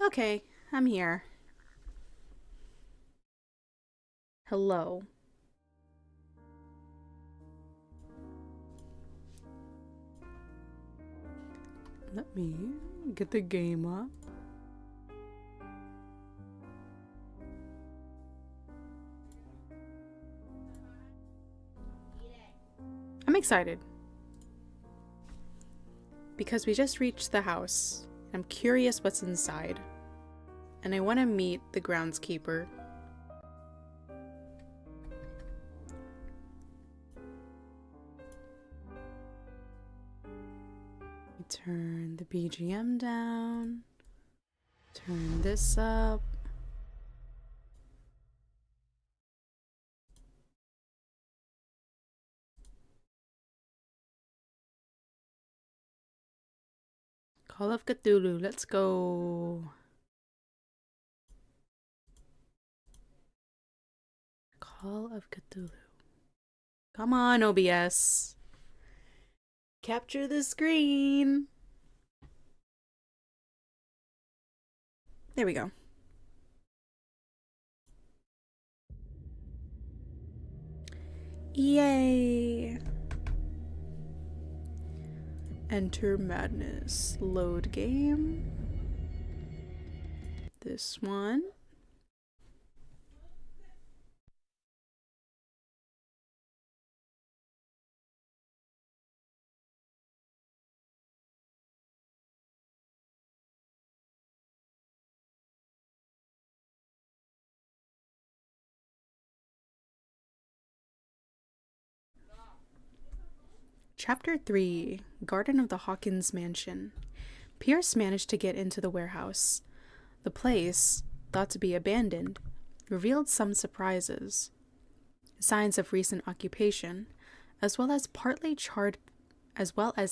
Okay, I'm here. Hello. Let me get the game up. I'm excited. Because we just reached the house. I'm curious what's inside. And I want to meet the groundskeeper. Turn the BGM down. Turn this up. Call of Cthulhu, let's go. Call of Cthulhu. Come on, OBS. Capture the screen. There we go. Yay! Enter Madness. Load game. This one. Chapter 3, Garden of the Hawkins Mansion. Pierce managed to get into the warehouse. The place, thought to be abandoned, revealed some surprises. Signs of recent occupation, as well as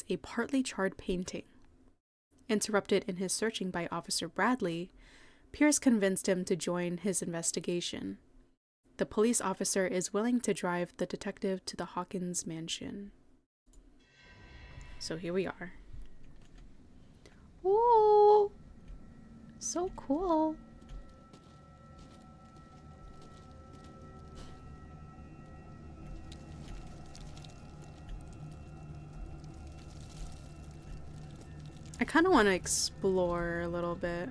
a partly charred painting. Interrupted in his searching by Officer Bradley, Pierce convinced him to join his investigation. The police officer is willing to drive the detective to the Hawkins mansion. So here we are. Ooh! So cool. I kind of want to explore a little bit.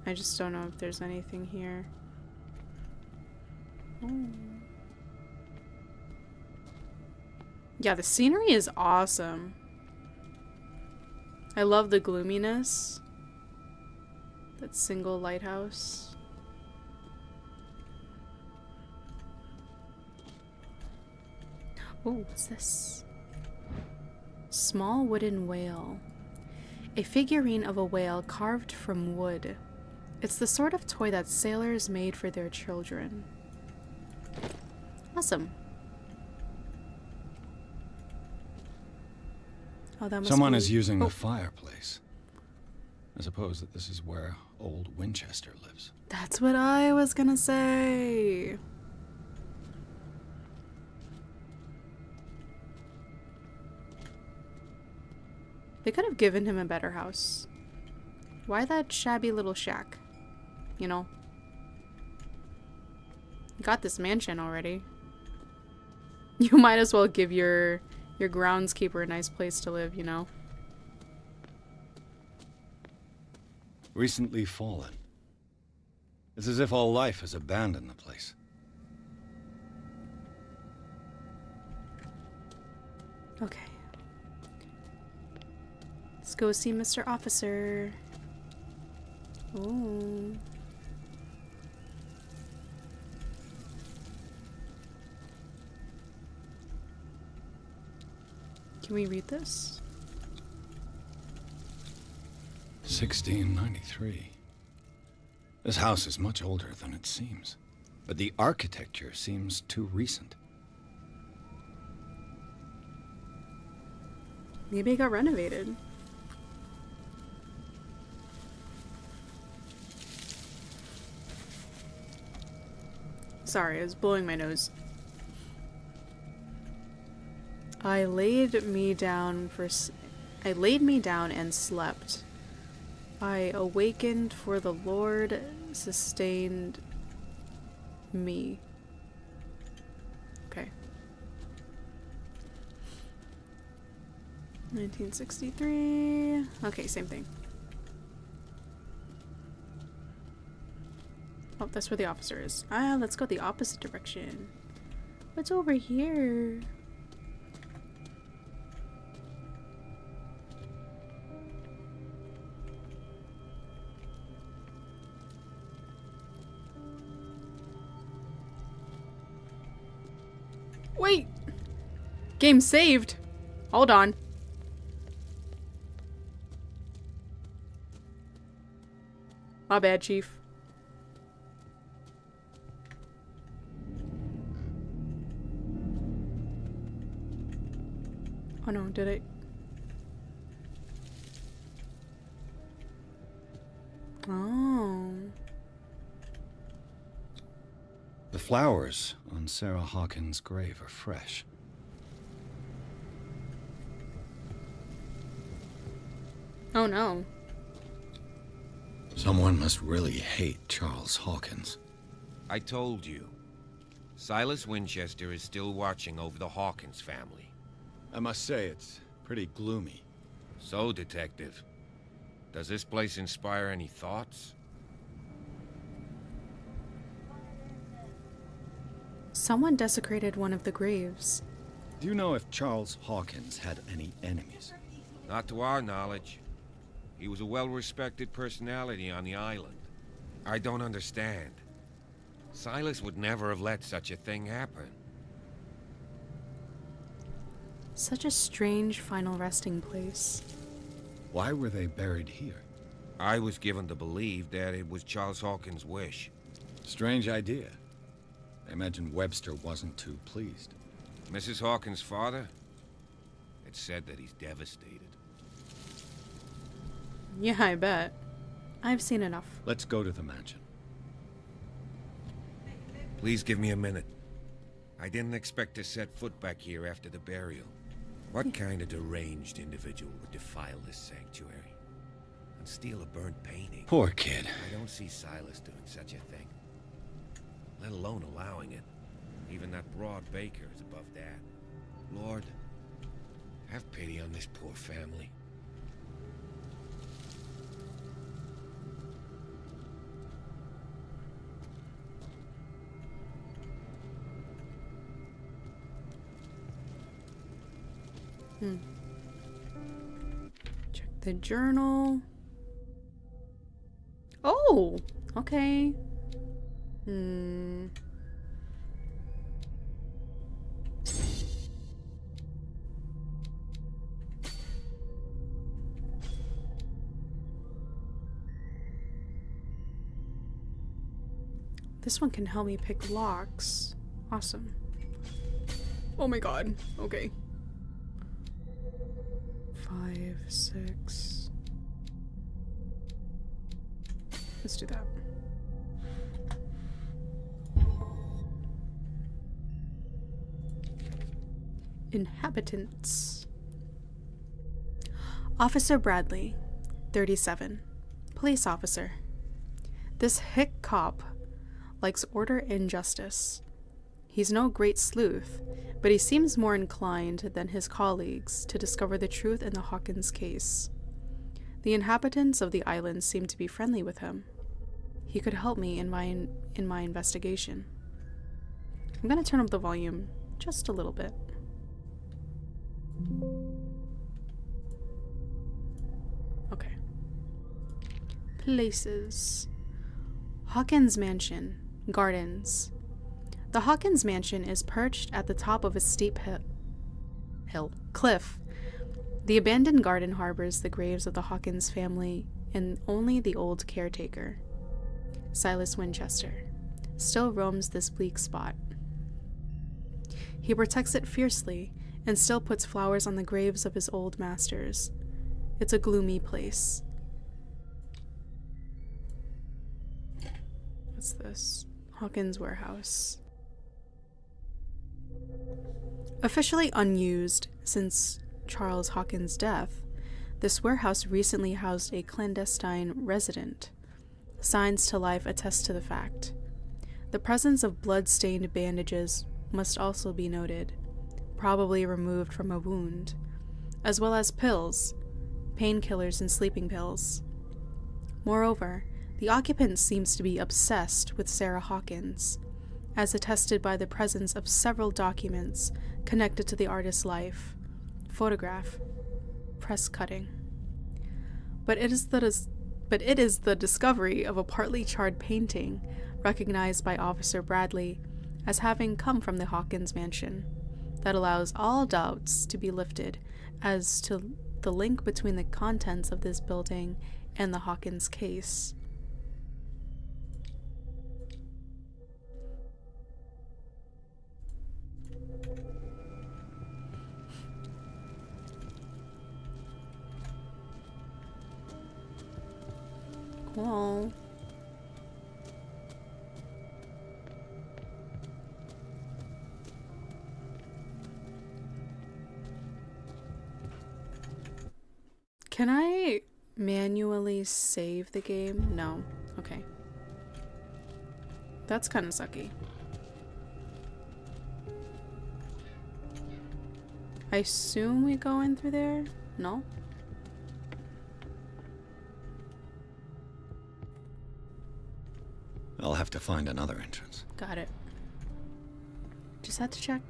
I just don't know if there's anything here. Oh. Yeah, the scenery is awesome. I love the gloominess. That single lighthouse. Oh, what's this? Small wooden whale. A figurine of a whale carved from wood. It's the sort of toy that sailors made for their children. Awesome. Oh, that must Someone be... is using the fireplace. I suppose that this is where old Winchester lives. That's what I was gonna say. They could have given him a better house. Why that shabby little shack? You know? Got this mansion already. You might as well give your groundskeeper a nice place to live, you know? Recently fallen. It's as if all life has abandoned the place. Okay. Let's go see Mr. Officer. Ooh. Can we read this? 1693. This house is much older than it seems, but the architecture seems too recent. Maybe it got renovated. Sorry, I was blowing my nose. I laid me down and slept. I awakened, for the Lord sustained me. Okay. 1963. Okay, same thing. Oh, that's where the officer is. Ah, let's go the opposite direction. What's over here? Wait! Game saved! Hold on. My bad, Chief. Oh no, did it? Oh. The flowers on Sarah Hawkins' grave are fresh. Oh no. Someone must really hate Charles Hawkins. I told you. Silas Winchester is still watching over the Hawkins family. I must say, it's pretty gloomy. So, Detective, does this place inspire any thoughts? Someone desecrated one of the graves. Do you know if Charles Hawkins had any enemies? Not to our knowledge. He was a well-respected personality on the island. I don't understand. Silas would never have let such a thing happen. Such a strange final resting place. Why were they buried here? I was given to believe that it was Charles Hawkins' wish. Strange idea. I imagine Webster wasn't too pleased. Mrs. Hawkins' father? It's said that he's devastated. Yeah, I bet. I've seen enough. Let's go to the mansion. Please give me a minute. I didn't expect to set foot back here after the burial. What kind of deranged individual would defile this sanctuary and steal a burnt painting? Poor kid. I don't see Silas doing such a thing, let alone allowing it. Even that broad baker is above that. Lord, have pity on this poor family. Check the journal. Oh, okay. This one can help me pick locks. Awesome. Oh my god. Okay. 5, 6. Let's do that. Inhabitants. Officer Bradley, 37. Police officer. This hick cop likes order and justice. He's no great sleuth, but he seems more inclined than his colleagues to discover the truth in the Hawkins case. The inhabitants of the island seem to be friendly with him. He could help me in my investigation. I'm going to turn up the volume just a little bit. Okay. Places. Hawkins Mansion. Gardens. The Hawkins Mansion is perched at the top of a steep cliff. The abandoned garden harbors the graves of the Hawkins family and only the old caretaker, Silas Winchester, still roams this bleak spot. He protects it fiercely and still puts flowers on the graves of his old masters. It's a gloomy place. What's this? Hawkins Warehouse. Officially unused, Since Charles Hawkins' death, this warehouse recently housed a clandestine resident. Signs to life attest to the fact. The presence of blood-stained bandages must also be noted, probably removed from a wound, as well as pills, painkillers and sleeping pills. Moreover, the occupant seems to be obsessed with Sarah Hawkins, as attested by the presence of several documents connected to the artist's life, photograph, press cutting. But it is the discovery of a partly charred painting recognized by Officer Bradley as having come from the Hawkins mansion that allows all doubts to be lifted as to the link between the contents of this building and the Hawkins case. Cool. Can I manually save the game? No. Okay. That's kind of sucky. I assume we go in through there? No? I'll have to find another entrance. Got it. Just had to check.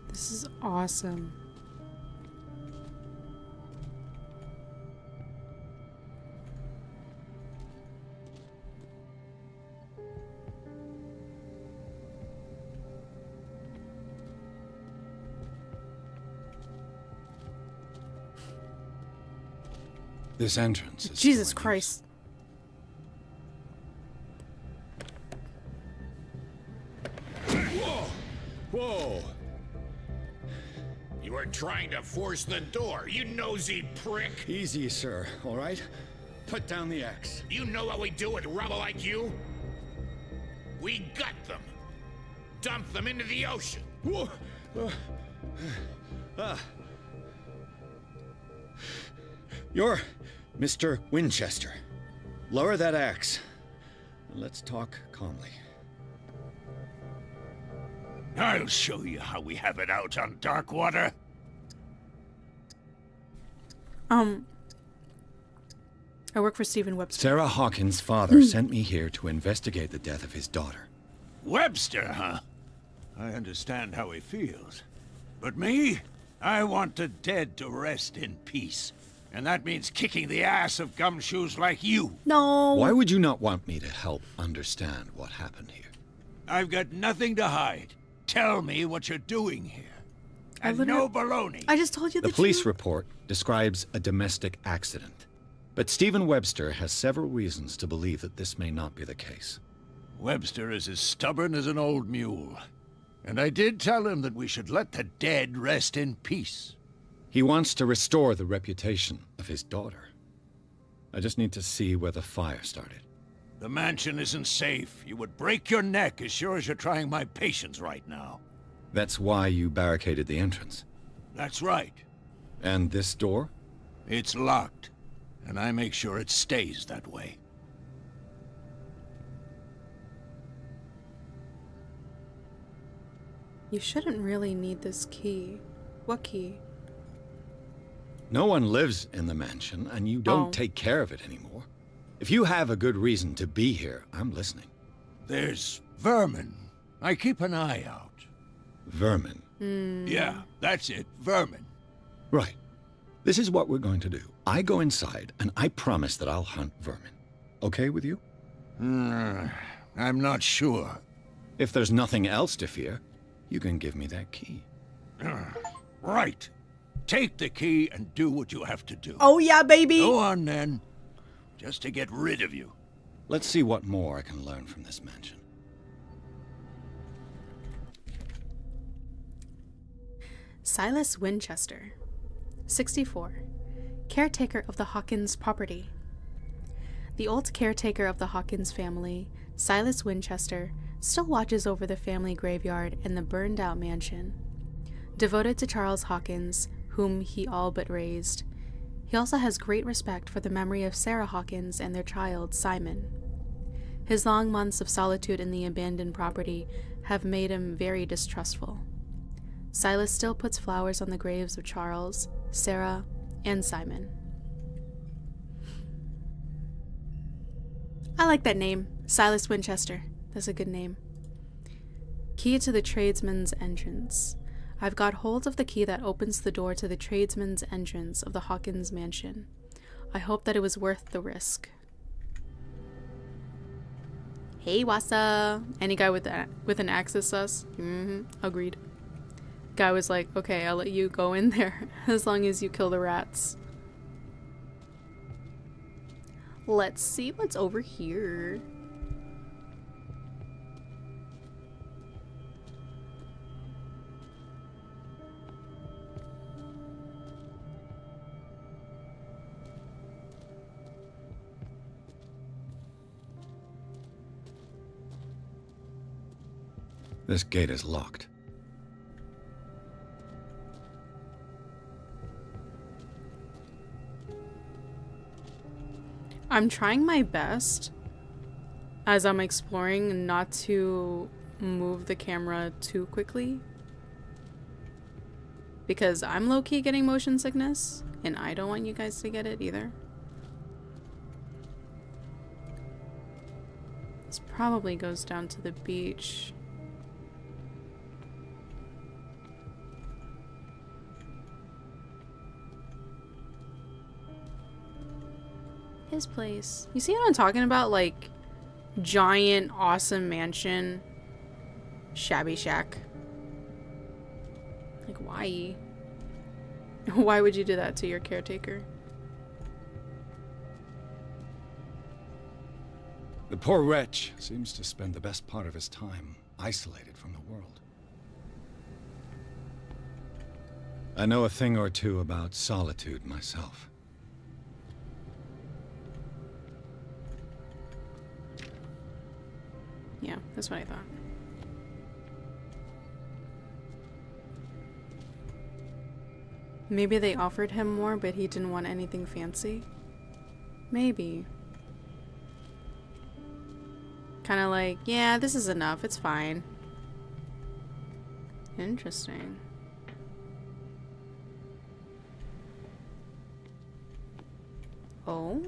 This is awesome. This entrance is Jesus still in Christ. Whoa! Whoa! You are trying to force the door, you nosy prick! use. Easy, sir, all right? Put down the axe. You know what we do with rubble like you? We gut them. Dump them into the ocean. Whoa! You're Mr. Winchester. Lower that axe. And let's talk calmly. I'll show you how we have it out on Darkwater. I work for Stephen Webster. Sarah Hawkins' father sent me here to investigate the death of his daughter. Webster, huh? I understand how he feels. But me? I want the dead to rest in peace. And that means kicking the ass of gumshoes like you. No. Why would you not want me to help understand what happened here? I've got nothing to hide. Tell me what you're doing here. And literally- no baloney. I just told you The that police you... report describes a domestic accident. But Stephen Webster has several reasons to believe that this may not be the case. Webster is as stubborn as an old mule. And I did tell him that we should let the dead rest in peace. He wants to restore the reputation of his daughter. I just need to see where the fire started. The mansion isn't safe. You would break your neck as sure as you're trying my patience right now. That's why you barricaded the entrance. That's right. And this door? It's locked, and I make sure it stays that way. You shouldn't really need this key. What key? No one lives in the mansion, and you don't take care of it anymore. If you have a good reason to be here, I'm listening. There's vermin. I keep an eye out. Vermin. Yeah, that's it, vermin. Right. This is what we're going to do. I go inside, and I promise that I'll hunt vermin. Okay with you? I'm not sure. If there's nothing else to fear, you can give me that key. Right. Take the key and do what you have to do. Oh yeah, baby! Go on, then. Just to get rid of you. Let's see what more I can learn from this mansion. Silas Winchester, 64, Caretaker of the Hawkins property. The old caretaker of the Hawkins family, Silas Winchester, still watches over the family graveyard and the burned-out mansion. Devoted to Charles Hawkins, whom he all but raised, he also has great respect for the memory of Sarah Hawkins and their child, Simon. His long months of solitude in the abandoned property have made him very distrustful. Silas still puts flowers on the graves of Charles, Sarah, and Simon. I like that name, Silas Winchester. That's a good name. Key to the tradesman's entrance. I've got hold of the key that opens the door to the tradesman's entrance of the Hawkins mansion. I hope that it was worth the risk. Hey, wassa. Any guy with an axe is sus? Agreed. Guy was like, okay, I'll let you go in there as long as you kill the rats. Let's see what's over here. This gate is locked. I'm trying my best as I'm exploring not to move the camera too quickly, because I'm low-key getting motion sickness and I don't want you guys to get it either. This probably goes down to the beach. His place. You see what I'm talking about? Like, giant, awesome mansion. Shabby shack. Like, why? Why would you do that to your caretaker? The poor wretch seems to spend the best part of his time isolated from the world. I know a thing or two about solitude myself. Yeah, that's what I thought. Maybe they offered him more, but he didn't want anything fancy? Maybe. Kind of like, yeah, this is enough, it's fine. Interesting. Oh?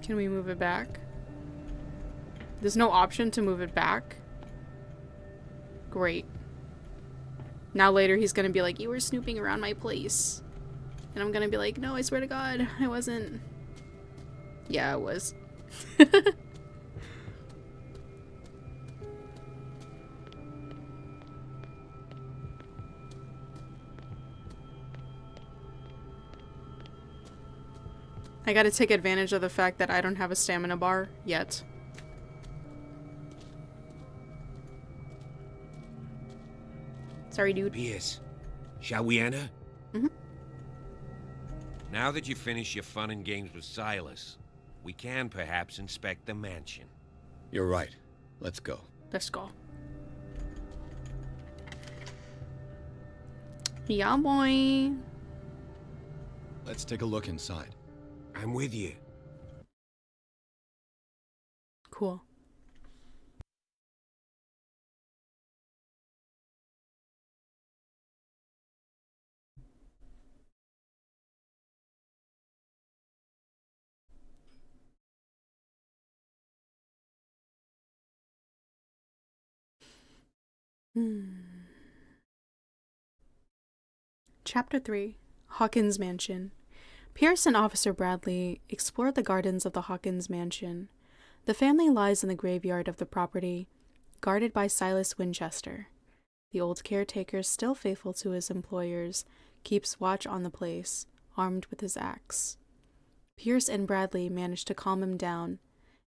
Can we move it back? There's no option to move it back? Great. Now later he's gonna be like, you were snooping around my place. And I'm gonna be like, no, I swear to God, I wasn't. Yeah, I was. I gotta take advantage of the fact that I don't have a stamina bar yet. Sorry, dude. Pierce, shall we enter? Mm-hmm. Now that you finish your fun and games with Silas, we can perhaps inspect the mansion. You're right. Let's go. Let's go. Yeah, boy. Let's take a look inside. I'm with you. Cool. Chapter 3. Hawkins Mansion. Pierce and Officer Bradley explored the gardens of the Hawkins mansion. The family lies in the graveyard of the property, guarded by Silas Winchester. The old caretaker, still faithful to his employers, keeps watch on the place, armed with his axe. Pierce and Bradley manage to calm him down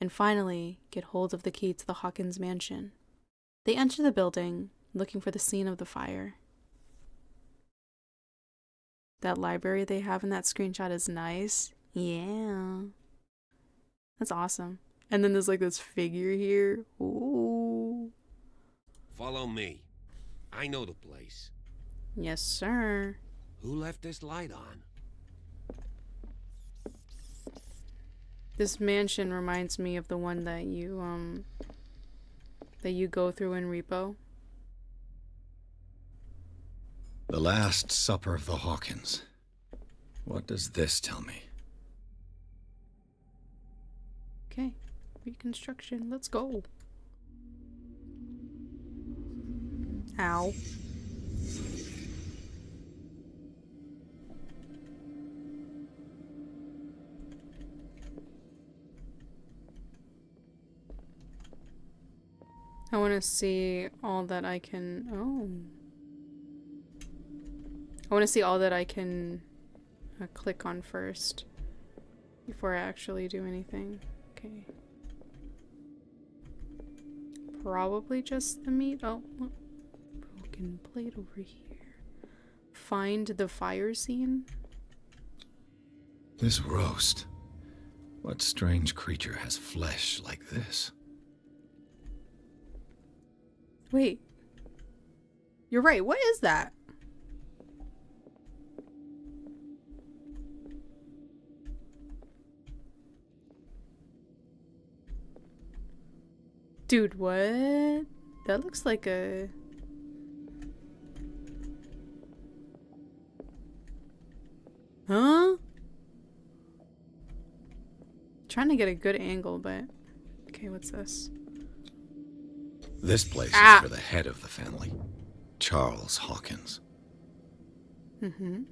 and finally get hold of the key to the Hawkins mansion. They enter the building, looking for the scene of the fire. That library they have in that screenshot is nice. Yeah. That's awesome. And then there's like this figure here. Ooh. Follow me. I know the place. Yes, sir. Who left this light on? This mansion reminds me of the one that you go through in Repo. The Last Supper of the Hawkins. What does this tell me? Okay. Reconstruction. Let's go. Ow. I want to see all that I can... Oh. I want to see all that I can click on first before I actually do anything. Okay. Probably just the meat. Oh, look. Broken plate over here. Find the fire scene. This roast. What strange creature has flesh like this? Wait. You're right. What is that? Dude, what? That looks like a... Huh? Trying to get a good angle, but... Okay, what's this? This place is for the head of the family, Charles Hawkins. Mm-hmm.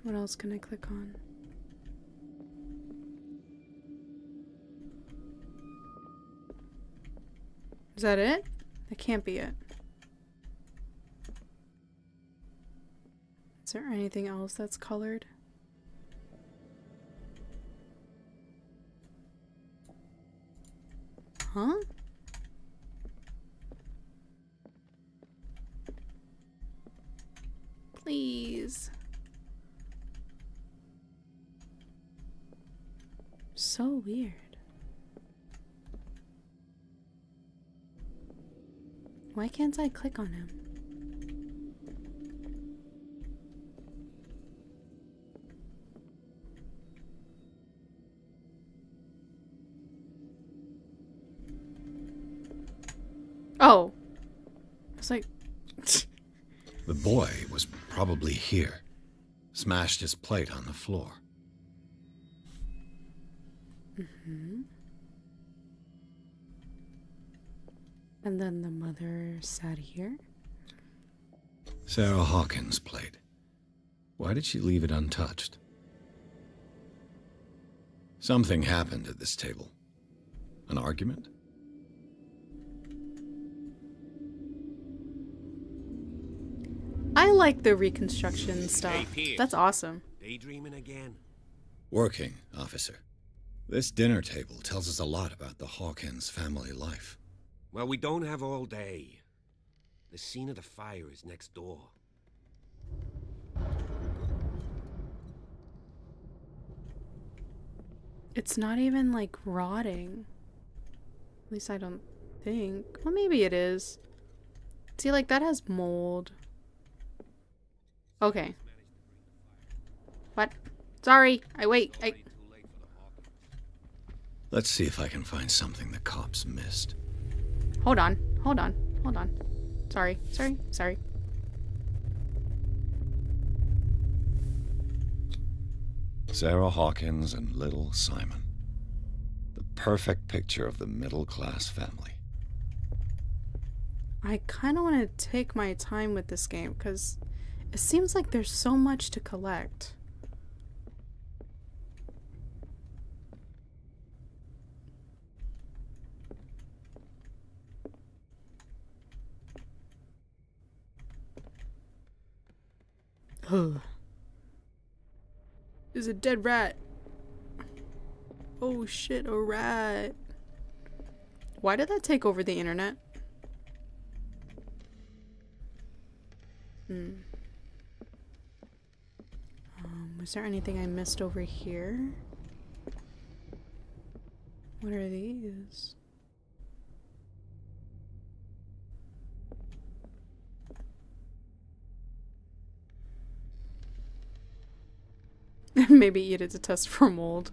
What else can I click on? Is that it? That can't be it. Is there anything else that's colored? Huh? Please. So weird. Why can't I click on him? Oh. I was like... The boy was probably here. Smashed his plate on the floor. Mm-hmm. And then the mother sat here. Sarah Hawkins' plate. Why did she leave it untouched? Something happened at this table. An argument? I like the reconstruction stuff. Hey, Pierce. That's awesome. Daydreaming again? Working, officer. This dinner table tells us a lot about the Hawkins family life. Well, we don't have all day. The scene of the fire is next door. It's not even like rotting. At least I don't think. Well, maybe it is. See, like that has mold. Okay. What? Sorry. I... Let's see if I can find something the cops missed. Hold on. Sorry. Sarah Hawkins and little Simon. The perfect picture of the middle-class family. I kind of want to take my time with this game because it seems like there's so much to collect. There's a dead rat. Oh shit, a rat. Why did that take over the internet? Was there anything I missed over here? What are these? Maybe eat it to test for mold.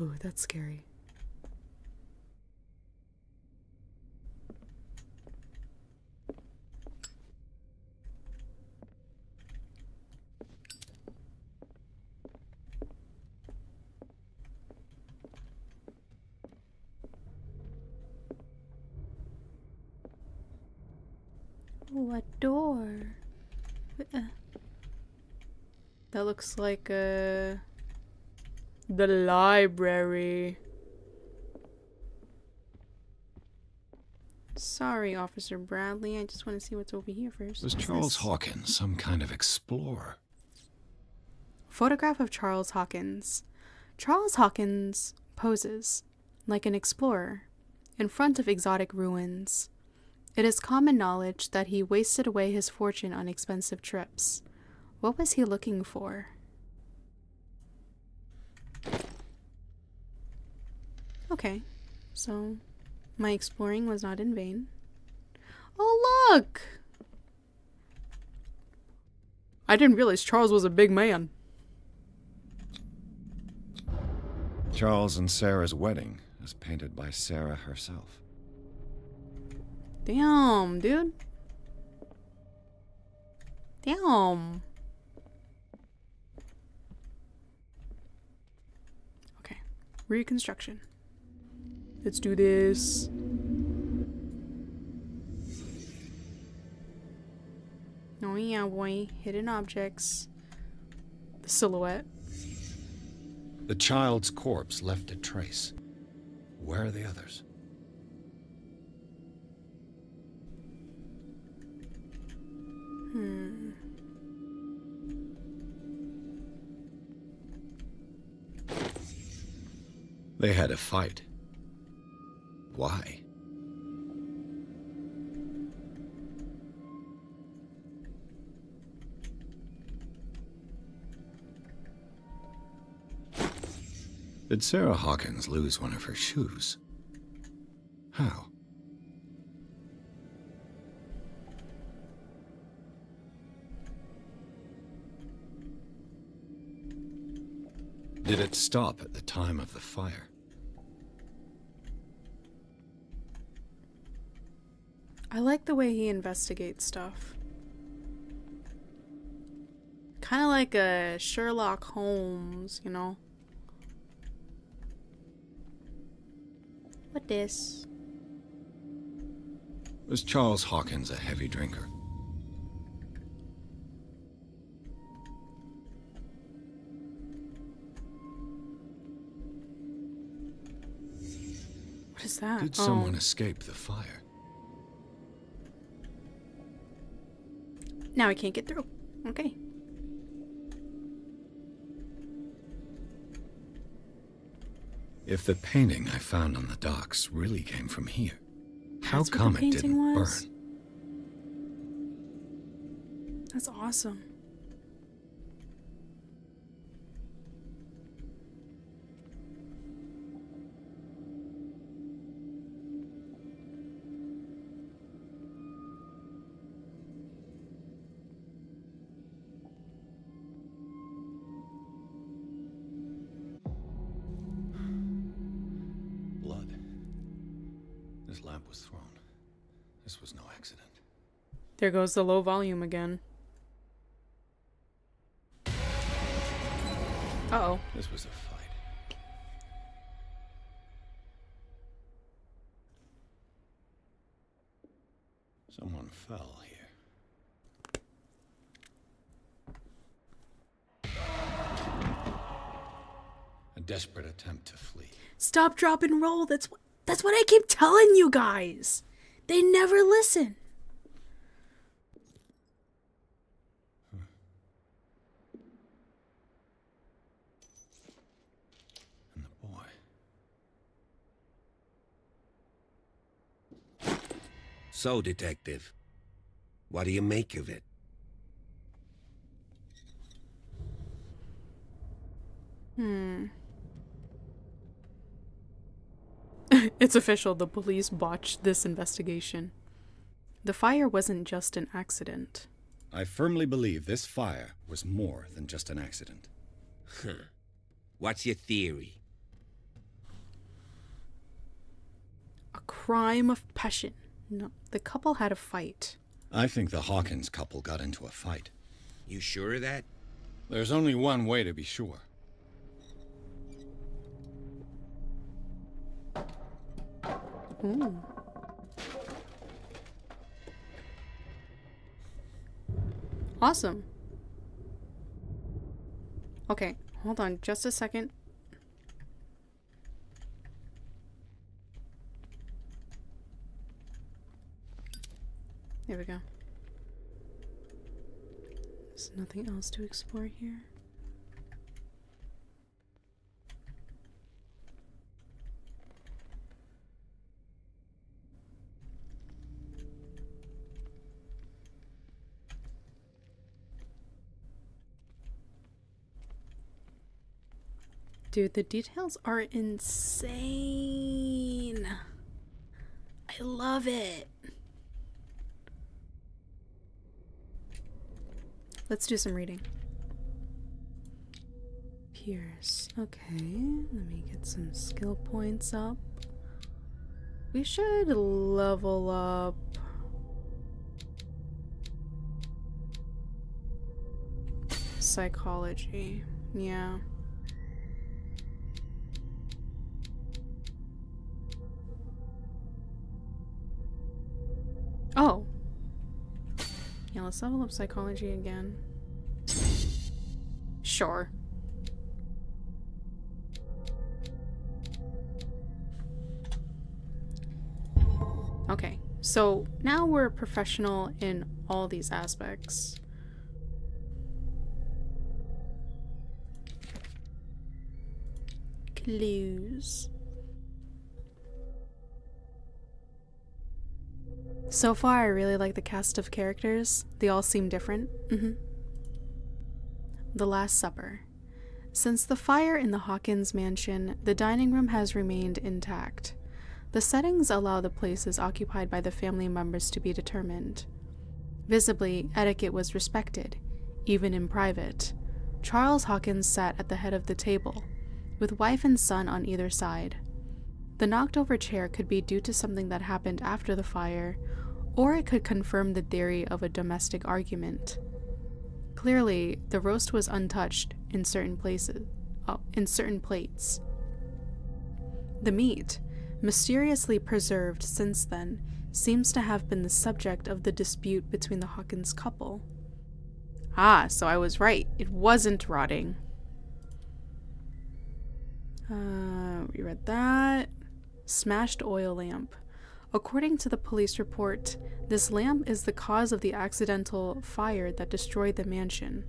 Ooh, that's scary. Ooh, a door. That looks like the library. Sorry, Officer Bradley. I just want to see what's over here first. Was Charles Hawkins some kind of explorer? Photograph of Charles Hawkins. Charles Hawkins poses like an explorer in front of exotic ruins. It is common knowledge that he wasted away his fortune on expensive trips. What was he looking for? Okay, so my exploring was not in vain. Oh, look! I didn't realize Charles was a big man. Charles and Sarah's wedding, as painted by Sarah herself. Damn, dude. Damn. Okay. Reconstruction. Let's do this. Oh yeah, boy. Hidden objects. The silhouette. The child's corpse left a trace. Where are the others? They had a fight. Why? Did Sarah Hawkins lose one of her shoes? How? Did it stop at the time of the fire? I like the way he investigates stuff. Kind of like a Sherlock Holmes, you know? What this? Was Charles Hawkins a heavy drinker? What is that? Did someone escape the fire? Now I can't get through. Okay. If the painting I found on the docks really came from here, how That's what come the it painting didn't was? burn? That's awesome. Blood. This lamp was thrown. This was no accident. There goes the low volume again. Uh-oh. This was a fight. Someone fell here. A desperate attempt to flee. Stop, drop, and roll. That's what I keep telling you guys. They never listen. So, Detective, what do you make of it? It's official, the police botched this investigation. The fire wasn't just an accident. I firmly believe this fire was more than just an accident. What's your theory? A crime of passion. No, the couple had a fight. I think the Hawkins couple got into a fight. You sure of that? There's only one way to be sure. Ooh. Awesome. Okay, hold on just a second. There we go. There's nothing else to explore here. Dude, the details are insane. I love it. Let's do some reading. Pierce. Okay, let me get some skill points up. We should level up. Psychology. Yeah. Oh. Yeah, let's level up psychology again. Sure. Okay, so now we're professional in all these aspects. Clues. So far, I really like the cast of characters. They all seem different. The Last Supper. Since the fire in the Hawkins mansion, the dining room has remained intact. The settings allow the places occupied by the family members to be determined. Visibly, etiquette was respected, even in private. Charles Hawkins sat at the head of the table, with wife and son on either side. The knocked-over chair could be due to something that happened after the fire, or it could confirm the theory of a domestic argument. Clearly, the roast was untouched in certain plates. The meat, mysteriously preserved since then, seems to have been the subject of the dispute between the Hawkins couple. Ah, so I was right. It wasn't rotting. We read that. Smashed oil lamp. According to the police report, this lamp is the cause of the accidental fire that destroyed the mansion.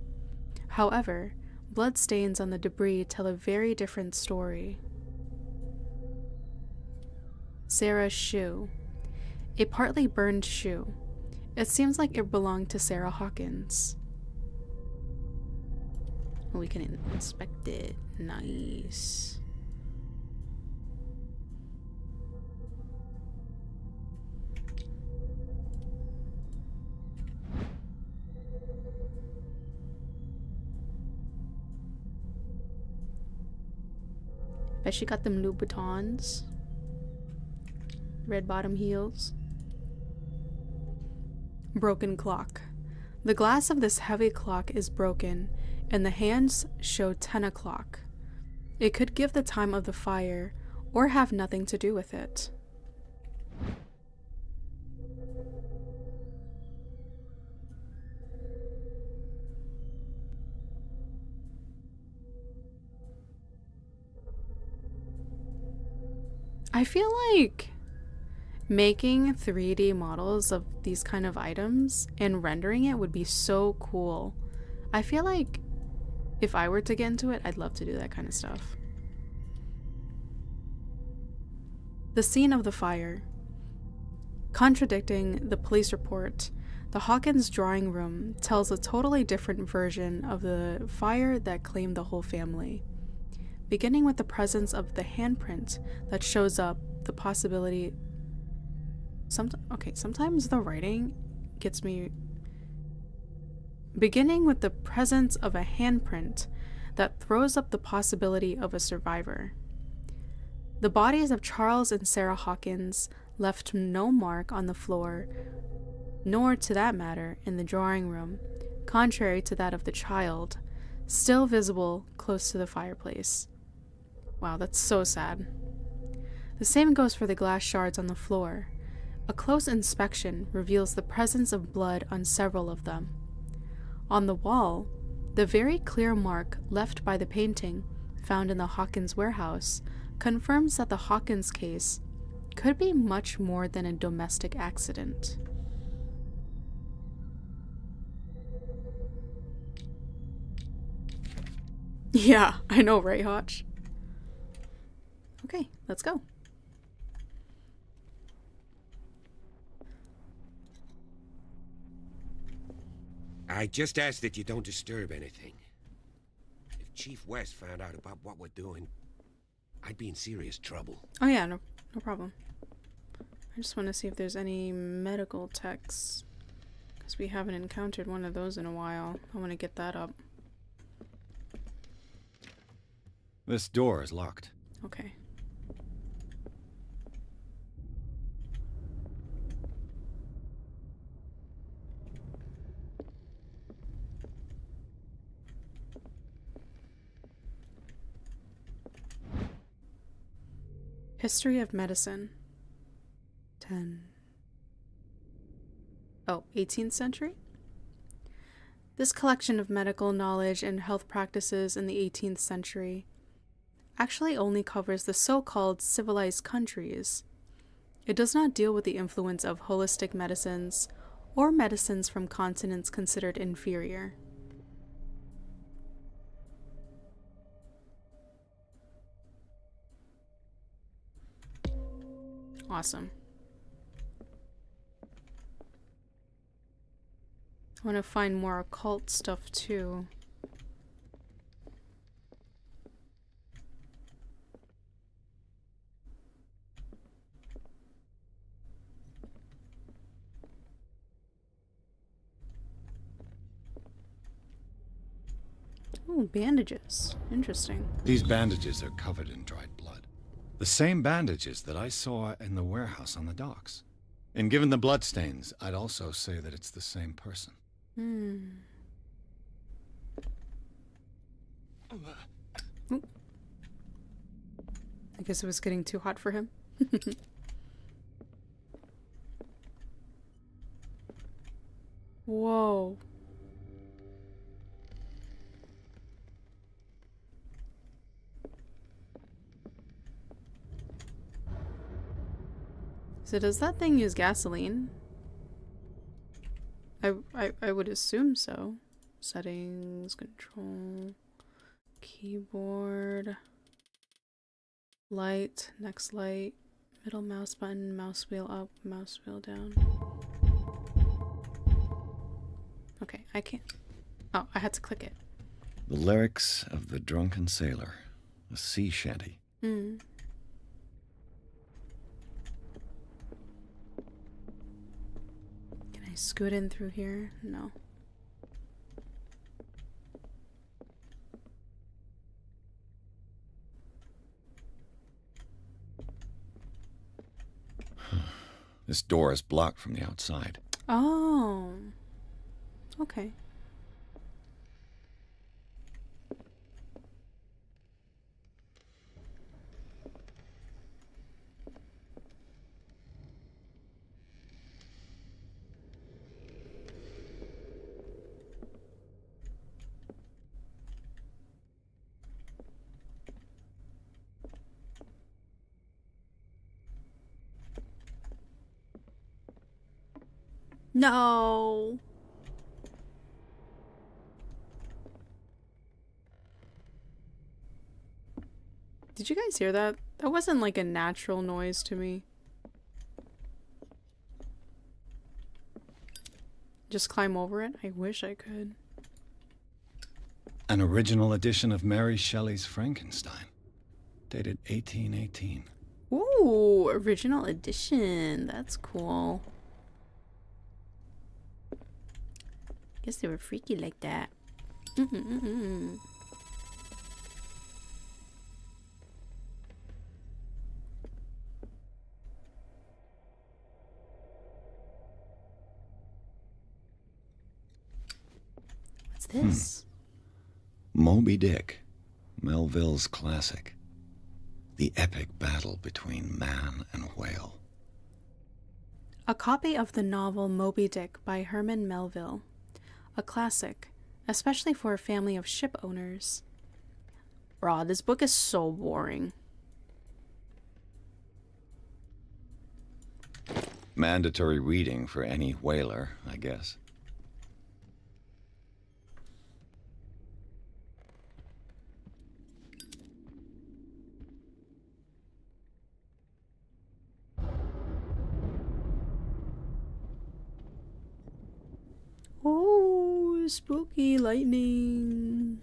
However, blood stains on the debris tell a very different story. Sarah's shoe. A partly burned shoe. It seems like it belonged to Sarah Hawkins. We can inspect it. Nice. Bet she got them Louboutins. Red bottom heels. Broken clock. The glass of this heavy clock is broken, and the hands show 10 o'clock. It could give the time of the fire, or have nothing to do with it. I feel like making 3D models of these kind of items and rendering it would be so cool. I feel like if I were to get into it, I'd love to do that kind of stuff. The scene of the fire. Contradicting the police report, the Hawkins drawing room tells a totally different version of the fire that claimed the whole family. Beginning with the presence of the handprint that shows up, the possibility... sometimes the writing gets me... Beginning with the presence of a handprint that throws up the possibility of a survivor. The bodies of Charles and Sarah Hawkins left no mark on the floor, nor, to that matter, in the drawing room, contrary to that of the child, still visible close to the fireplace. Wow, that's so sad. The same goes for the glass shards on the floor. A close inspection reveals the presence of blood on several of them. On the wall, the very clear mark left by the painting found in the Hawkins warehouse confirms that the Hawkins case could be much more than a domestic accident. Yeah, I know, right, Hotch? Okay, let's go. I just ask that you don't disturb anything. If Chief West found out about what we're doing, I'd be in serious trouble. Oh yeah, no problem. I just want to see if there's any medical techs, because we haven't encountered one of those in a while. I want to get that up. This door is locked. Okay. History of medicine. 18th century? This collection of medical knowledge and health practices in the 18th century actually only covers the so-called civilized countries. It does not deal with the influence of holistic medicines or medicines from continents considered inferior. Awesome. I want to find more occult stuff too. Oh, bandages. Interesting. These bandages are covered in dried blood. The same bandages that I saw in the warehouse on the docks. And given the bloodstains, I'd also say that it's the same person. Ooh. I guess it was getting too hot for him. Whoa. So does that thing use gasoline? I would assume so. Settings, control, keyboard, light, next light, middle mouse button, mouse wheel up, mouse wheel down. Okay, I can't. Oh, I had to click it. The lyrics of the drunken sailor, a sea shanty. Hmm. Scoot in through here? No. This door is blocked from the outside. Oh. Okay. No. Did you guys hear that? That wasn't like a natural noise to me. Just climb over it? I wish I could. An original edition of Mary Shelley's Frankenstein, dated 1818. Ooh, original edition. That's cool. Guess they were freaky like that. What's this? Moby Dick, Melville's classic. The epic battle between man and whale. A copy of the novel Moby Dick by Herman Melville. A classic, especially for a family of ship owners. Raw, this book is so boring. Mandatory reading for any whaler, I guess. Oh, spooky lightning.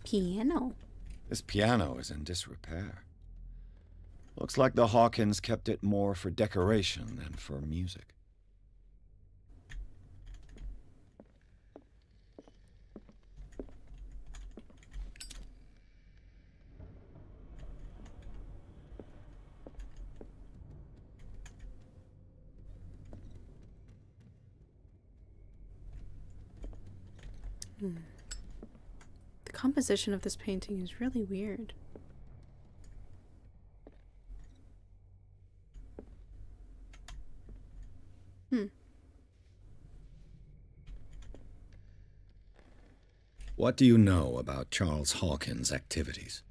Piano. This piano is in disrepair. Looks like the Hawkins kept it more for decoration than for music. The composition of this painting is really weird. What do you know about Charles Hawkins' activities?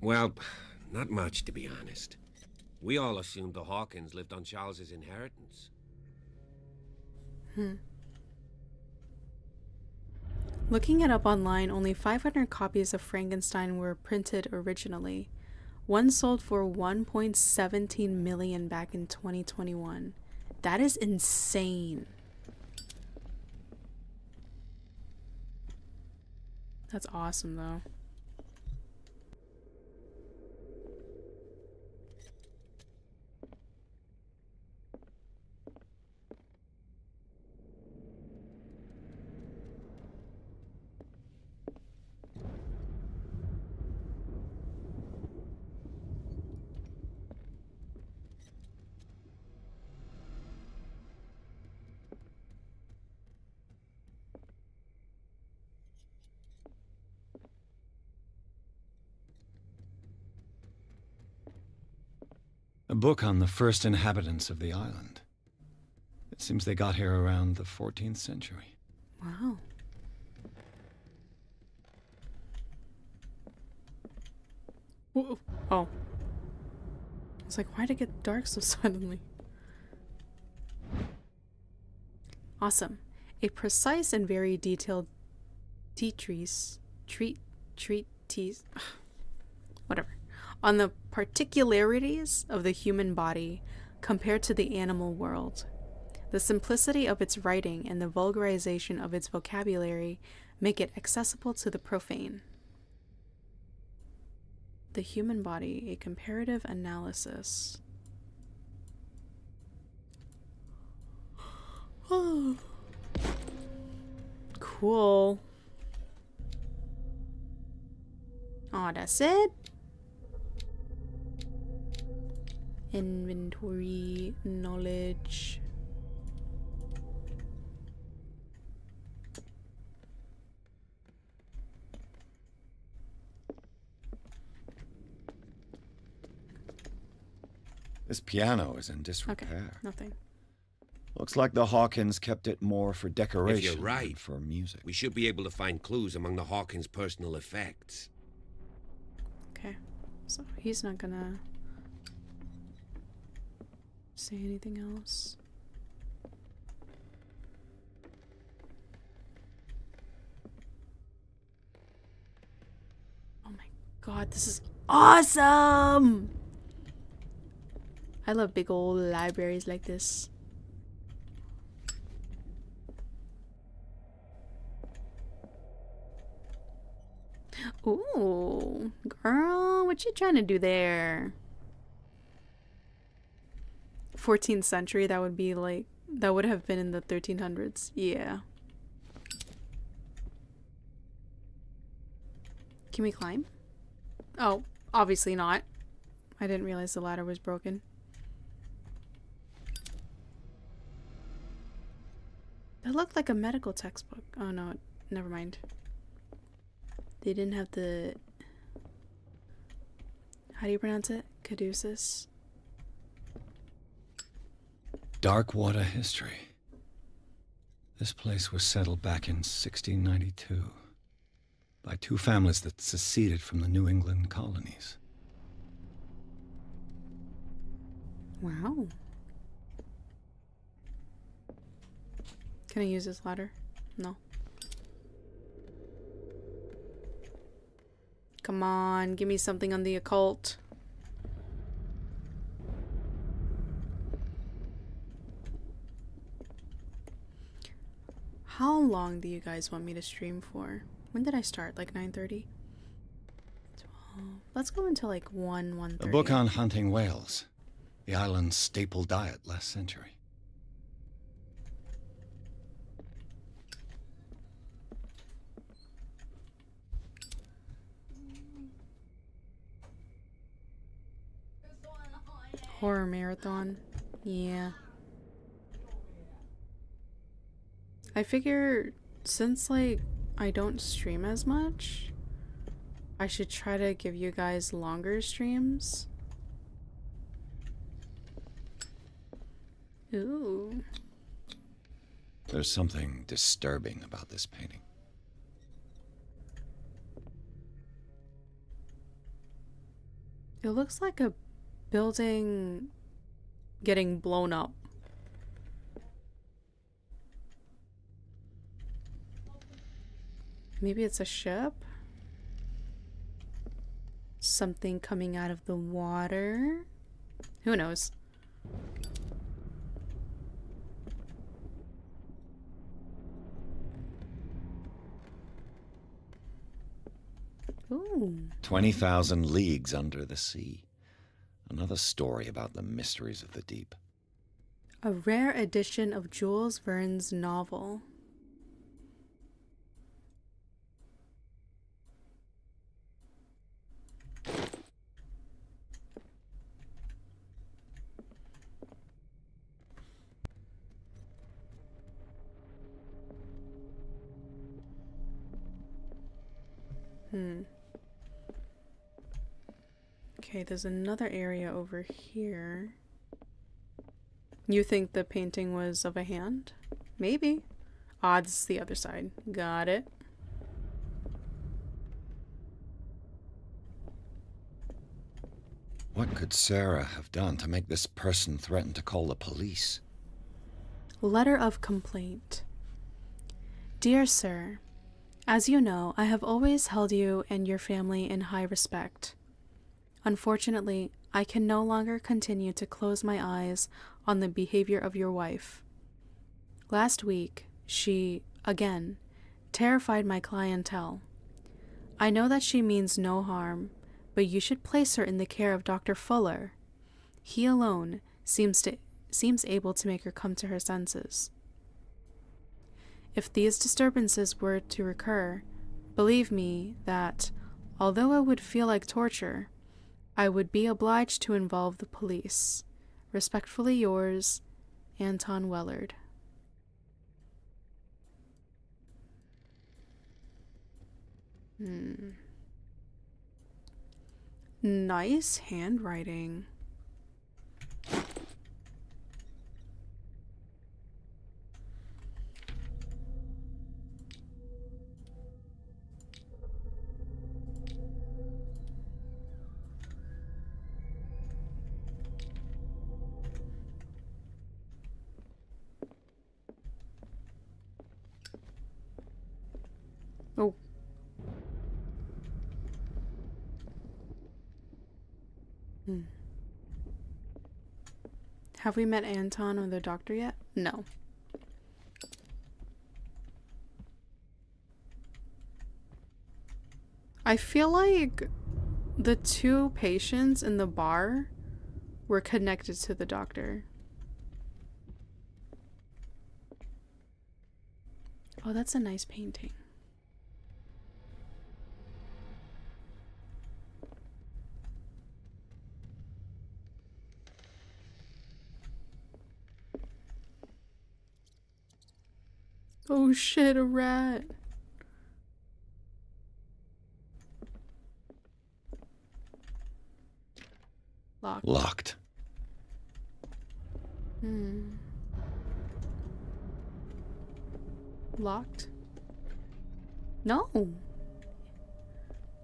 Well, not much, to be honest. We all assumed the Hawkins lived on Charles's inheritance. Looking it up online, only 500 copies of Frankenstein were printed originally. One sold for $1.17 million back in 2021. That is insane. That's awesome, though. A book on the first inhabitants of the island. It seems they got here around the 14th century. Wow. Whoa. Oh. I was like, why'd it get dark so suddenly? Awesome. A precise and very detailed treatise, whatever, on the particularities of the human body compared to the animal world. The simplicity of its writing and the vulgarization of its vocabulary make it accessible to the profane. The human body, a comparative analysis. Oh. Cool. Oh, that's it? Inventory, knowledge. This piano is in disrepair. Okay, nothing. Looks like the Hawkins kept it more for decoration If you're right, than for music. We should be able to find clues among the Hawkins' personal effects. Okay, so he's not gonna say anything else. Oh my god, this is awesome! I love big old libraries like this. Ooh, girl, what you trying to do there? 14th century, that would be like, that would have been in the 1300s. Yeah. Can we climb? Oh, obviously not. I didn't realize the ladder was broken. That looked like a medical textbook. Oh no, never mind. They didn't have the... How do you pronounce it? Caduceus? Darkwater history. This place was settled back in 1692 by two families that seceded from the New England colonies. Wow. Can I use this ladder? No. Come on, give me something on the occult. How long do you guys want me to stream for? When did I start? Like 9:30? 12. Let's go until like 1:30. A book on hunting whales, the island's staple diet last century. Horror marathon. Yeah. I figure since like I don't stream as much, I should try to give you guys longer streams. Ooh. There's something disturbing about this painting. It looks like a building getting blown up. Maybe it's a ship? Something coming out of the water? Who knows? Ooh. 20,000 leagues under the sea. Another story about the mysteries of the deep. A rare edition of Jules Verne's novel. Okay, there's another area over here. You think the painting was of a hand? Maybe. Ah, this is the other side. Got it. What could Sarah have done to make this person threaten to call the police? Letter of complaint. Dear Sir, as you know, I have always held you and your family in high respect. Unfortunately, I can no longer continue to close my eyes on the behavior of your wife. Last week, she, again, terrified my clientele. I know that she means no harm, but you should place her in the care of Dr. Fuller. He alone seems able to make her come to her senses. If these disturbances were to recur, believe me that, although it would feel like torture, I would be obliged to involve the police. Respectfully yours, Anton Wellard. Nice handwriting. Oh. Have we met Anton or the doctor yet? No. I feel like the two patients in the bar were connected to the doctor. Oh, that's a nice painting. Oh shit, a rat. Locked. Locked. Locked? No. Oh,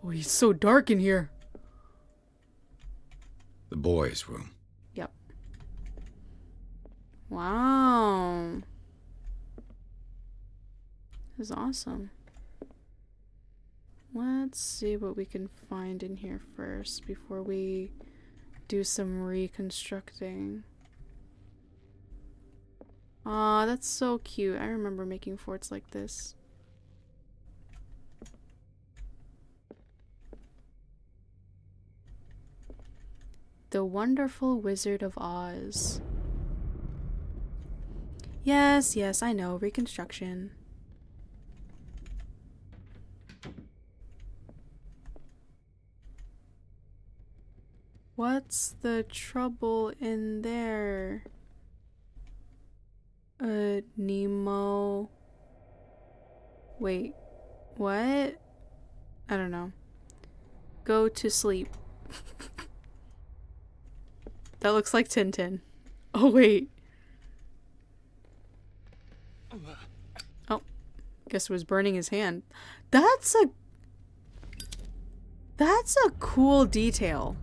he's so dark in here. The boys' room. Yep. Wow. This is awesome. Let's see what we can find in here first before we do some reconstructing. Aw, that's so cute. I remember making forts like this. The Wonderful Wizard of Oz. Yes, yes, I know. Reconstruction. What's the trouble in there? Nemo. Wait, what? I don't know. Go to sleep. That looks like Tintin. Oh, wait. Oh, guess it was burning his hand. That's a cool detail.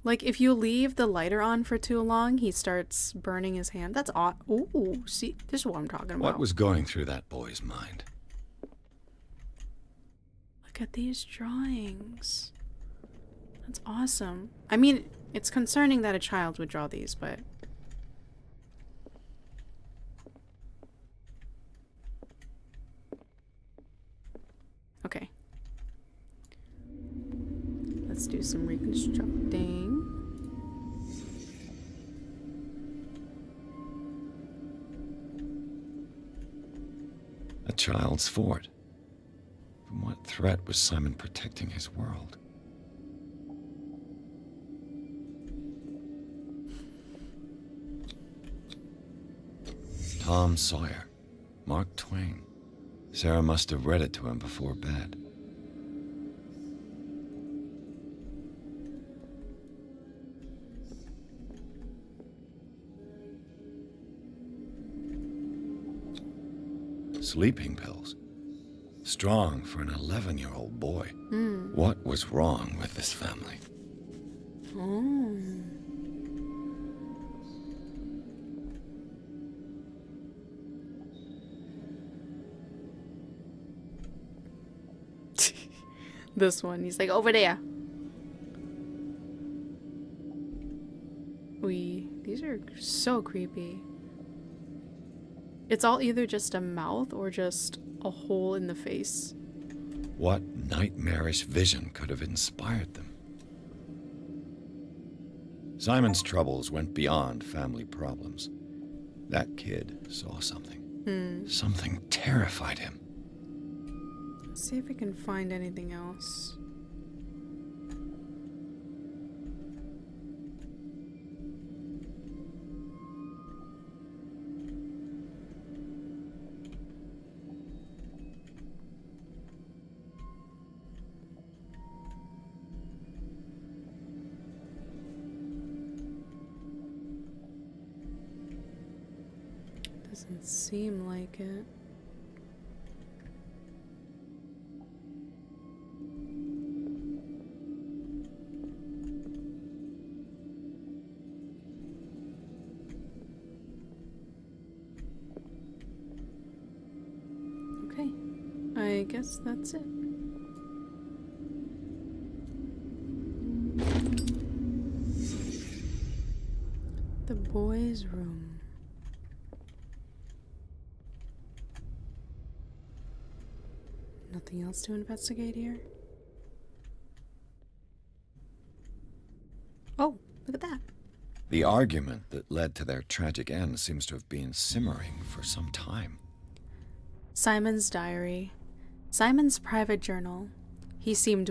Like, if you leave the lighter on for too long, he starts burning his hand. That's odd. Ooh, see, this is what I'm talking about. What was going through that boy's mind? Look at these drawings. That's awesome. I mean, it's concerning that a child would draw these, but... Okay. Let's do some reconstructing. A child's fort. From what threat was Simon protecting his world? Tom Sawyer. Mark Twain. Sarah must have read it to him before bed. Sleeping pills. Strong for an 11-year-old boy. What was wrong with this family? Oh. This one, he's like, over there. These are so creepy. It's all either just a mouth or just a hole in the face. What nightmarish vision could have inspired them? Simon's troubles went beyond family problems. That kid saw something. Something terrified him. Let's see if I can find anything else. Doesn't seem like it. Okay, I guess that's it. The boys' room. Nothing else to investigate here? Oh, look at that. The argument that led to their tragic end seems to have been simmering for some time. Simon's diary. Simon's private journal. He seemed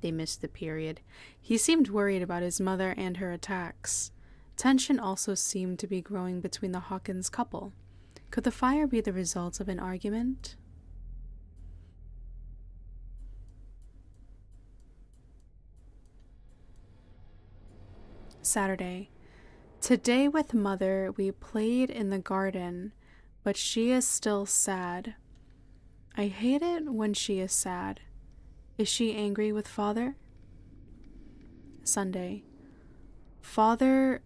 They missed the period. He seemed worried about his mother and her attacks. Tension also seemed to be growing between the Hawkins couple. Could the fire be the result of an argument? Saturday. Today with Mother, we played in the garden, but she is still sad. I hate it when she is sad. Is she angry with Father? Sunday. Father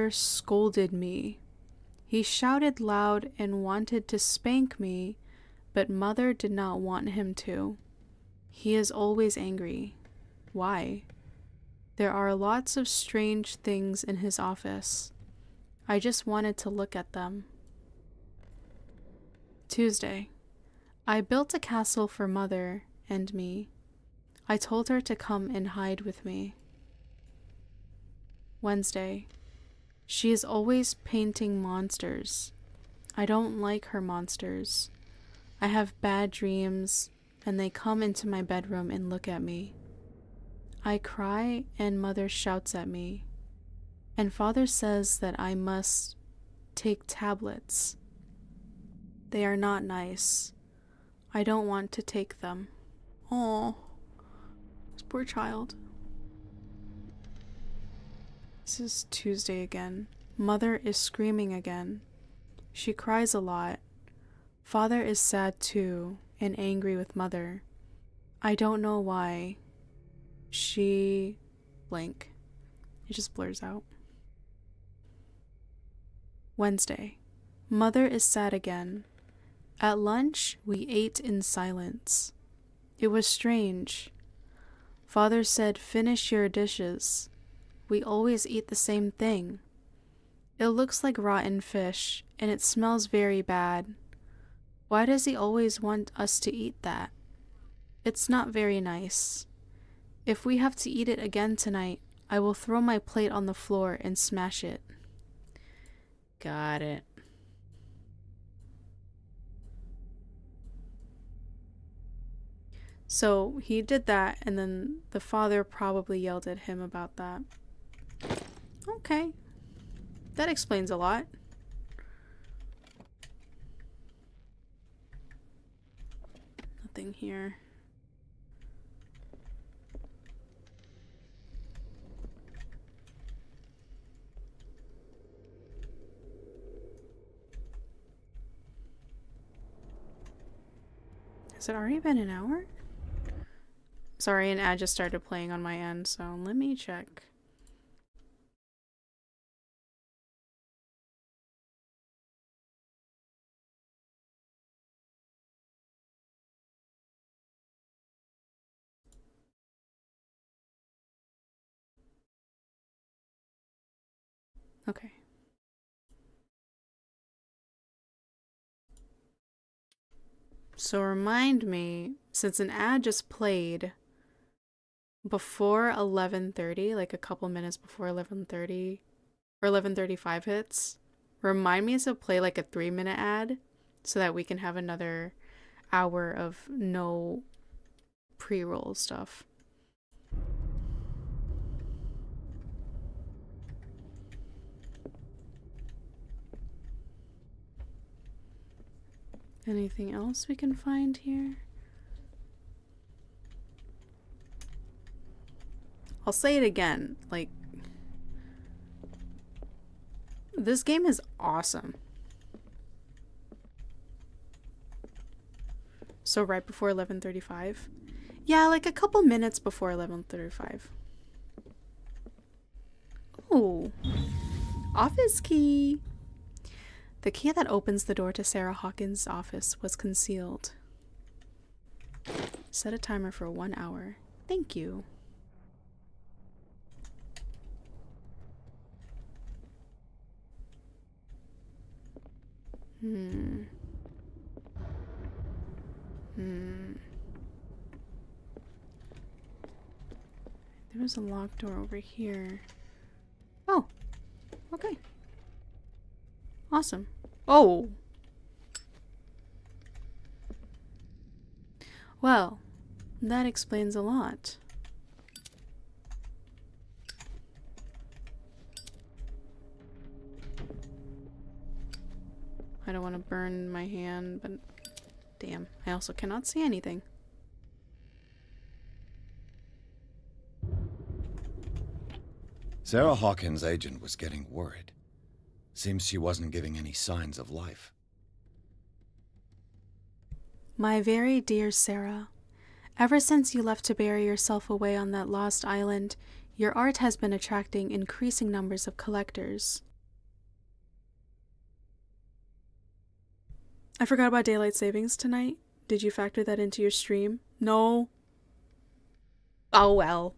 scolded me. He shouted loud and wanted to spank me, but Mother did not want him to. He is always angry. Why? There are lots of strange things in his office. I just wanted to look at them. Tuesday. I built a castle for Mother and me. I told her to come and hide with me. Wednesday. She is always painting monsters. I don't like her monsters. I have bad dreams, and they come into my bedroom and look at me. I cry and Mother shouts at me, and Father says that I must take tablets. They are not nice. I don't want to take them. Oh, this poor child. This is Tuesday again. Mother is screaming again. She cries a lot. Father is sad too and angry with Mother. I don't know why. She blank. It just blurs out. Wednesday. Mother is sad again. At lunch, we ate in silence. It was strange. Father said, "Finish your dishes. We always eat the same thing. It looks like rotten fish, and it smells very bad. Why does he always want us to eat that? It's not very nice. If we have to eat it again tonight, I will throw my plate on the floor and smash it." Got it. So he did that, and then the father probably yelled at him about that. Okay. That explains a lot. Nothing here. Has it already been an hour? Sorry, an ad just started playing on my end, so let me check. Okay. So remind me, since an ad just played before 11:30, like a couple minutes before 11:30 or 11:35 hits, remind me to play like a 3-minute ad so that we can have another hour of no pre-roll stuff. Anything else we can find here? I'll say it again, like, this game is awesome. So right before 11:35? Yeah, like a couple minutes before 11:35. Oh, office key. The key that opens the door to Sarah Hawkins' office was concealed. Set a timer for 1 hour. Thank you. Hmm. There was a locked door over here. Oh, okay. Awesome. Oh! Well, that explains a lot. I don't want to burn my hand, but damn, I also cannot see anything. Sarah Hawkins' agent was getting worried. Seems she wasn't giving any signs of life. My very dear Sarah, ever since you left to bury yourself away on that lost island, your art has been attracting increasing numbers of collectors. I forgot about daylight savings tonight. Did you factor that into your stream? No. Oh well.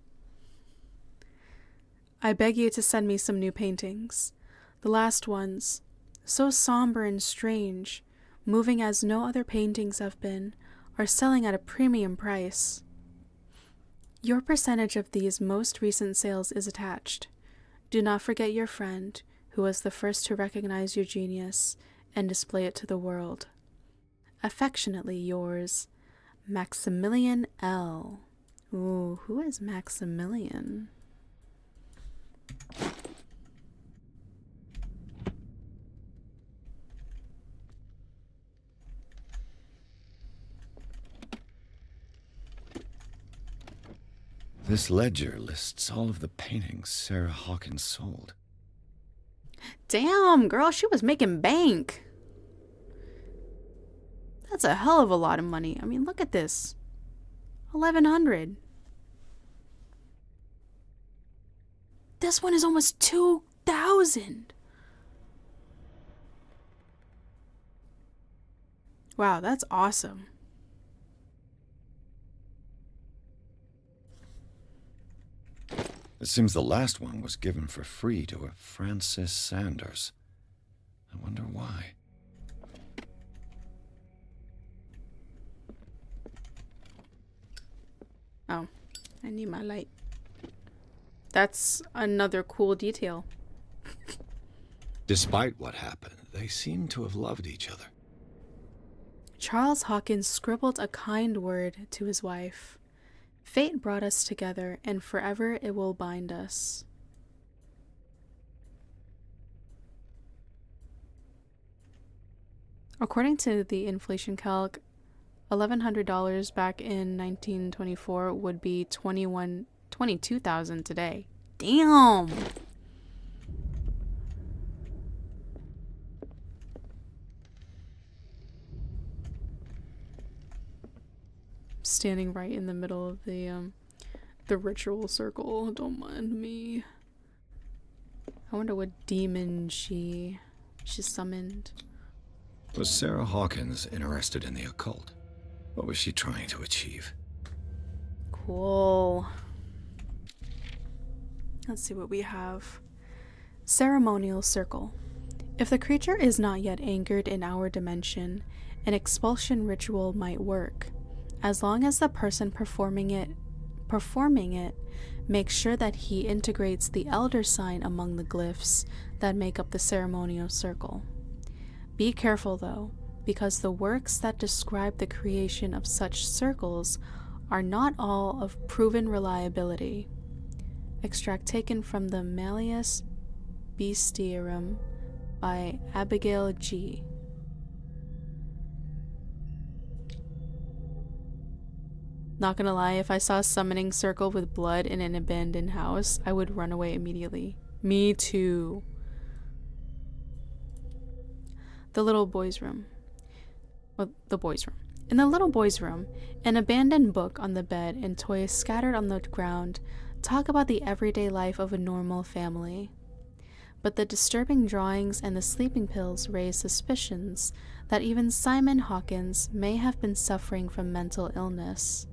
I beg you to send me some new paintings. The last ones, so somber and strange, moving as no other paintings have been, are selling at a premium price. Your percentage of these most recent sales is attached. Do not forget your friend, who was the first to recognize your genius and display it to the world. Affectionately yours, Maximilian L. Ooh, who is Maximilian? This ledger lists all of the paintings Sarah Hawkins sold. Damn, girl, she was making bank. That's a hell of a lot of money. I mean, look at this. 1,100. This one is almost 2,000. Wow, that's awesome. It seems the last one was given for free to a Francis Sanders. I wonder why. Oh, I need my light. That's another cool detail. Despite what happened, they seem to have loved each other. Charles Hawkins scribbled a kind word to his wife. Fate brought us together, and forever it will bind us. According to the inflation calc, $1,100 back in 1924 would be $22,000 today. Damn! Standing right in the middle of the ritual circle. Don't mind me. I wonder what demon she summoned. Was Sarah Hawkins interested in the occult? What was she trying to achieve? Cool. Let's see what we have. Ceremonial circle. If the creature is not yet anchored in our dimension, an expulsion ritual might work, as long as the person performing it makes sure that he integrates the elder sign among the glyphs that make up the ceremonial circle. Be careful though, because the works that describe the creation of such circles are not all of proven reliability. Extract taken from the Malleus Bestiarum by Abigail G. Not gonna lie, if I saw a summoning circle with blood in an abandoned house, I would run away immediately. Me too. The little boy's room. Well, the boy's room. In the little boy's room, an abandoned book on the bed and toys scattered on the ground talk about the everyday life of a normal family. But the disturbing drawings and the sleeping pills raise suspicions that even Simon Hawkins may have been suffering from mental illness.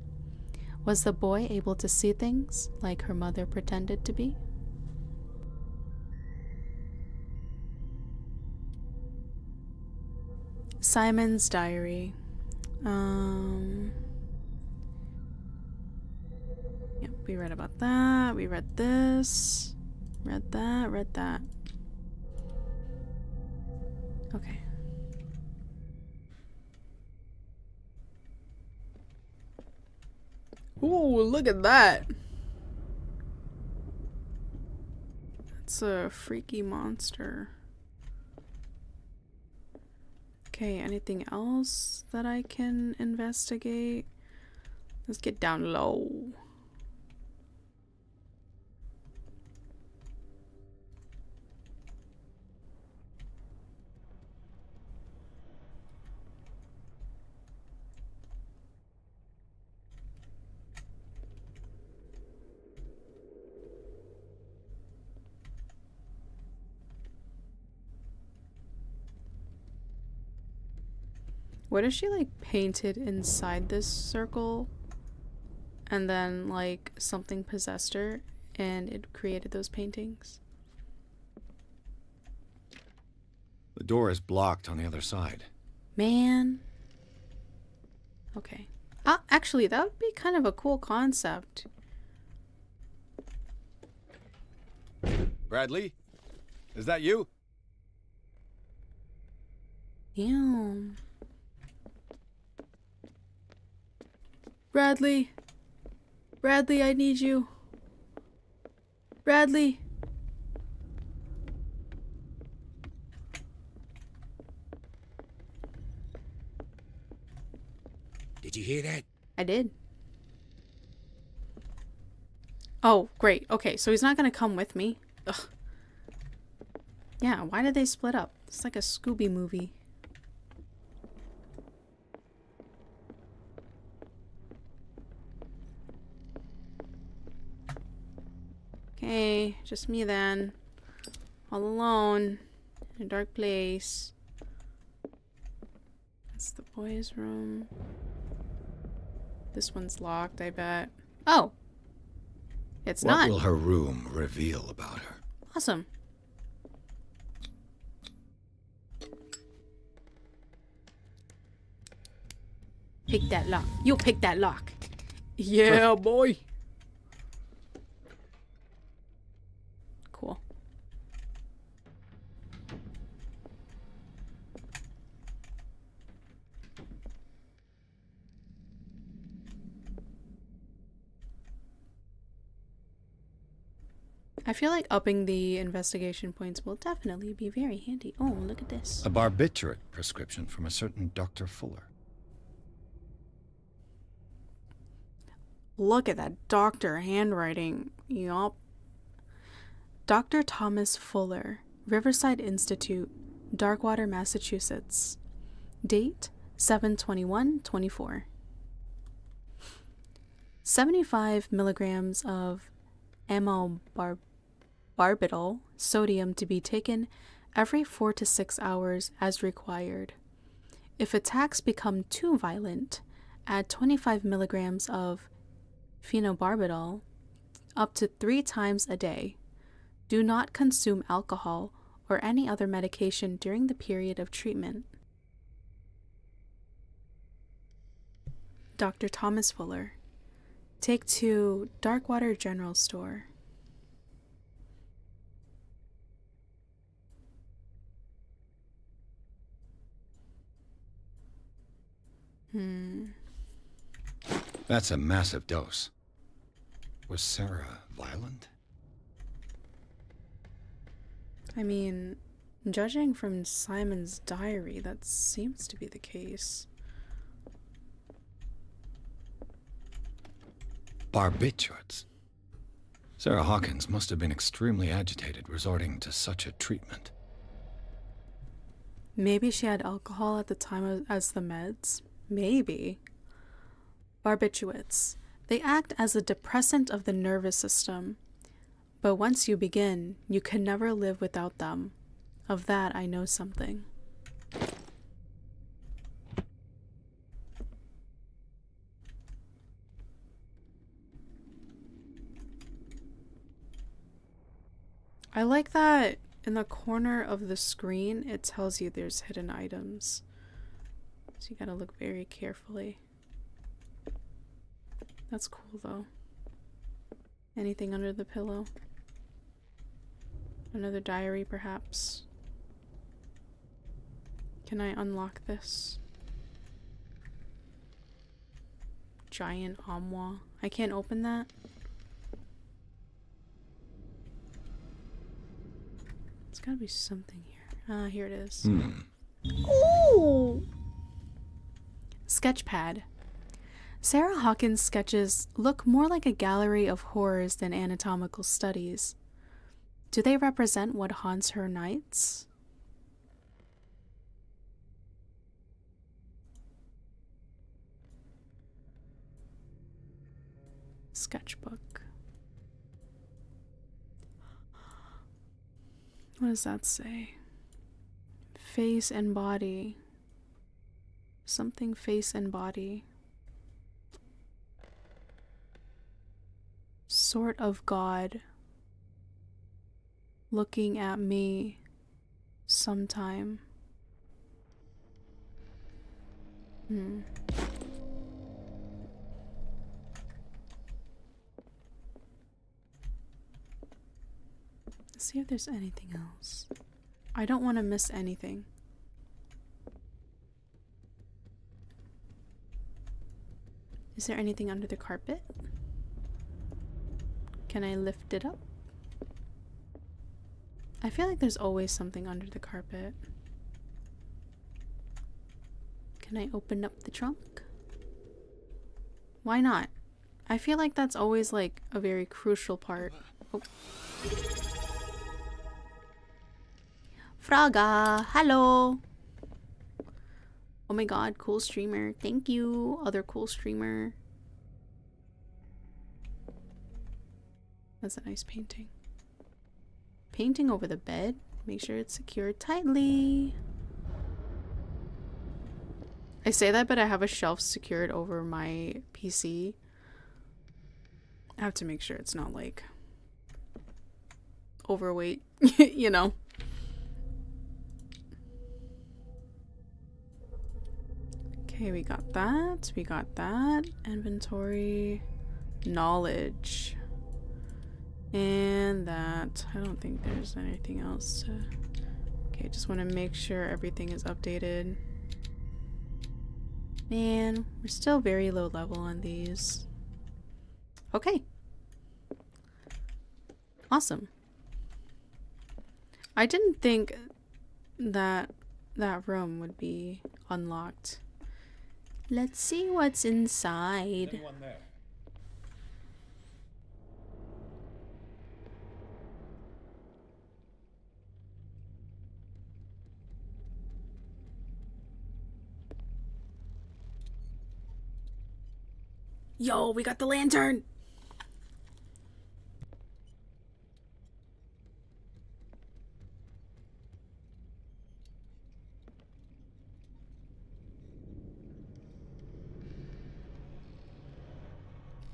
Was the boy able to see things like her mother pretended to be? Simon's diary. Yep, we read about that. We read this. Read that. Read that. Okay. Ooh, look at that. That's a freaky monster. Okay, anything else that I can investigate? Let's get down low. What if she like painted inside this circle and then like something possessed her and it created those paintings? The door is blocked on the other side. Man. Okay. Actually, that would be kind of a cool concept. Bradley? Is that you? Damn. Bradley. Bradley, I need you. Bradley. Did you hear that? I did. Oh, great. Okay, so he's not gonna come with me. Ugh. Yeah, why did they split up? It's like a Scooby movie. Okay, just me then. All alone. In a dark place. That's the boys' room. This one's locked, I bet. Oh! It's not. What will her room reveal about her? Awesome. Pick that lock. You pick that lock. Yeah, boy. Cool. I feel like upping the investigation points will definitely be very handy. Oh, look at this. A barbiturate prescription from a certain Dr. Fuller. Look at that doctor handwriting. Yup. Dr. Thomas Fuller, Riverside Institute, Darkwater, Massachusetts. Date 7/21/24. 75 milligrams of barbital sodium to be taken every 4 to 6 hours as required. If attacks become too violent, add 25 milligrams of phenobarbital up to 3 times a day. Do not consume alcohol or any other medication during the period of treatment. Dr. Thomas Fuller. Take to Darkwater General Store. That's a massive dose. Was Sarah violent? I mean, judging from Simon's diary, that seems to be the case. Barbiturates. Sarah Hawkins must have been extremely agitated resorting to such a treatment. Maybe she had alcohol at the time as the meds. Maybe. Barbiturates. They act as a depressant of the nervous system. But once you begin, you can never live without them. Of that I know something. I like that in the corner of the screen it tells you there's hidden items. So you gotta look very carefully. That's cool though. Anything under the pillow? Another diary, perhaps? Can I unlock this? Giant armoire. I can't open that? There's gotta be something here. Ah, here it is. Ooh! Sketchpad. Sarah Hawkins' sketches look more like a gallery of horrors than anatomical studies. Do they represent what haunts her nights? Sketchbook. What does that say? Face and body. Something face and body. Sort of God. Looking at me. Sometime. Let's see if there's anything else. I don't want to miss anything. Is there anything under the carpet? Can I lift it up? I feel like there's always something under the carpet. Can I open up the trunk? Why not? I feel like that's always like a very crucial part. Oh. Fraga, hello. Oh my god, cool streamer. Thank you, other cool streamer. That's a nice painting. Painting over the bed. Make sure it's secured tightly. I say that, but I have a shelf secured over my PC. I have to make sure it's not like overweight, you know. Okay, we got that. We got that. Inventory. Knowledge. And that. I don't think there's anything else to... Okay, just want to make sure everything is updated. Man, we're still very low level on these. Okay. Awesome. I didn't think that that room would be unlocked. Let's see what's inside. Anyone there? Yo, we got the lantern!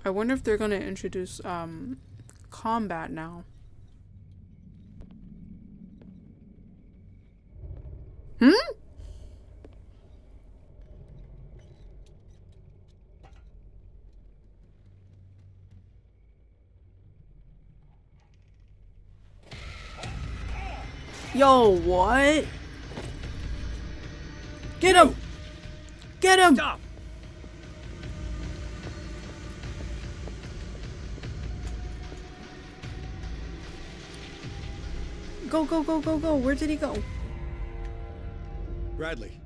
I wonder if they're gonna introduce combat now. Hmm? Yo, what? Get him! Get him! Stop! Go, go, go, go, go. Where did he go? Bradley,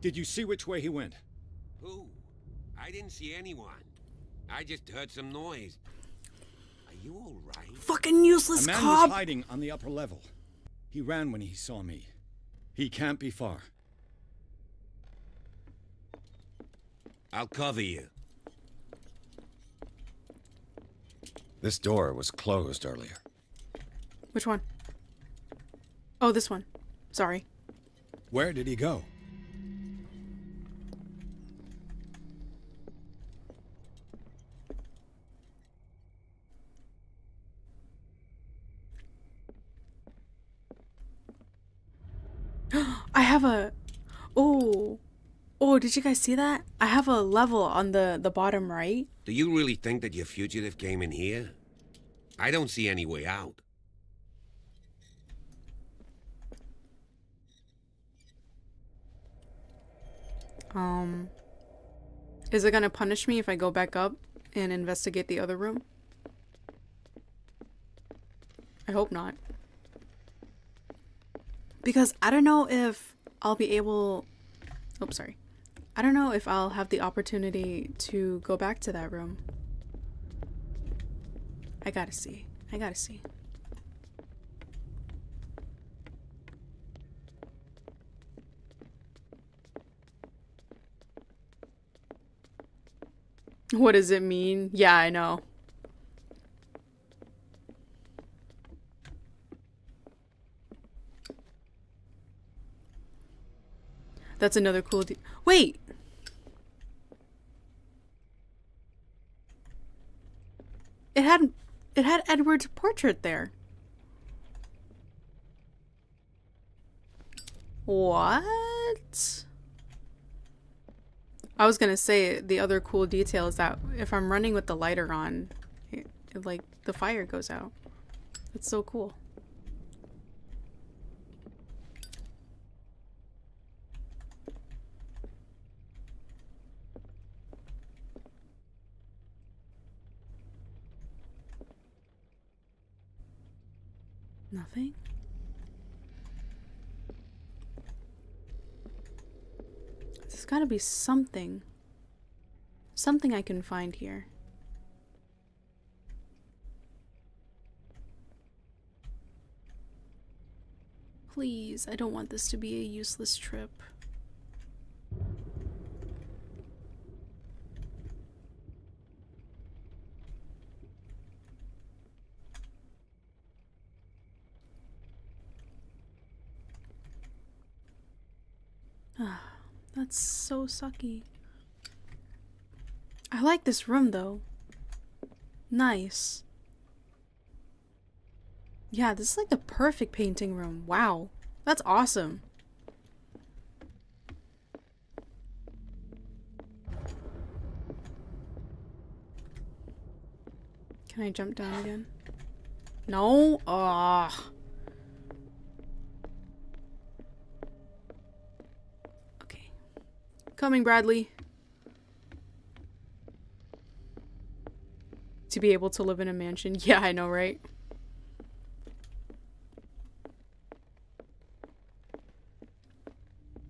did you see which way he went? Who? I didn't see anyone. I just heard some noise. Are you all right? Fucking useless A man cop! was hiding on the upper level. He ran when he saw me. He can't be far. I'll cover you. This door was closed earlier. Which one? Oh, this one. Sorry. Where did he go? I have a... Oh. Oh, did you guys see that? I have a level on the bottom right. Do you really think that your fugitive came in here? I don't see any way out. Is it gonna punish me if I go back up and investigate the other room? I hope not. Because I don't know if I'll be able... Oh, sorry. I don't know if I'll have the opportunity to go back to that room. I gotta see. I gotta see. What does it mean? Yeah, I know. That's another cool wait! It had Edward's portrait there. What? I was gonna say the other cool detail is that if I'm running with the lighter on, like the fire goes out. It's so cool. Nothing? There's gotta be something. Something I can find here. Please, I don't want this to be a useless trip. That's so sucky. I like this room though. Nice. Yeah, this is like the perfect painting room. Wow. That's awesome. Can I jump down again? No? Ah. Coming, Bradley. To be able to live in a mansion. Yeah, I know, right?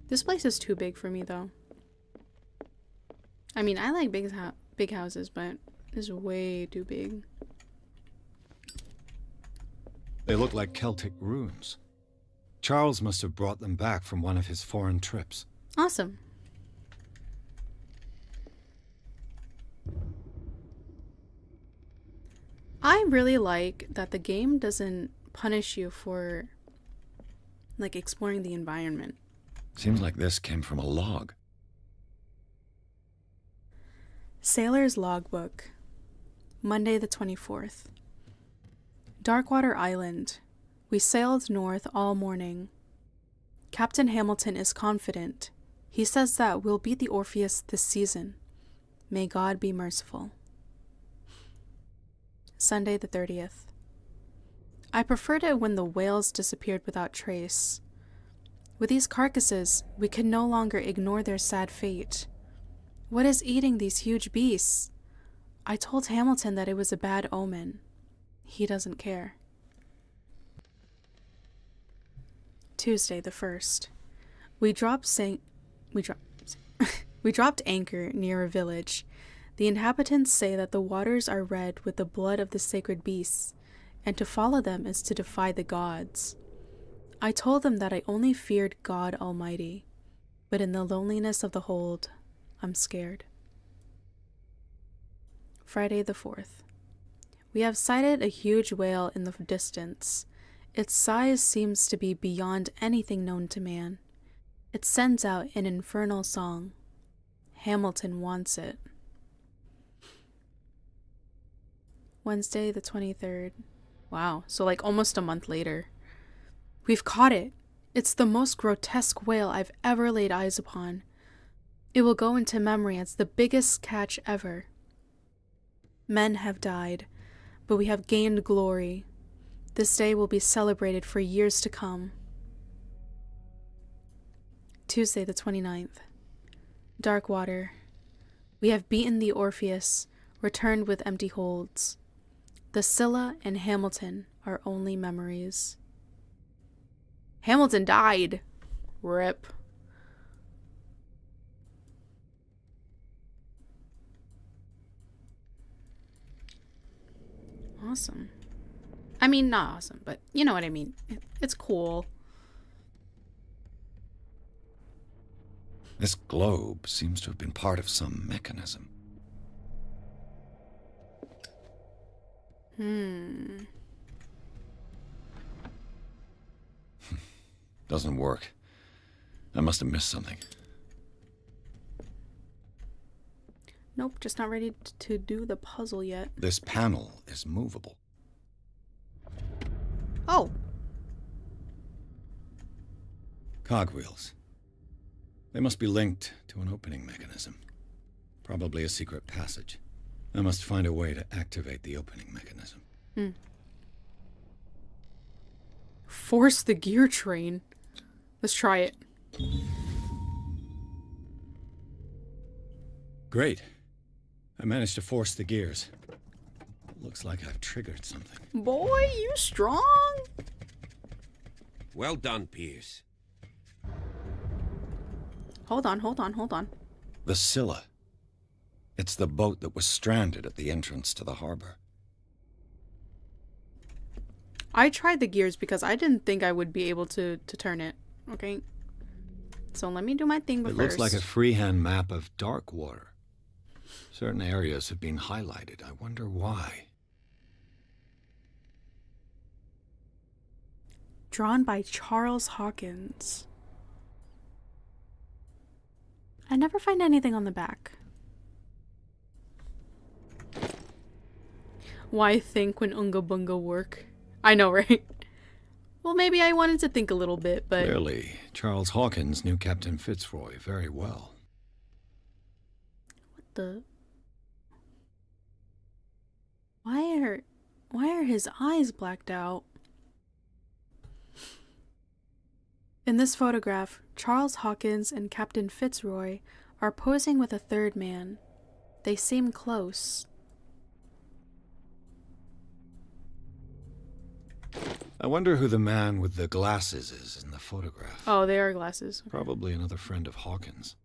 This place is too big for me, though. I mean, I like big houses, but this is way too big. They look like Celtic runes. Charles must have brought them back from one of his foreign trips. Awesome. I really like that the game doesn't punish you for, like, exploring the environment. Seems like this came from a log. Sailor's Logbook. Monday the 24th. Darkwater Island. We sailed north all morning. Captain Hamilton is confident. He says that we'll beat the Orpheus this season. May God be merciful. Sunday the 30th. I preferred it when the whales disappeared without trace. With these carcasses, we can no longer ignore their sad fate. What is eating these huge beasts? I told Hamilton that it was a bad omen. He doesn't care. Tuesday the 1st. We dropped anchor near a village. The inhabitants say that the waters are red with the blood of the sacred beasts, and to follow them is to defy the gods. I told them that I only feared God Almighty, but in the loneliness of the hold, I'm scared. Friday the 4th. We have sighted a huge whale in the distance. Its size seems to be beyond anything known to man. It sends out an infernal song. Hamilton wants it. Wednesday the 23rd. Wow, so like almost a month later. We've caught it. It's the most grotesque whale I've ever laid eyes upon. It will go into memory as the biggest catch ever. Men have died, but we have gained glory. This day will be celebrated for years to come. Tuesday the 29th. Dark water. We have beaten the Orpheus, returned with empty holds. The Scylla and Hamilton are only memories. Hamilton died. Rip. Awesome. I mean, not awesome, but you know what I mean. It's cool. This globe seems to have been part of some mechanism. Doesn't work. I must have missed something. Nope, just not ready to do the puzzle yet. This panel is movable. Oh! Cogwheels. They must be linked to an opening mechanism. Probably a secret passage. I must find a way to activate the opening mechanism. Force the gear train. Let's try it. Great. I managed to force the gears. Looks like I've triggered something. Boy, you strong! Well done, Pierce. Hold on. The Scylla. It's the boat that was stranded at the entrance to the harbor. I tried the gears because I didn't think I would be able to turn it. Okay? So let me do my thing It first. looks like a freehand map of dark water. Certain areas have been highlighted. I wonder why. Drawn by Charles Hawkins. I never find anything on the back. Why think when Unga Bunga work? I know, right? Well, maybe I wanted to think a little bit, but... Clearly, Charles Hawkins knew Captain Fitzroy very well. What the... Why are his eyes blacked out? In this photograph, Charles Hawkins and Captain Fitzroy are posing with a third man. They seem close. I wonder who the man with the glasses is in the photograph. Oh, they are glasses. Probably another friend of Hawkins.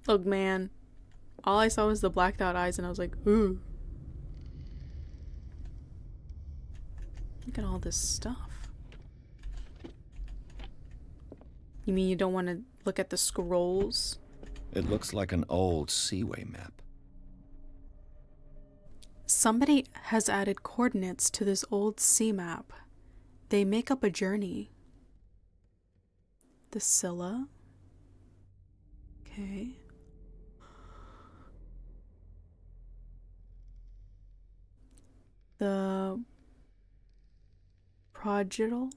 Look, man. All I saw was the blacked out eyes and I was like, ooh. Look at all this stuff. You mean you don't want to look at the scrolls? It looks like an old seaway map. Somebody has added coordinates to this old sea map. They make up a journey. The Scylla. Okay. The Prodigal.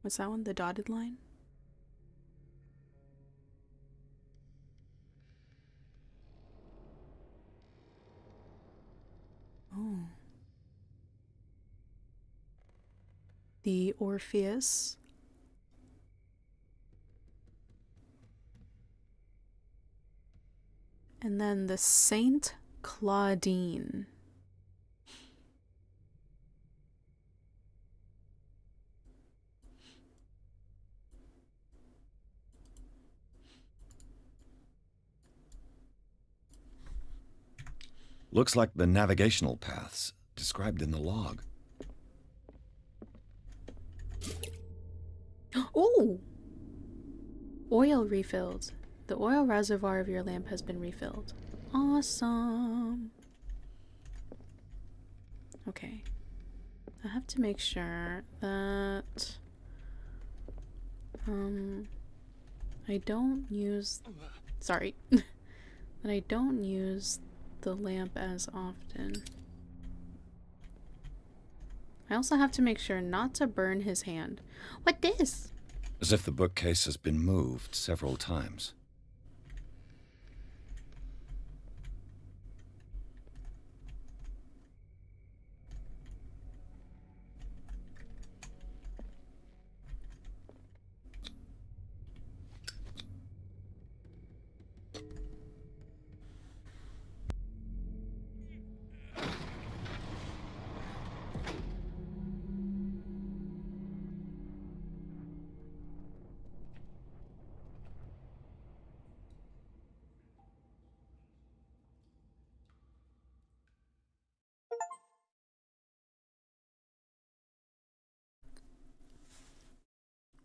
What's that one? The dotted line? Oh. The Orpheus. And then the Saint Claudine. Looks like the navigational paths described in the log. Oh! Oil refilled. The oil reservoir of your lamp has been refilled. Awesome. Okay. I have to make sure that I don't use that I don't use the lamp as often. I also have to make sure not to burn his hand. What this? As if the bookcase has been moved several times.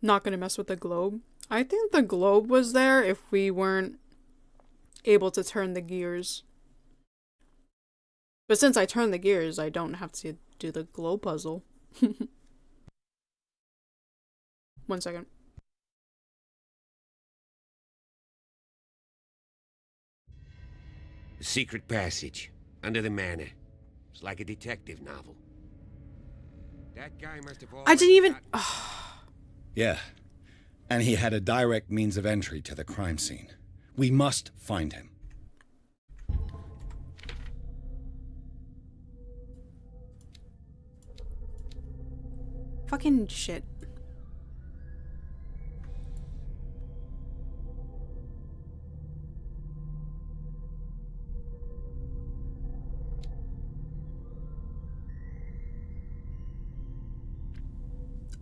Not gonna mess with the globe. I think the globe was there if we weren't able to turn the gears. But since I turned the gears, I don't have to do the globe puzzle. 1 second. The secret passage, under the manor. It's like a detective novel. That guy must have I didn't even... Yeah, and he had a direct means of entry to the crime scene. We must find him. Fucking shit.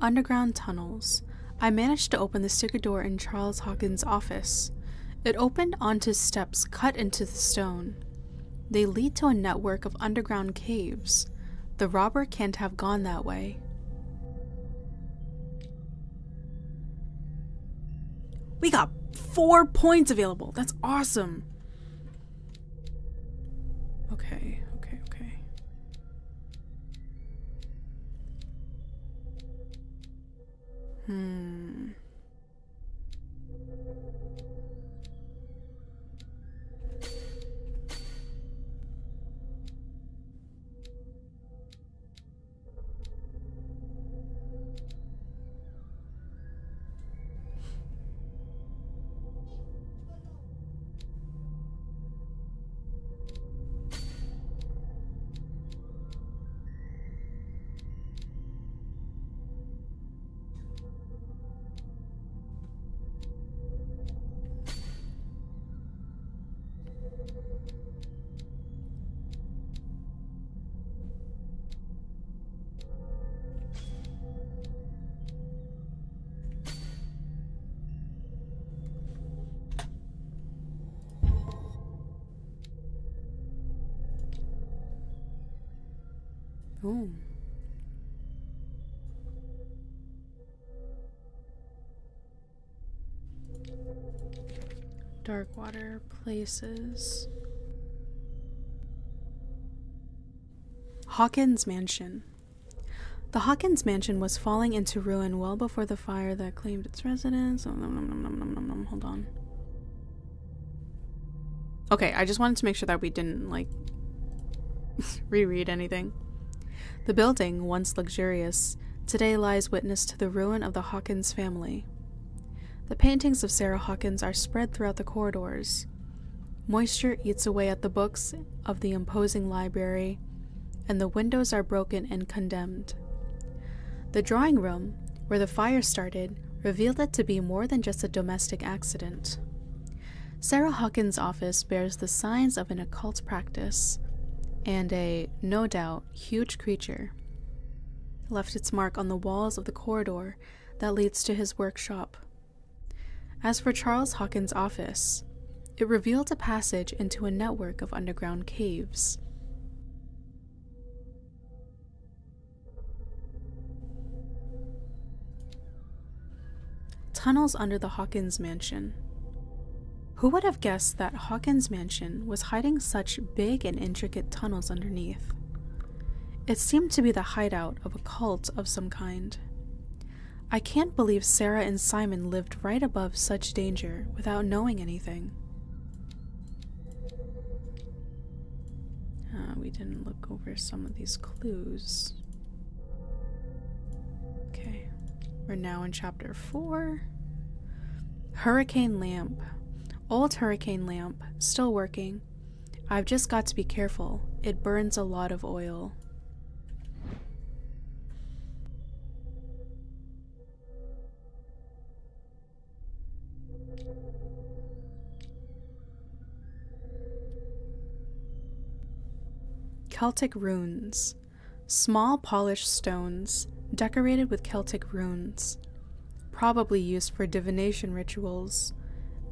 Underground tunnels. I managed to open the secret door in Charles Hawkins' office. It opened onto steps cut into the stone. They lead to a network of underground caves. The robber can't have gone that way. We got 4 points available. That's awesome. Okay. Ooh. Dark water places. Hawkins Mansion. The Hawkins Mansion was falling into ruin well before the fire that claimed its residents. Hold on. Okay, I just wanted to make sure that we didn't, like, reread anything. The building, once luxurious, today lies witness to the ruin of the Hawkins family. The paintings of Sarah Hawkins are spread throughout the corridors. Moisture eats away at the books of the imposing library, and the windows are broken and condemned. The drawing room, where the fire started, revealed it to be more than just a domestic accident. Sarah Hawkins' office bears the signs of an occult practice, and a, no doubt, huge creature left its mark on the walls of the corridor that leads to his workshop. As for Charles Hawkins' office, it revealed a passage into a network of underground caves. Tunnels under the Hawkins Mansion. Who would have guessed that Hawkins Mansion was hiding such big and intricate tunnels underneath? It seemed to be the hideout of a cult of some kind. I can't believe Sarah and Simon lived right above such danger without knowing anything. We didn't look over some of these clues. Okay. We're now in chapter 4. Hurricane lamp. Old hurricane lamp. Still working. I've just got to be careful. It burns a lot of oil. Celtic runes. Small polished stones, decorated with Celtic runes. Probably used for divination rituals.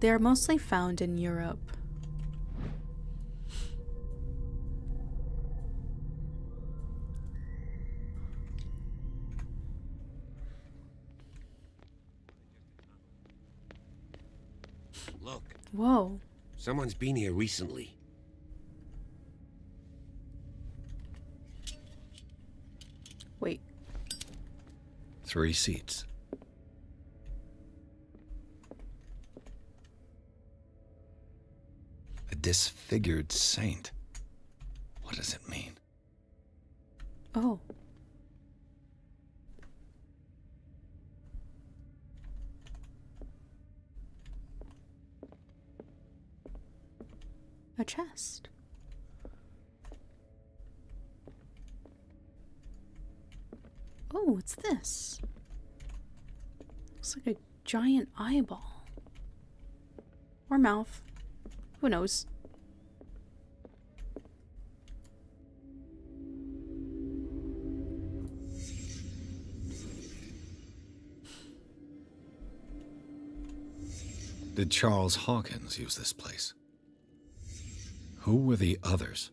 They are mostly found in Europe. Look, Whoa. someone's been here recently. Wait. 3 seats. A disfigured saint. What does it mean? Oh. A chest. Oh, what's this? Looks like a giant eyeball. Or mouth. Who knows? Did Charles Hawkins use this place? Who were the others?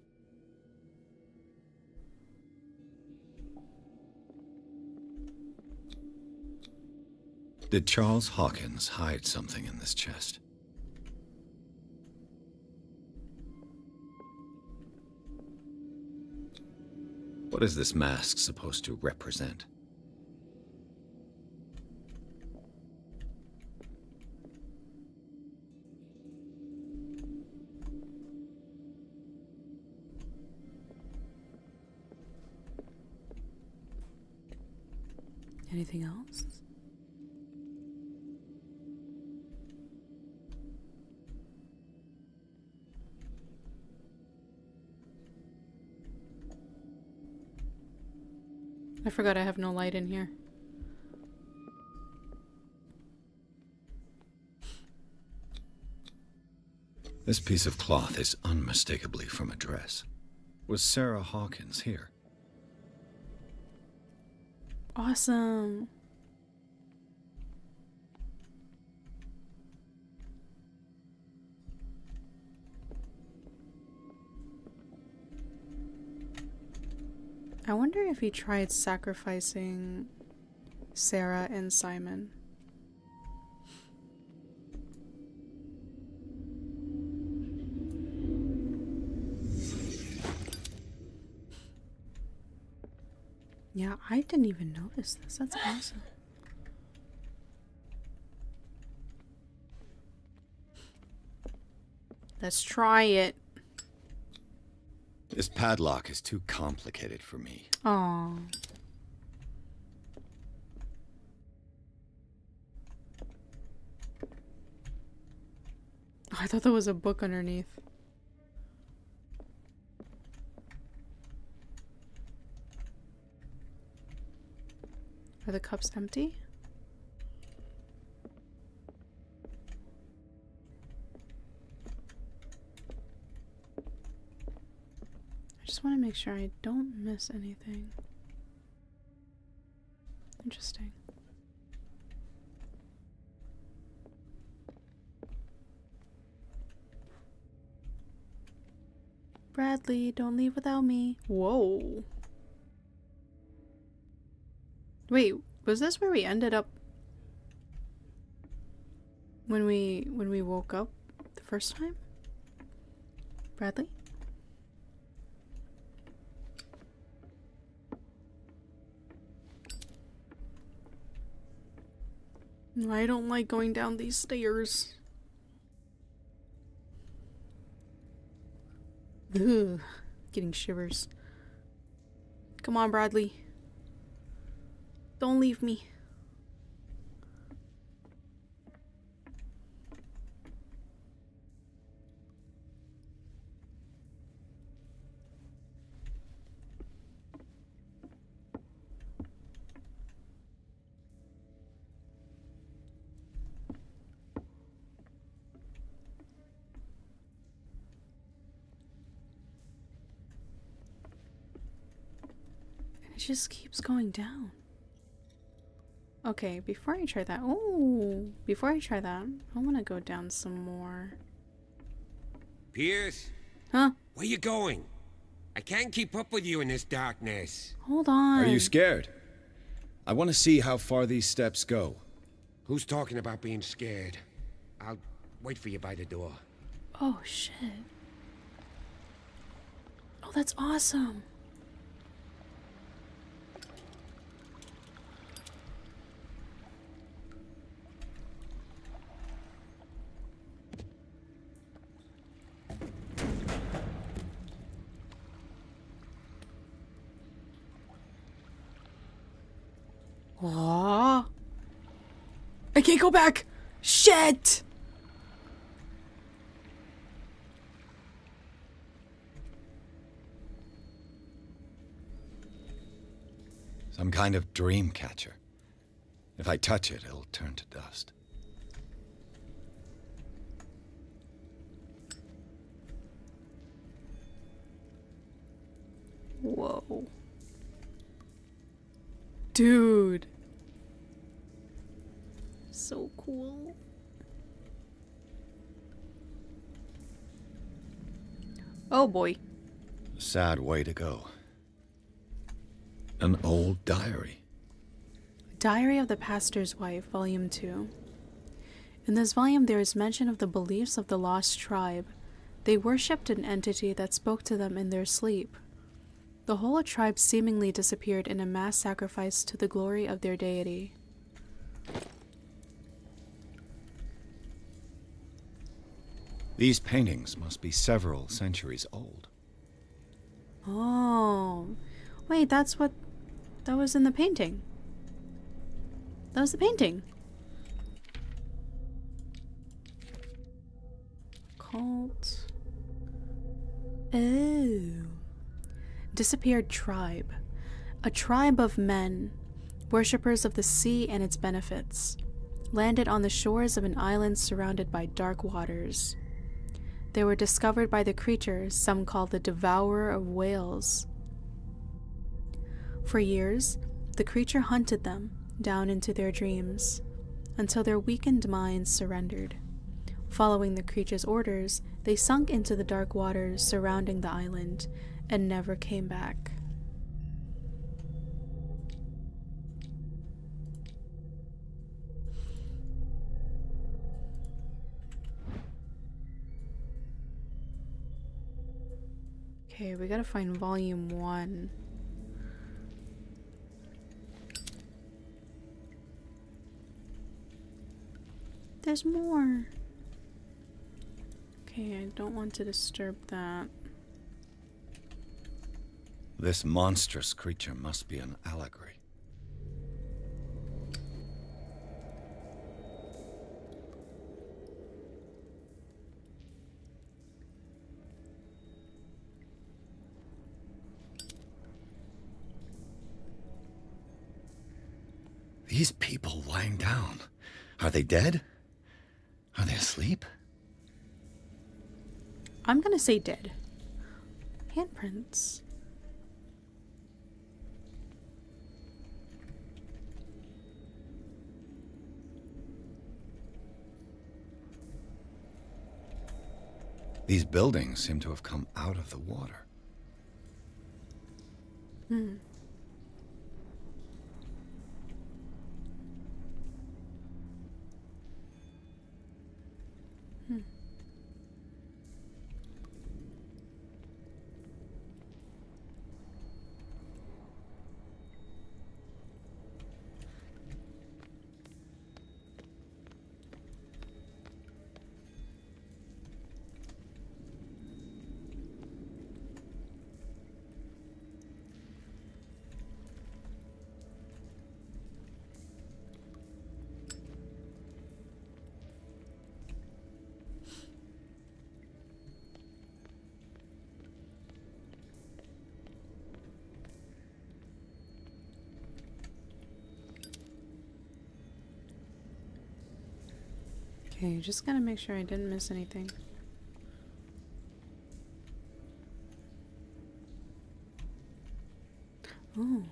Did Charles Hawkins hide something in this chest? What is this mask supposed to represent? Anything else? I forgot I have no light in here. This piece of cloth is unmistakably from a dress. Was Sarah Hawkins here? Awesome. I wonder if he tried sacrificing Sarah and Simon. Yeah, I didn't even notice this. That's awesome. Let's try it. This padlock is too complicated for me. Aw. I thought there was a book underneath. Are the cups empty? I just want to make sure I don't miss anything. Interesting. Bradley, don't leave without me. Whoa. Wait, was this where we ended up when we woke up the first time? Bradley? I don't like going down these stairs. Ugh, getting shivers. Come on, Bradley. Don't leave me. It just keeps going down. Okay, before I try that, I want to go down some more. Pierce? Huh? Where you going? I can't keep up with you in this darkness. Hold on. Are you scared? I want to see how far these steps go. Who's talking about being scared? I'll wait for you by the door. Oh, shit. Oh, that's awesome. Aww. I can't go back! Shit! Some kind of dream catcher. If I touch it, it'll turn to dust. Whoa. Dude. So cool. Oh boy. A sad way to go. An old diary. Diary of the Pastor's Wife, Volume 2. In this volume there is mention of the beliefs of the lost tribe. They worshipped an entity that spoke to them in their sleep. The whole tribe seemingly disappeared in a mass sacrifice to the glory of their deity. These paintings must be several centuries old. Oh. Wait, that was in the painting. That was the painting. Cult. Oh. Disappeared tribe. A tribe of men, worshippers of the sea and its benefits, landed on the shores of an island surrounded by dark waters. They were discovered by the creature some call the devourer of whales. For years, the creature hunted them down into their dreams, until their weakened minds surrendered. Following the creature's orders, they sunk into the dark waters surrounding the island and never came back. Okay, we gotta find Volume 1. There's more. Okay, I don't want to disturb that. This monstrous creature must be an allegory. These people lying down, are they dead? Are they asleep? I'm gonna say dead. Handprints. These buildings seem to have come out of the water. Hmm. Okay, just gotta make sure I didn't miss anything. Oh.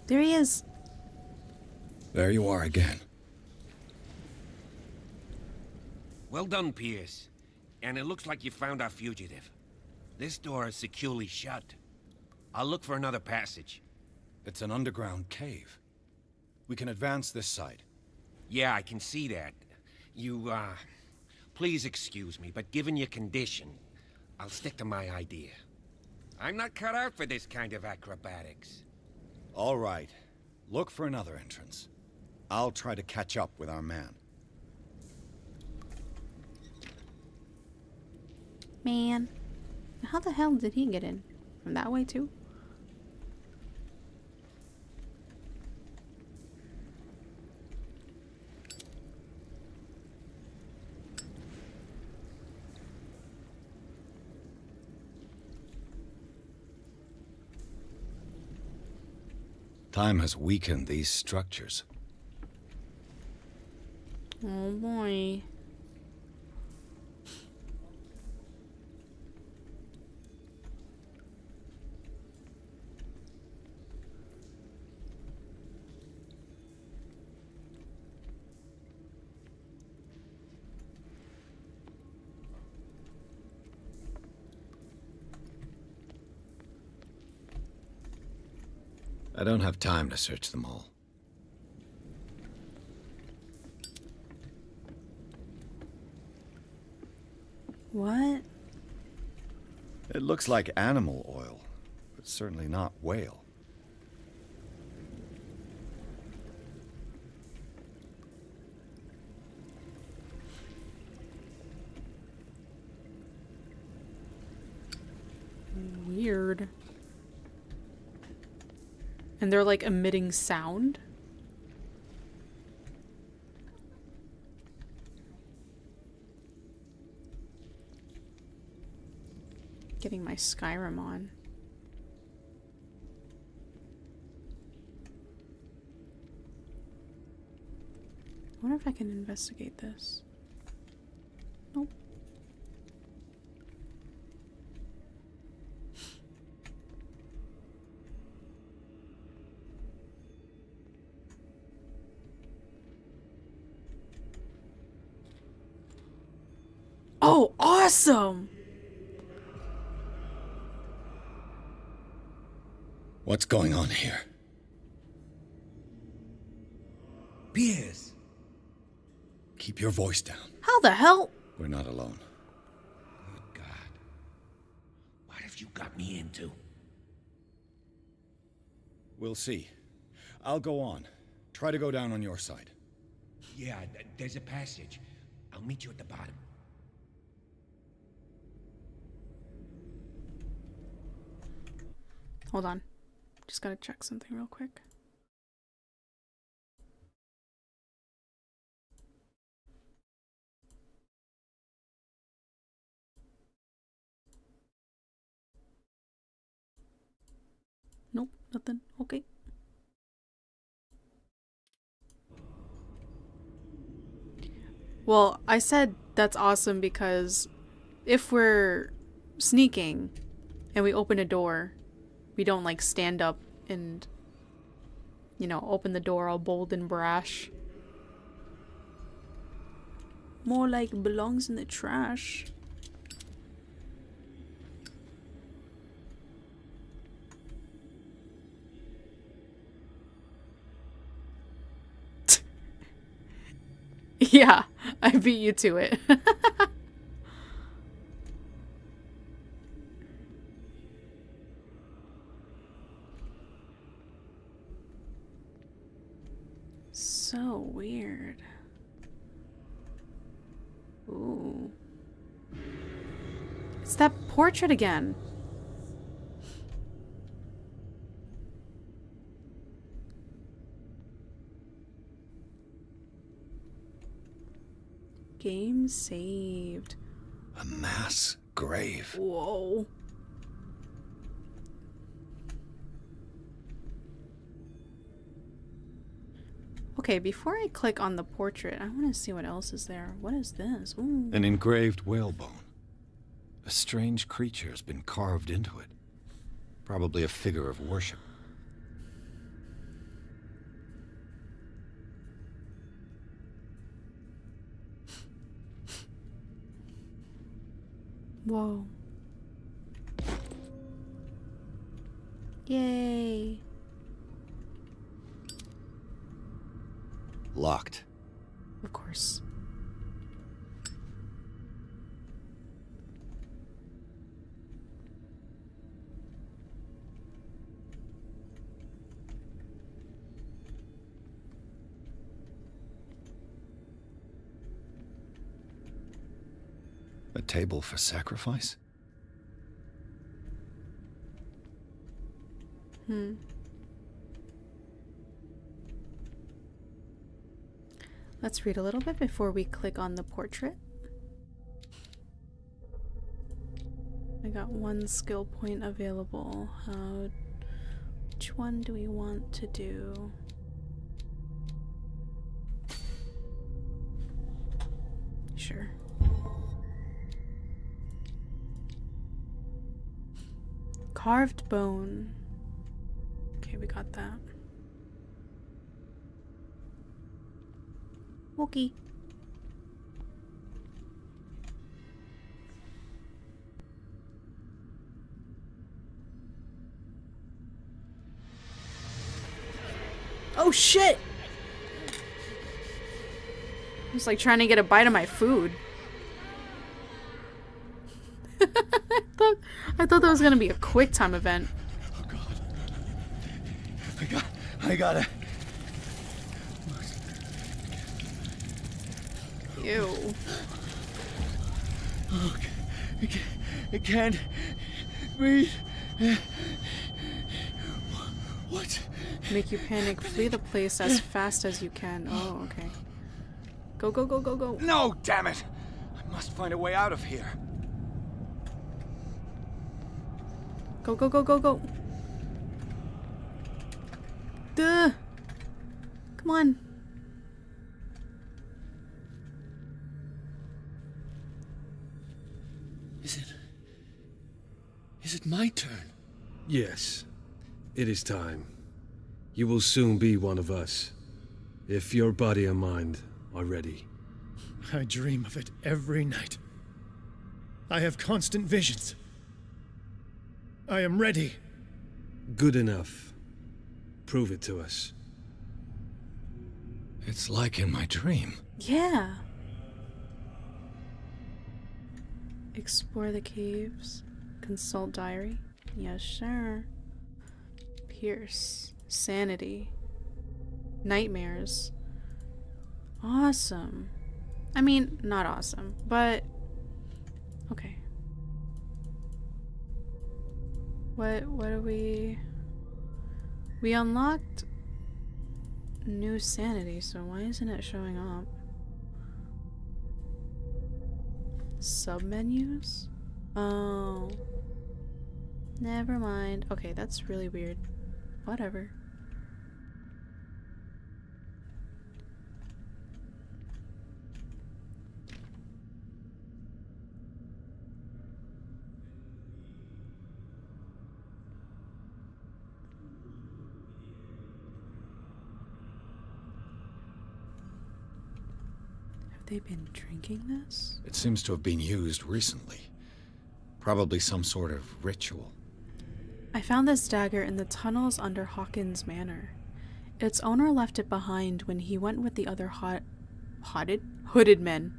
There he is. There you are again. Well done, Pierce. And it looks like you found our fugitive. This door is securely shut. I'll look for another passage. It's an underground cave. We can advance this side. Yeah, I can see that. Please excuse me, but given your condition, I'll stick to my idea. I'm not cut out for this kind of acrobatics. All right. Look for another entrance. I'll try to catch up with our man. Man. How the hell did he get in? From that way too? Time has weakened these structures. Oh boy. I don't have time to search them all. What? It looks like animal oil, but certainly not whale. Weird. And they're like emitting sound? Getting my Skyrim on. I wonder if I can investigate this. Nope. Oh, awesome! What's going on here? Pierce! Keep your voice down. How the hell? We're not alone. Good God. What have you got me into? We'll see. I'll go on. Try to go down on your side. Yeah, there's a passage. I'll meet you at the bottom. Hold on. Just gotta check something real quick. Nope, nothing. Okay. Well, I said that's awesome because if we're sneaking and we open a door, we don't like stand up and, you know, open the door all bold and brash. More like belongs in the trash. Yeah, I beat you to it. So weird. Ooh. It's that portrait again. Game saved. A mass grave. Whoa. Okay, before I click on the portrait, I want to see what else is there. What is this? Ooh. An engraved whalebone. A strange creature has been carved into it. Probably a figure of worship. Whoa. Yay. Locked. Of course. A table for sacrifice? Let's read a little bit before we click on the portrait. I got one skill point available. Which one do we want to do? Sure. Carved bone. Okay, we got that. Okay. Oh shit! I was like trying to get a bite of my food. I thought that was gonna be a quick time event. Oh god. I gotta. Ew. Oh, I can't breathe. What? Make you panic. Flee the place as fast as you can. Oh, okay. Go, go, go, go, go. No, damn it! I must find a way out of here. Go, go, go, go, go. Duh. Come on. Is it my turn? Yes, it is time. You will soon be one of us, if your body and mind are ready. I dream of it every night. I have constant visions. I am ready. Good enough. Prove it to us. It's like in my dream. Yeah. Explore the caves. Consult diary. Yes, sure. Pierce. Sanity. Nightmares. Awesome. I mean, not awesome, but okay. What are we unlocked new sanity, so why isn't it showing up? Submenus? Oh. Never mind. Okay, that's really weird. Whatever. Have they been drinking this? It seems to have been used recently. Probably some sort of ritual. I found this dagger in the tunnels under Hawkins Manor. Its owner left it behind when he went with the other hooded men.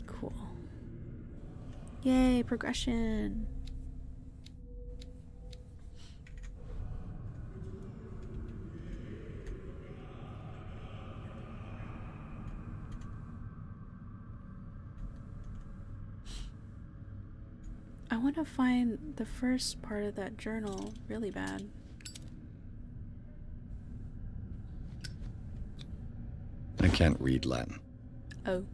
Cool. Yay, progression. I want to find the first part of that journal really bad. I can't read Latin. Oh.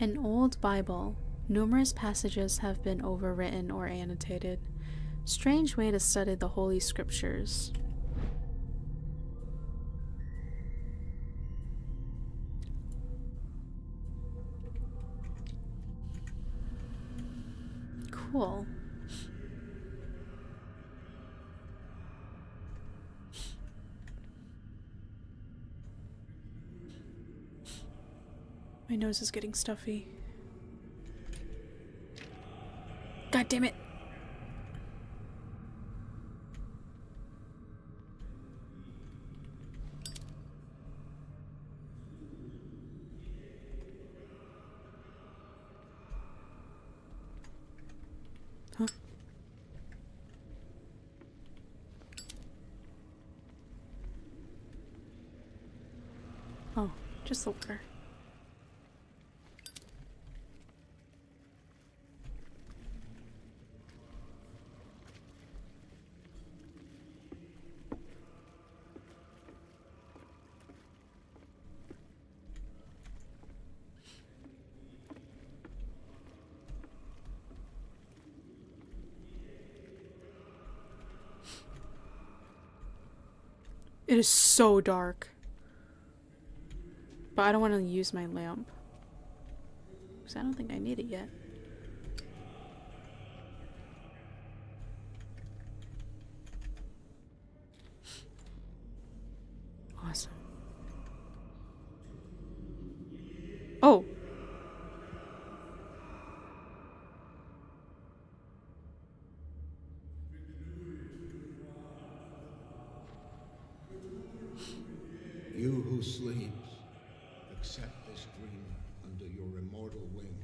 An old Bible. Numerous passages have been overwritten or annotated. Strange way to study the Holy Scriptures. Cool. My nose is getting stuffy. God damn it. Huh? Oh, just the water. It is so dark. But I don't want to use my lamp. Because I don't think I need it yet. Awesome. Oh! You who sleeps, accept this dream under your immortal wing.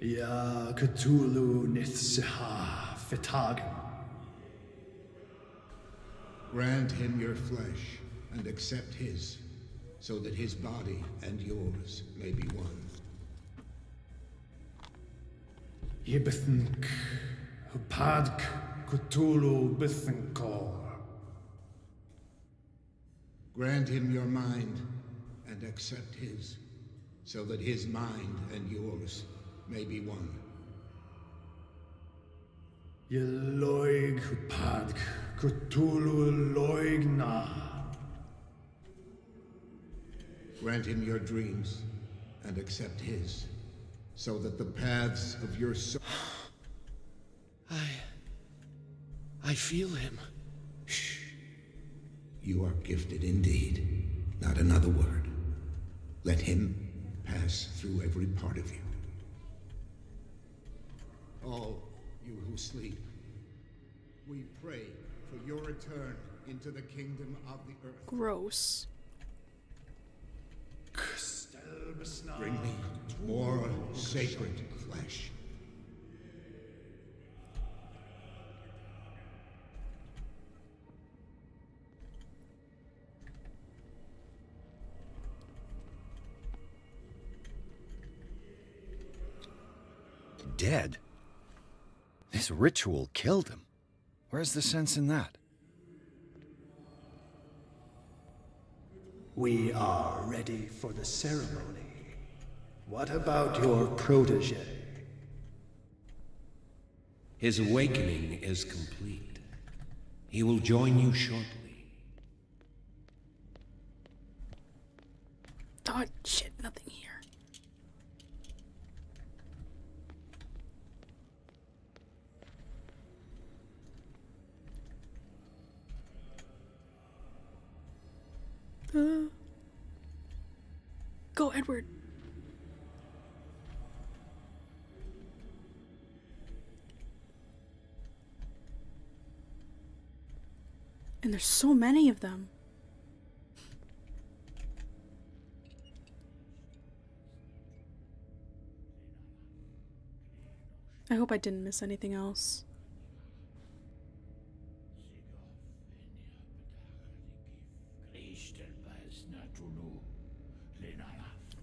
Ya Cthulhu Nithsiha Fitag. Grant him your flesh and accept his, so that his body and yours may be one. Yibithink Hupadk Cthulhu Bithinkor. Grant him your mind and accept his, so that his mind and yours may be one. Yeloig Hupadk Cthulhu Loigna. Grant him your dreams and accept his, so that the paths of your soul... I feel him. Shh. You are gifted indeed. Not another word. Let him pass through every part of you. All you who sleep, we pray for your return into the kingdom of the earth. Gross. Bring me more sacred flesh. Dead? This ritual killed him. Where's the sense in that? We are ready for the ceremony. What about your protege? His awakening is complete. He will join you shortly. Oh, shit, nothing here. Go, Edward. And there's so many of them. I hope I didn't miss anything else.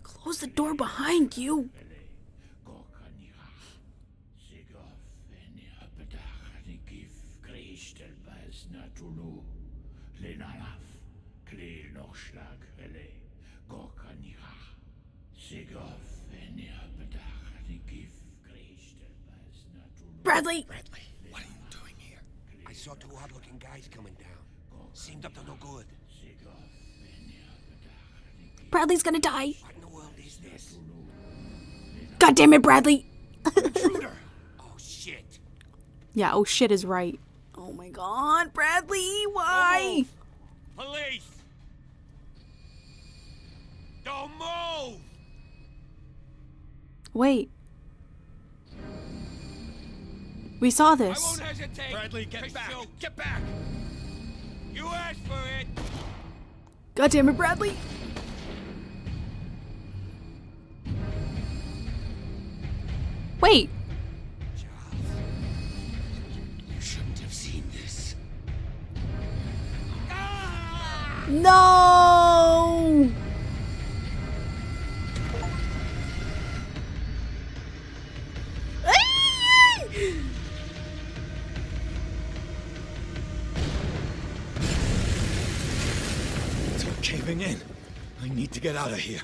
Close the door behind you. Bradley! Bradley, what are you doing here? I saw two odd-looking guys coming down. Seemed up to no good. Bradley's gonna die. What in the world is this? God damn it, Bradley! Intruder! Oh, shit. Yeah, oh shit is right. Oh my god, Bradley, why? Police! Don't move! Wait. We saw I this. won't hesitate. Bradley, get to back. shoot. Get back! You asked for it! God damn it, Bradley! Wait! You shouldn't have seen this. No! It's all caving in. I need to get out of here.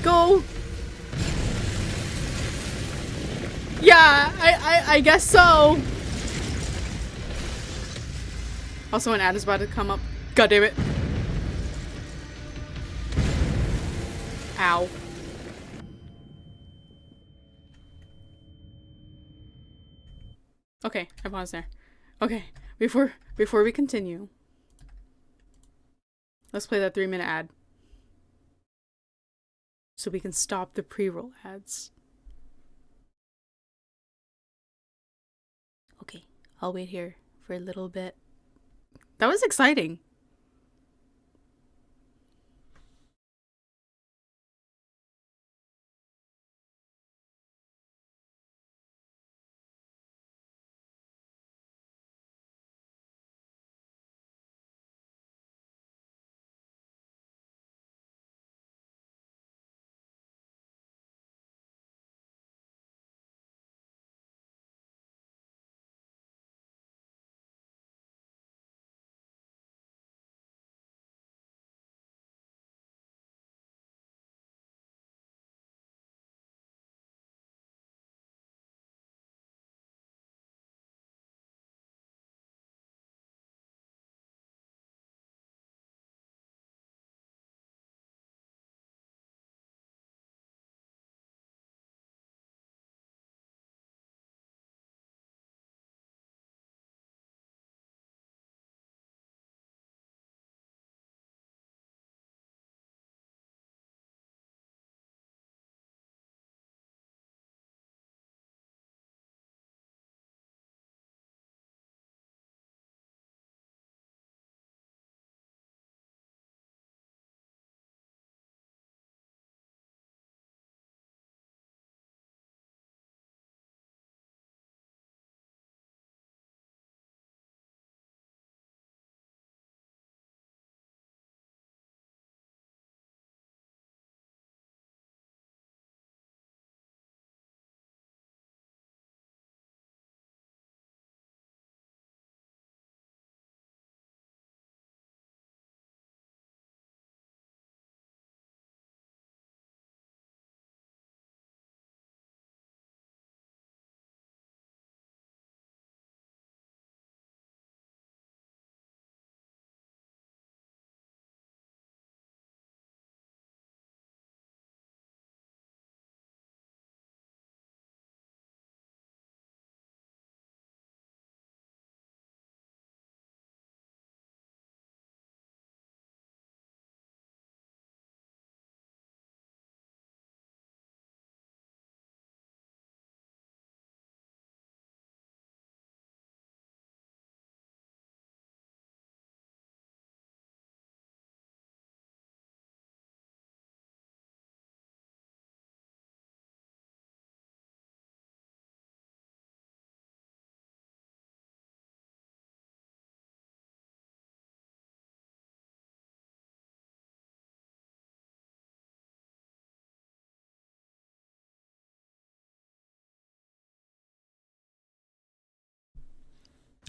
Go! Yeah, I guess so. Also, an ad is about to come up. God damn it. Ow. Okay, I paused there. Okay, before we continue, let's play that 3-minute ad. So we can stop the pre-roll ads. Okay, I'll wait here for a little bit. That was exciting.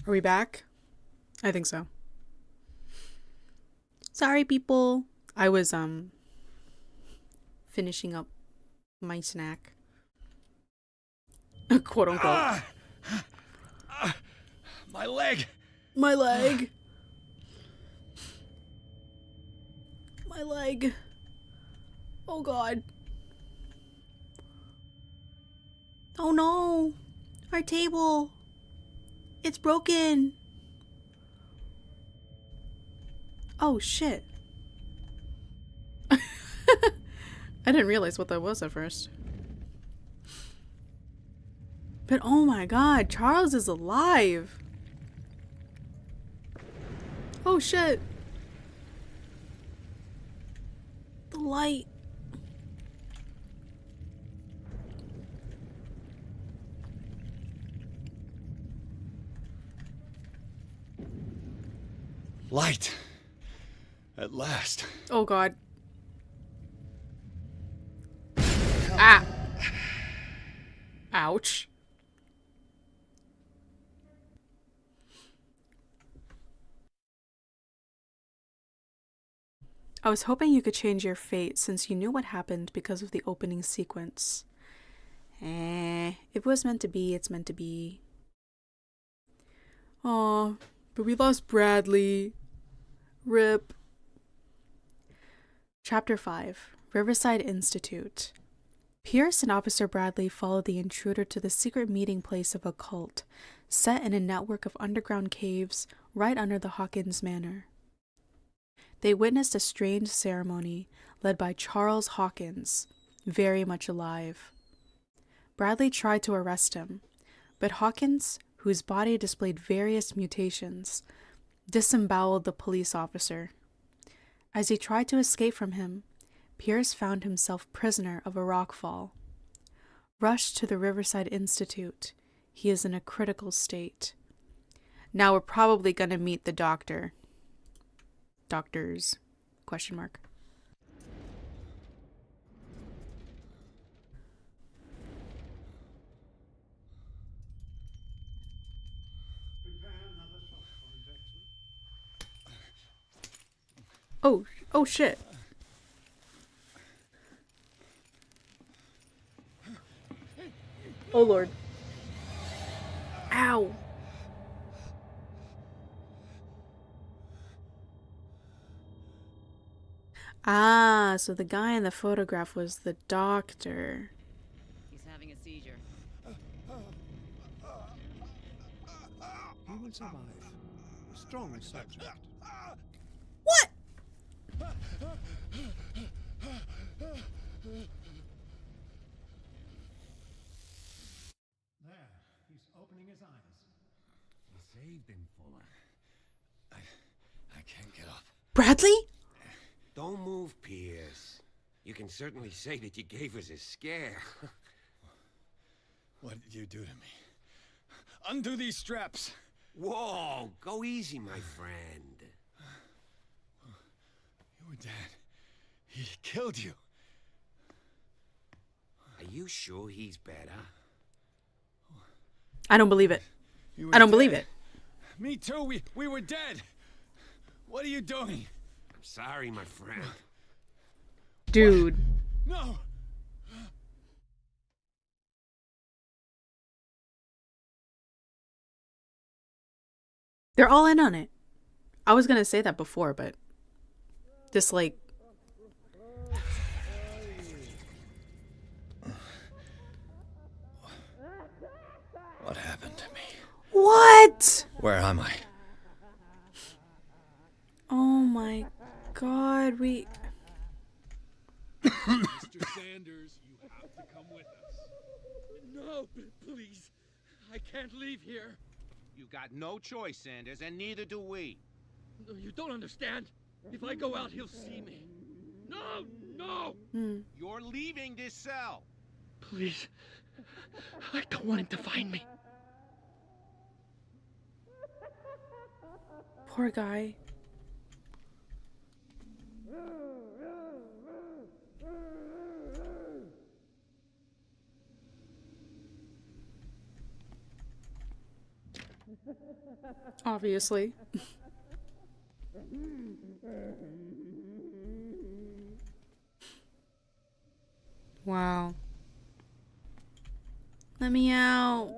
Are we back? I think so. Sorry, people. I was, finishing up my snack. Quote unquote. My leg! My leg. My leg. Oh god. Oh no. Our table. It's broken. Oh shit. I didn't realize what that was at first. But oh my god, Charles is alive. Oh shit. The light. Light! At last. Oh god. Ah. Ouch. I was hoping you could change your fate since you knew what happened because of the opening sequence. If it was meant to be, it's meant to be. Aw, but we lost Bradley. RIP. Chapter 5, Riverside Institute. Pierce and Officer Bradley followed the intruder to the secret meeting place of a cult, set in a network of underground caves right under the Hawkins Manor. They witnessed a strange ceremony led by Charles Hawkins, very much alive. Bradley tried to arrest him, but Hawkins, whose body displayed various mutations, disemboweled the police officer. As he tried to escape from him, Pierce found himself prisoner of a rockfall. Rushed to the Riverside Institute, he is in a critical state. Now we're probably gonna meet the doctor. Doctors? Question mark. Oh shit. Oh lord. Ow. Ah, so the guy in the photograph was the doctor. He's having a seizure. He will survive. Strong subject. What? There, he's opening his eyes. You saved him, Fuller. I can't get up. Bradley? Don't move, Pierce. You can certainly say that you gave us a scare. What did you do to me? Undo these straps! Whoa, go easy, my friend. You were dead. He killed you. Are you sure he's better? I don't believe it. You were I don't dead. believe it. Me too. We were dead. What are you doing? I'm sorry, my friend. Dude. No! They're all in on it. I was gonna say that before, but just like What happened to me? what? Where am I? Oh my god, we Mr. Sanders, you have to come with us. No, please. I can't leave here. You've got no choice, Sanders, and neither do we. No, you don't understand. If I go out, he'll see me. No, no! You're leaving this cell. Please. I don't want him to find me. poor guy. Obviously. Wow. Let me out.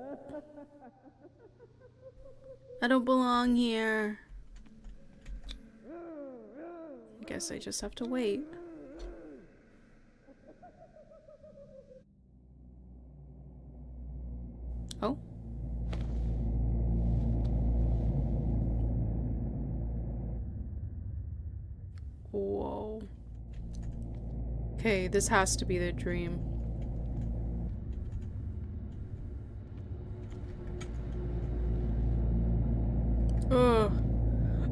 I don't belong here. I guess I just have to wait. Oh. Whoa. Okay, this has to be the dream. Ugh.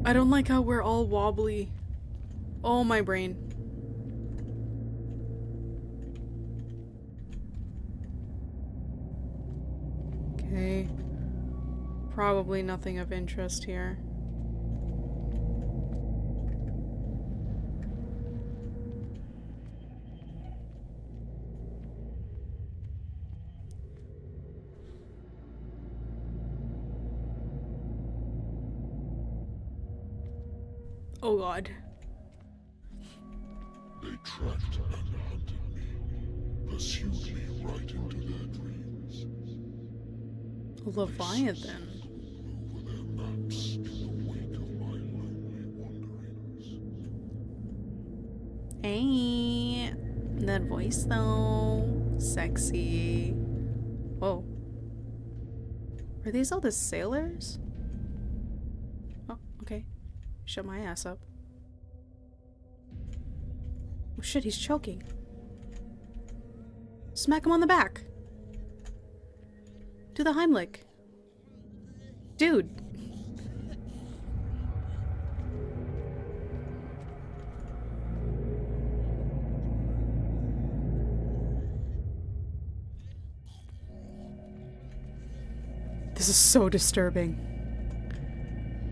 I don't like how we're all wobbly. Oh, my brain. Okay. Probably nothing of interest here. Oh god. They tracked and hunted me, pursued me right into their dreams. A Leviathan. Over their maps in the wake of my lonely wanderings. Hey, that voice though, sexy. Whoa. Are these all the sailors? Oh, okay. Shut my ass up. Oh shit, he's choking. Smack him on the back. Do the Heimlich. Dude. This is so disturbing.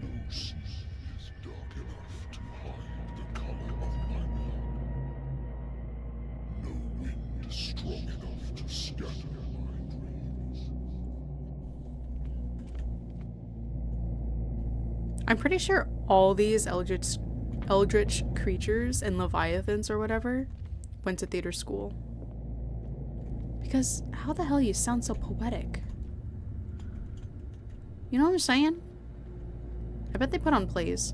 No sea is dark enough to hide the color of my blood. No wind strong enough to scatter my dreams. I'm pretty sure all these eldritch creatures and leviathans or whatever went to theater school. Because how the hell you sound so poetic? You know what I'm saying? I bet they put on plays.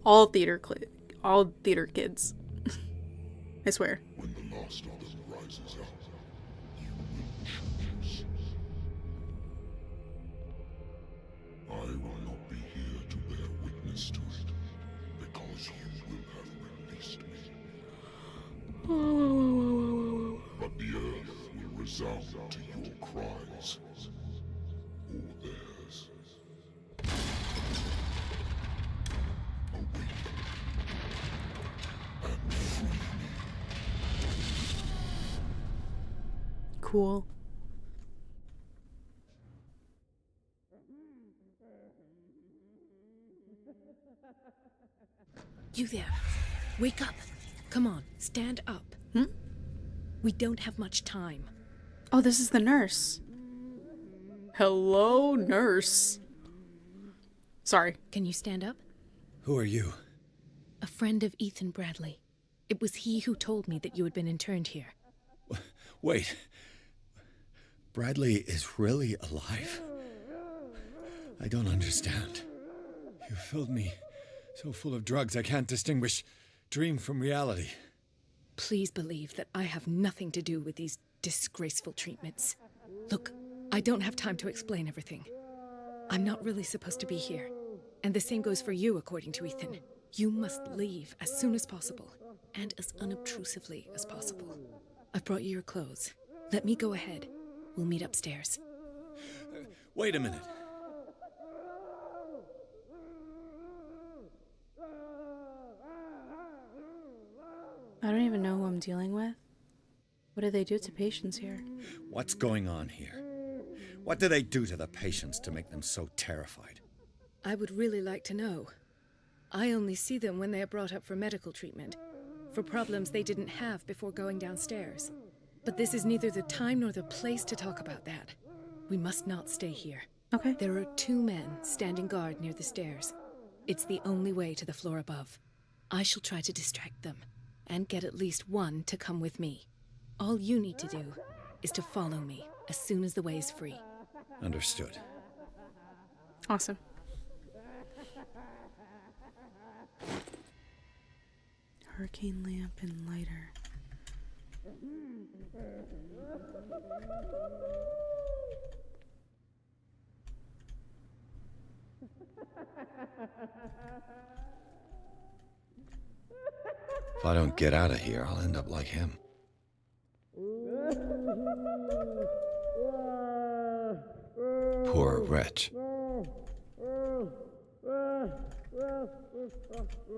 All theater kids. I swear. When the last of them rises up, you will choose. I will not be here to bear witness to it, because you will have released me. But the earth will resound to your cries, or theirs. Awaken and free me. Cool. You there. Wake up. Come on, stand up. Hmm? We don't have much time. Oh, this is the nurse. Hello, nurse. Sorry. Can you stand up? Who are you? A friend of Ethan Bradley. It was he who told me that you had been interned here. Wait. Bradley is really alive? I don't understand. You filled me so full of drugs I can't distinguish dream from reality. Please believe that I have nothing to do with these disgraceful treatments. Look, I don't have time to explain everything. I'm not really supposed to be here. And the same goes for you, according to Ethan. You must leave as soon as possible, and as unobtrusively as possible. I've brought you your clothes. Let me go ahead. We'll meet upstairs. Wait a minute. I don't even know who I'm dealing with. What do they do to patients here? What's going on here? What do they do to the patients to make them so terrified? I would really like to know. I only see them when they are brought up for medical treatment, for problems they didn't have before going downstairs. But this is neither the time nor the place to talk about that. We must not stay here. Okay. There are 2 men standing guard near the stairs. It's the only way to the floor above. I shall try to distract them, and get at least one to come with me. All you need to do is to follow me as soon as the way is free. Understood. Awesome. Hurricane lamp and lighter. If I don't get out of here, I'll end up like him. Poor wretch.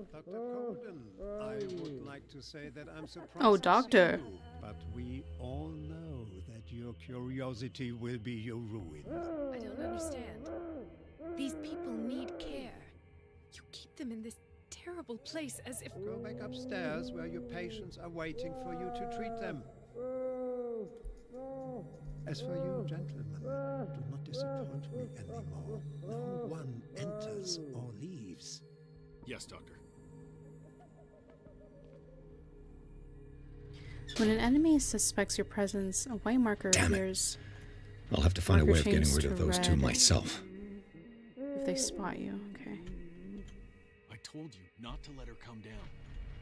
Dr. Colden, I would like to say that I'm surprised Oh, to see Doctor. you, but we all know that your curiosity will be your ruin. I don't understand. These people need care. You keep them in this terrible place as if... Go back upstairs where your patients are waiting for you to treat them. As for you, gentlemen, do not disappoint me anymore. No one enters or leaves. Yes, Doctor. When an enemy suspects your presence, a white marker Damn it. appears. I'll have to find a way of getting Change rid to of those 2 red. myself. If they spot you, okay. I told you not to let her come down.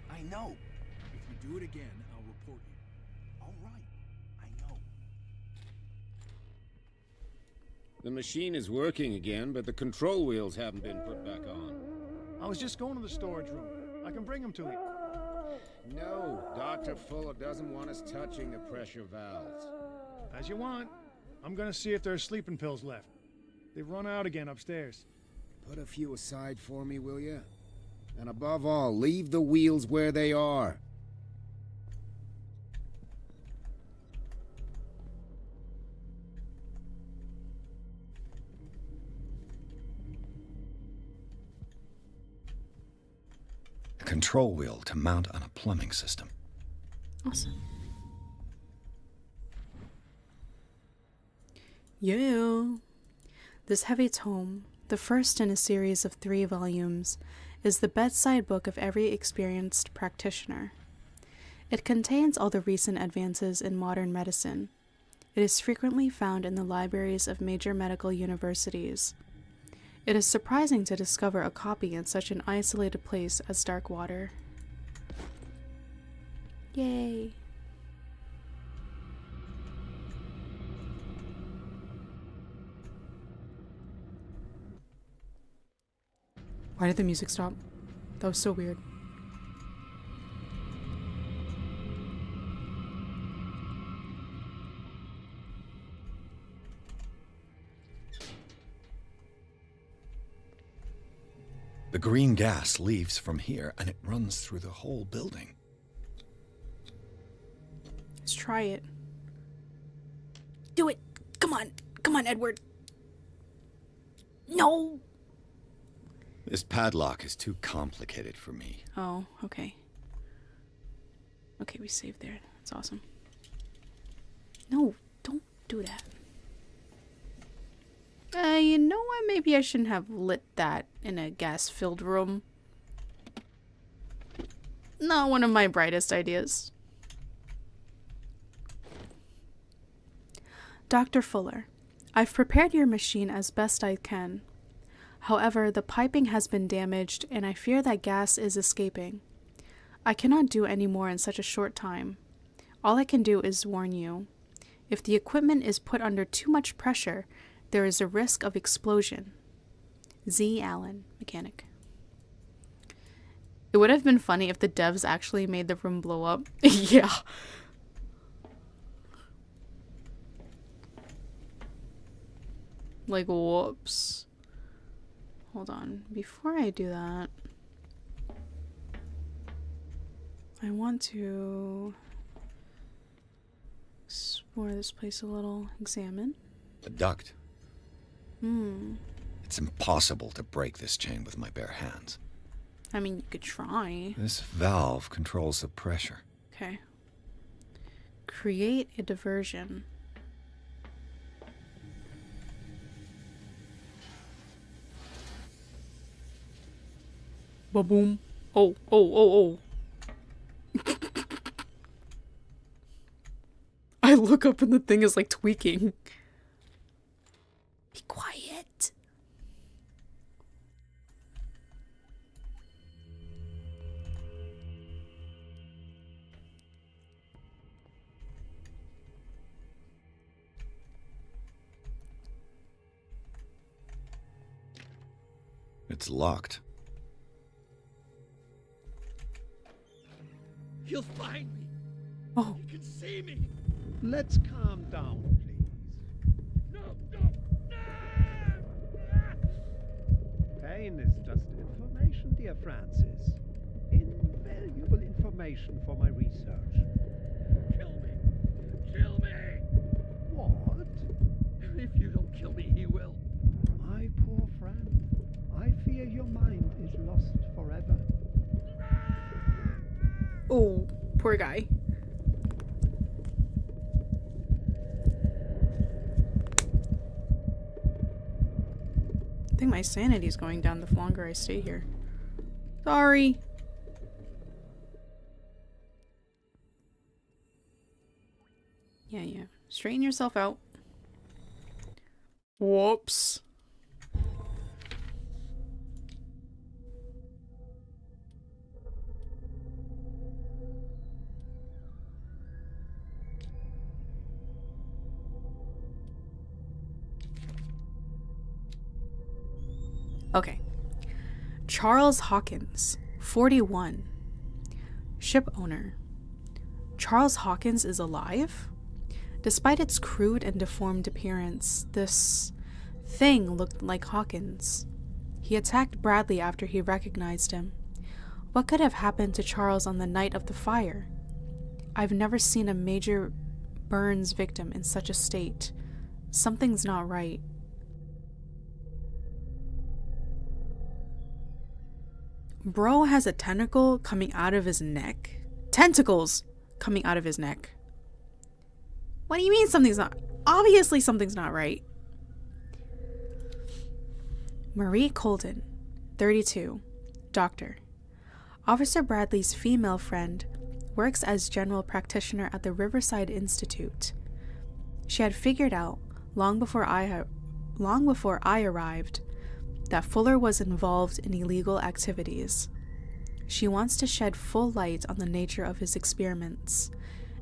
I know. If you do it again, I'll report you. All right. I know. The machine is working again, but the control wheels haven't been put back on. I was just going to the storage room. I can bring them to you. No, Dr. Fuller doesn't want us touching the pressure valves. As you want. I'm gonna see if there's sleeping pills left. They've run out again upstairs. Put a few aside for me, will you? And above all, leave the wheels where they are. A control wheel to mount on a plumbing system. Awesome. Yeah. This heavy tome, the first in a series of 3 volumes, is the bedside book of every experienced practitioner. It contains all the recent advances in modern medicine. It is frequently found in the libraries of major medical universities. It is surprising to discover a copy in such an isolated place as Darkwater. Yay! Why did the music stop? That was so weird. The green gas leaves from here and it runs through the whole building. Let's try it. Do it! Come on! Come on, Edward! No! This padlock is too complicated for me. Oh, okay. Okay, we saved there. That's awesome. No, don't do that. You know what? Maybe I shouldn't have lit that in a gas-filled room. Not one of my brightest ideas. Dr. Fuller, I've prepared your machine as best I can. However, the piping has been damaged and I fear that gas is escaping. I cannot do any more in such a short time. All I can do is warn you. If the equipment is put under too much pressure, there is a risk of explosion. Z. Allen, mechanic. It would have been funny if the devs actually made the room blow up. Yeah. Like, whoops. Hold on. Before I do that, I want to explore this place a little. Examine. A duct. Hmm. It's impossible to break this chain with my bare hands. I mean, you could try. This valve controls the pressure. Okay. Create a diversion. Ba-boom. Oh, oh, oh, oh. I look up and the thing is like tweaking. Be quiet. It's locked. He'll find me. Oh. He can see me. Let's calm down, please. No, no, Pain is just information, dear Francis. Invaluable information for my research. kill me. Kill me. What? If you don't kill me, he will. My poor friend, I fear your mind is lost forever. Oh, poor guy. I think my sanity's going down the longer I stay here. Sorry. Yeah. Straighten yourself out. Whoops. Okay. Charles Hawkins, 41. Ship owner. Charles Hawkins is alive? Despite its crude and deformed appearance, this thing looked like Hawkins. He attacked Bradley after he recognized him. What could have happened to Charles on the night of the fire? I've never seen a major burns victim in such a state. Something's not right. Bro has a tentacle coming out of his neck. Tentacles coming out of his neck. What do you mean something's not? Obviously something's not right. Marie Colden, 32, doctor. Officer Bradley's female friend works as general practitioner at the Riverside Institute. She had figured out, long before I arrived, that Fuller was involved in illegal activities. She wants to shed full light on the nature of his experiments,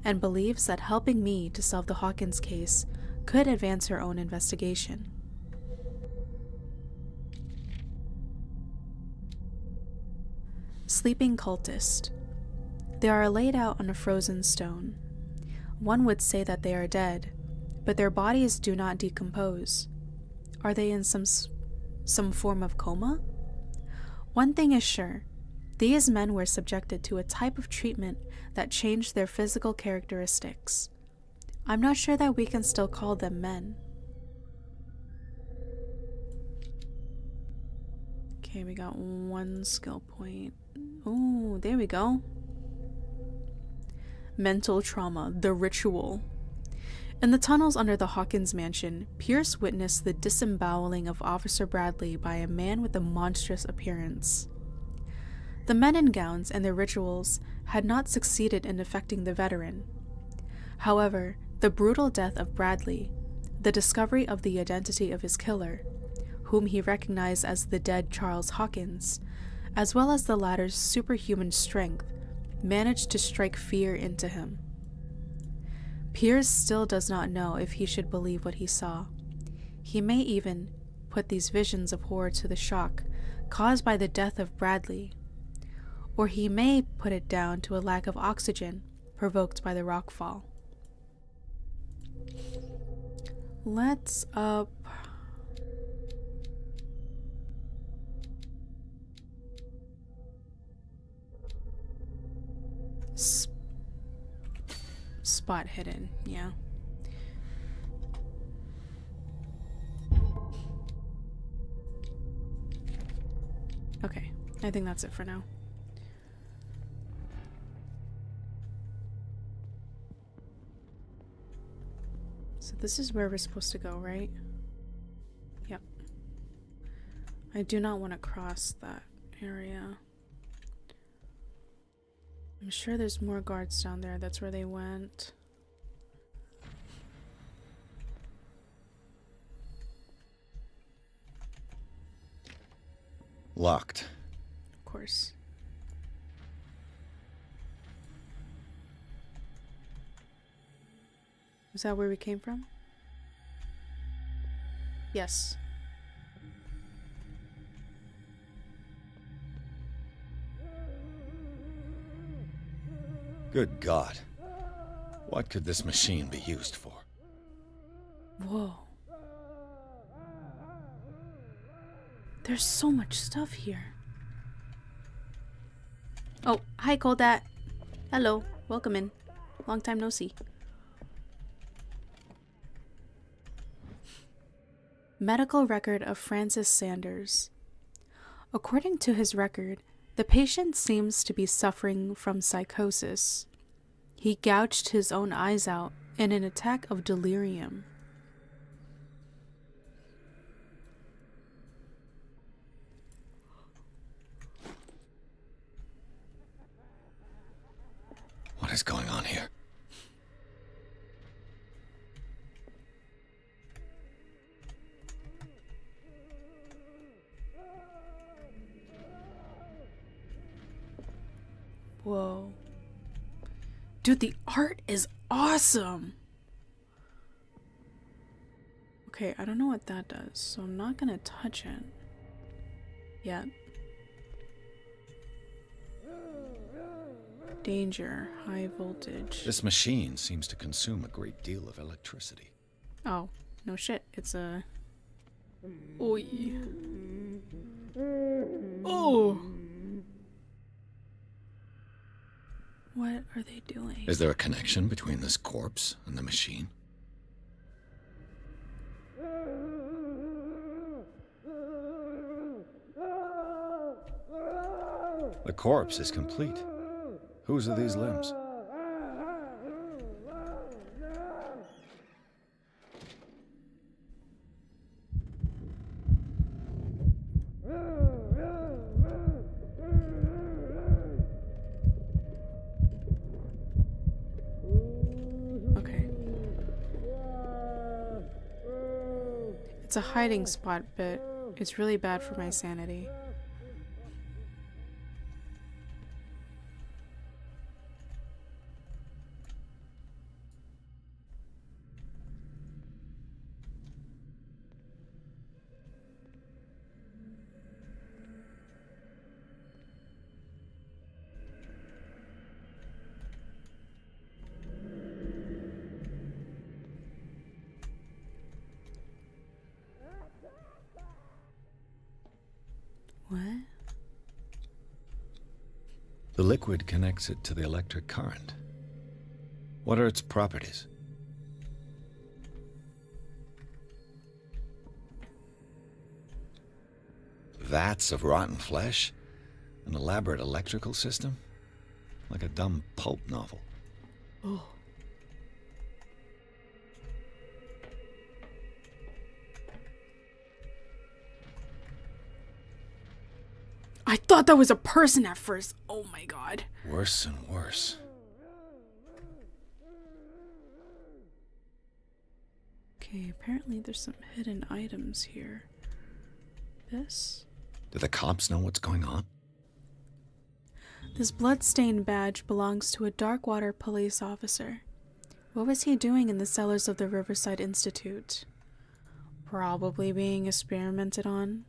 and believes that helping me to solve the Hawkins case could advance her own investigation. Sleeping cultist. They are laid out on a frozen stone. One would say that they are dead, but their bodies do not decompose. Are they in some form of coma? One thing is sure, these men were subjected to a type of treatment that changed their physical characteristics. I'm not sure that we can still call them men. Okay, we got one skill point. Oh, there we go. Mental trauma, the ritual. In the tunnels under the Hawkins mansion, Pierce witnessed the disemboweling of Officer Bradley by a man with a monstrous appearance. The men in gowns and their rituals had not succeeded in affecting the veteran. However, the brutal death of Bradley, the discovery of the identity of his killer, whom he recognized as the dead Charles Hawkins, as well as the latter's superhuman strength, managed to strike fear into him. Pierce still does not know if he should believe what he saw. He may even put these visions of horror to the shock caused by the death of Bradley, or he may put it down to a lack of oxygen provoked by the rockfall. Let's up spot hidden, yeah. I think that's it for now. So this is where we're supposed to go, right? Yep. I do not want to cross that area. I'm sure there's more guards down there. That's where they went. Locked. Of course. Is that where we came from? Yes. Good God. What could this machine be used for? Whoa. There's so much stuff here. Oh, hi, Koldat. Hello. Welcome in. Long time no see. Medical record of Francis Sanders. According to his record, the patient seems to be suffering from psychosis. He gouged his own eyes out in an attack of delirium. What is going on here? Whoa. Dude, the art is awesome! Okay, I don't know what that does, so I'm not gonna touch it yet. Danger, high voltage. This machine seems to consume a great deal of electricity. Oh, no shit. It's a... Oy. Oh! What are they doing? Is there a connection between this corpse and the machine? The corpse is complete. Whose are these limbs? Okay. It's a hiding spot, but it's really bad for my sanity. What? The liquid connects it to the electric current. What are its properties? Vats of rotten flesh? An elaborate electrical system? Like a dumb pulp novel. Oh. I thought that was a person at first. Oh my god. Worse and worse. Okay, apparently there's some hidden items here. This? Do the cops know what's going on? This bloodstained badge belongs to a Darkwater police officer. What was he doing in the cellars of the Riverside Institute? Probably being experimented on.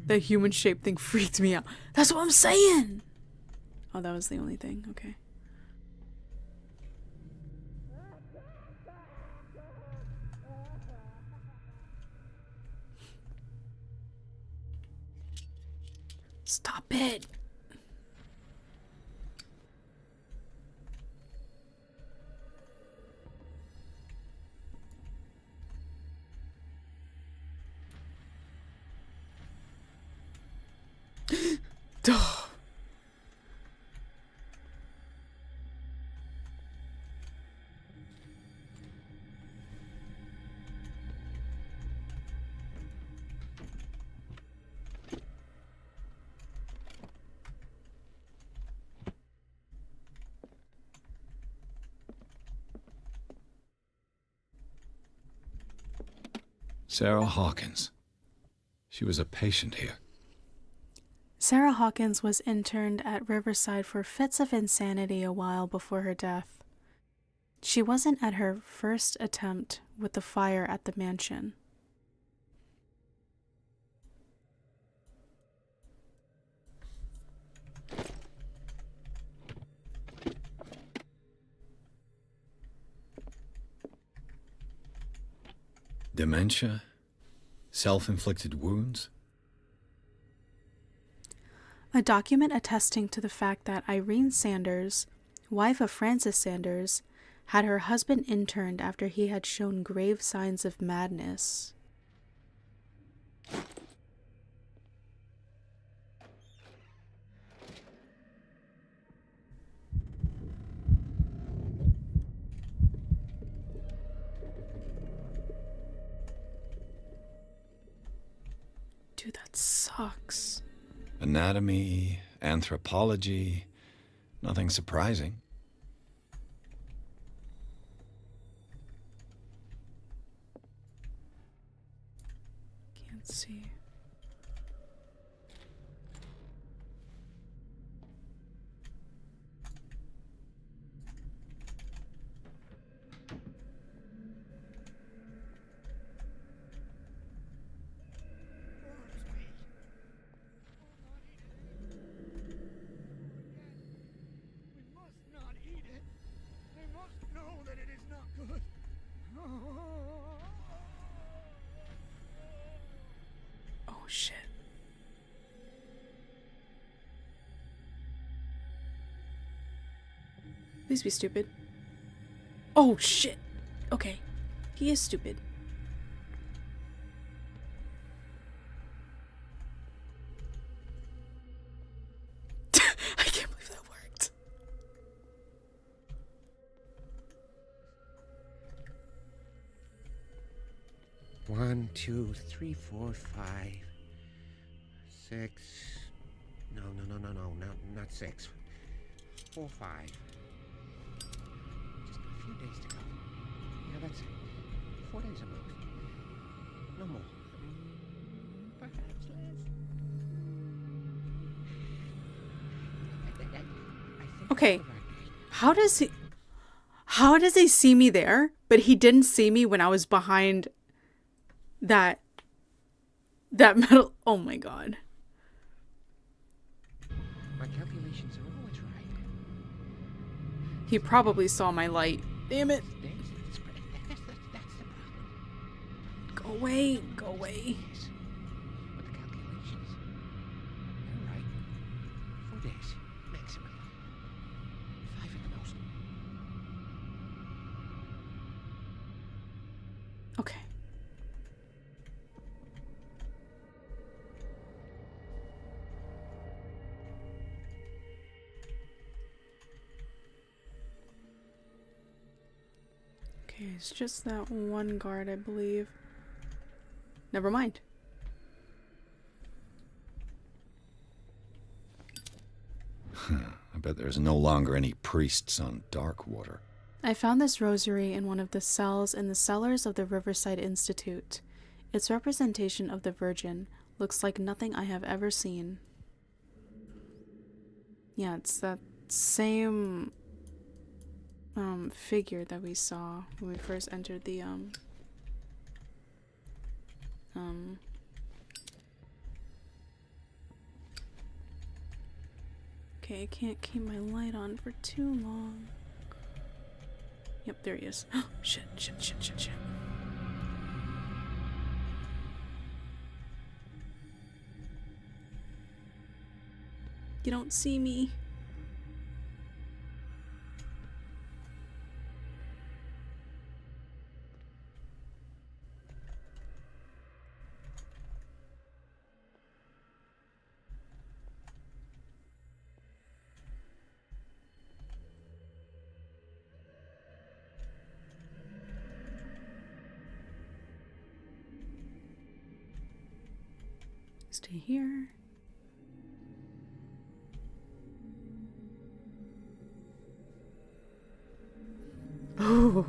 The human-shaped thing freaked me out. That's what I'm saying! Oh, that was the only thing. Okay. Stop it! Sarah Hawkins. She was a patient here. Sarah Hawkins was interned at Riverside for fits of insanity a while before her death. She wasn't at her first attempt with the fire at the mansion. Dementia? Self-inflicted wounds? A document attesting to the fact that Irene Sanders, wife of Francis Sanders, had her husband interned after he had shown grave signs of madness. Dude, that sucks. Anatomy, anthropology, nothing surprising. Can't see. Oh shit. Please be stupid. Oh shit. Okay. He is stupid. I can't believe that worked. One, 2, 3, 4, 5, 6. No, not 6. 4, 5. Just a few days to go. Yeah, that's it. 4 days at most. No more. Perhaps less. I think Okay. How does he see me there, but he didn't see me when I was behind that metal? Oh my god. My calculations are always right. He probably saw my light. Damn it. That's the problem. Go away. Go away. But the calculations, they're right. 4 days, maximum. 5 at the most. Okay. Okay, it's just that one guard, I believe. Never mind. I bet there's no longer any priests on Darkwater. I found this rosary in one of the cells in the cellars of the Riverside Institute. Its representation of the Virgin looks like nothing I have ever seen. Yeah, it's that same figure that we saw when we first entered the okay, I can't keep my light on for too long. Yep, there he is. Shit. You don't see me. Stay here. Oh.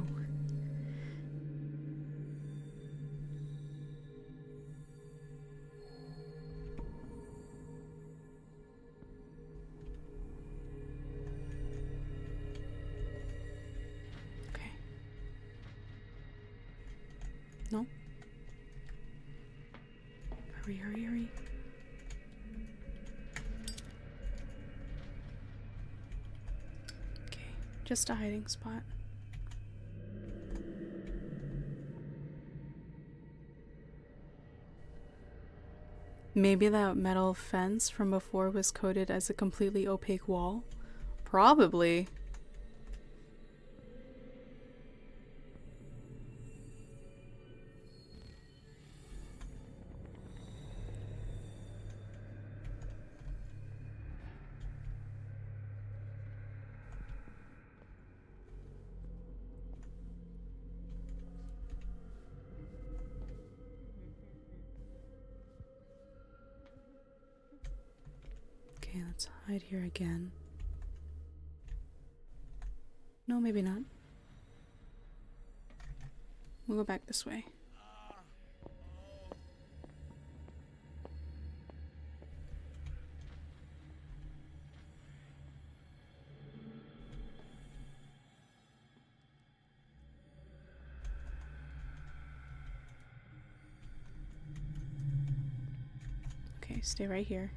Okay. No. Hurry, hurry, hurry. Okay, just a hiding spot. Maybe that metal fence from before was coated as a completely opaque wall? Probably. Okay, let's hide here again. No, maybe not. We'll go back this way. Okay, stay right here.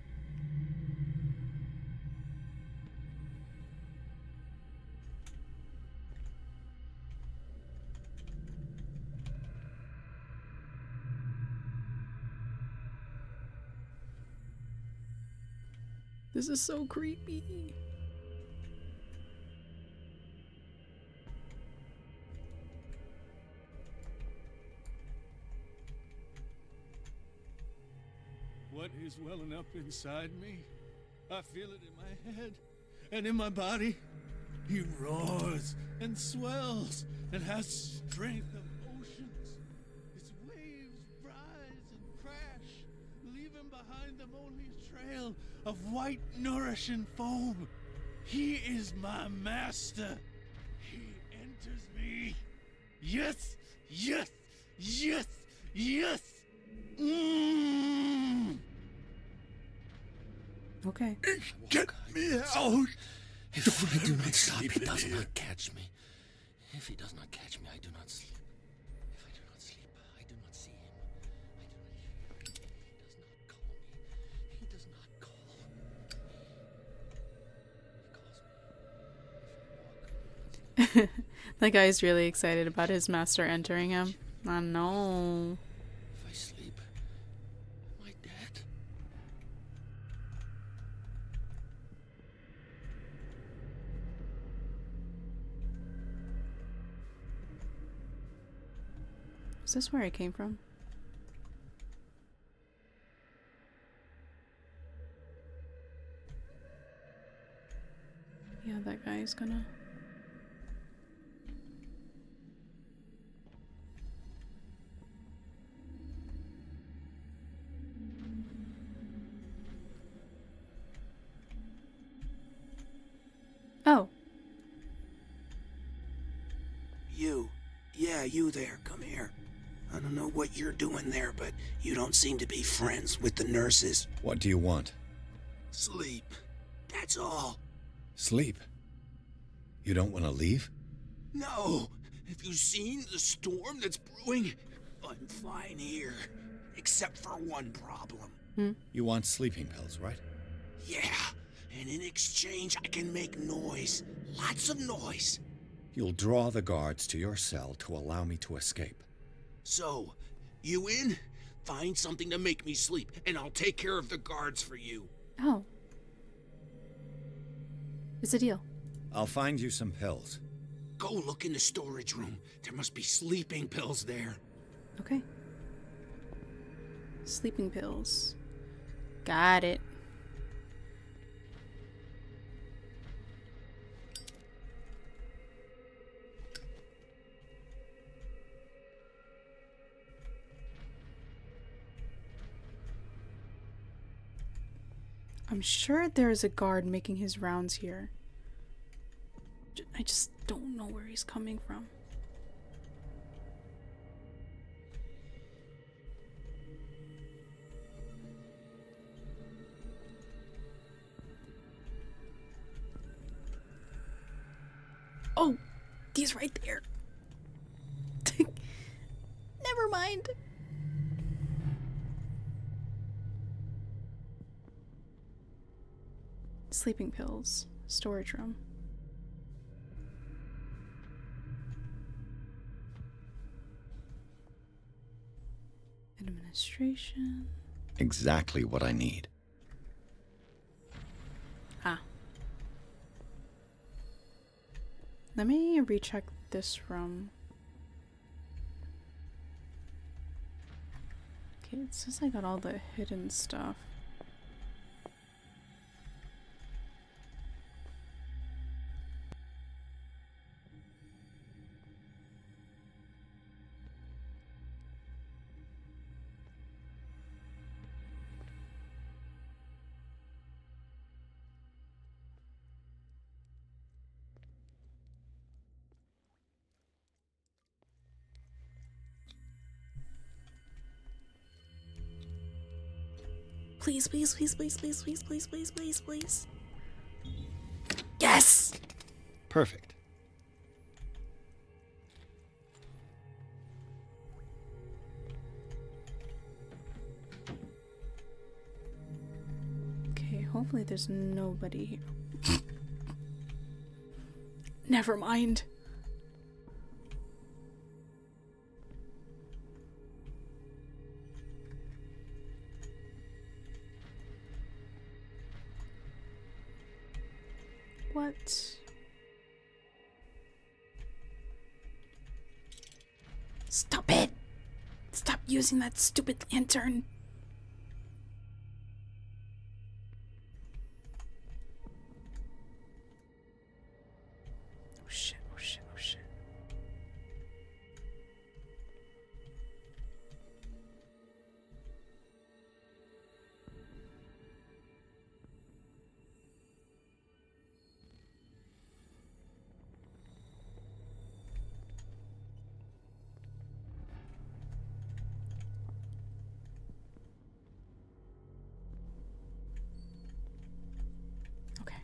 This is so creepy. What is welling up inside me? I feel it in my head and in my body. He roars and swells and has strength of oceans. Its waves rise and crash, leaving behind them only a trail of white, nourishing foam. He is my master. He enters me. Yes, yes, yes, yes. Okay. Get me out! If I do not stop, he does not catch me. If he does not catch me, I do not sleep. If I do not sleep, I do not see him. I do not hear him. He does not call me. He does not call. He calls me. If I walk, That guy's really excited about his master entering him. I know. if I sleep, am I dead? Is this where I came from? Yeah, that guy's gonna... Oh. You. Yeah, you there. Come here. I don't know what you're doing there, but you don't seem to be friends with the nurses. What do you want? Sleep. That's all. Sleep? You don't want to leave? No. Have you seen the storm that's brewing? I'm fine here. Except for one problem. You want sleeping pills, right? Yeah. And in exchange, I can make noise. Lots of noise. You'll draw the guards to your cell to allow me to escape. So, you in? Find something to make me sleep, and I'll take care of the guards for you. Oh. It's a deal. I'll find you some pills. Go look in the storage room. There must be sleeping pills there. Okay. Sleeping pills. Got it. I'm sure there's a guard making his rounds here. I just don't know where he's coming from. Oh, he's right there. Never mind. Sleeping pills. Storage room. Administration. Exactly what I need. Ah. Let me recheck this room. Okay, it says I got all the hidden stuff. Please, please, please, please, please, please, please, please, please, please. Yes! Perfect. Okay, hopefully there's nobody here. Never mind. What? Stop it! Stop using that stupid lantern. Oh shit, oh shit, oh shit. Okay.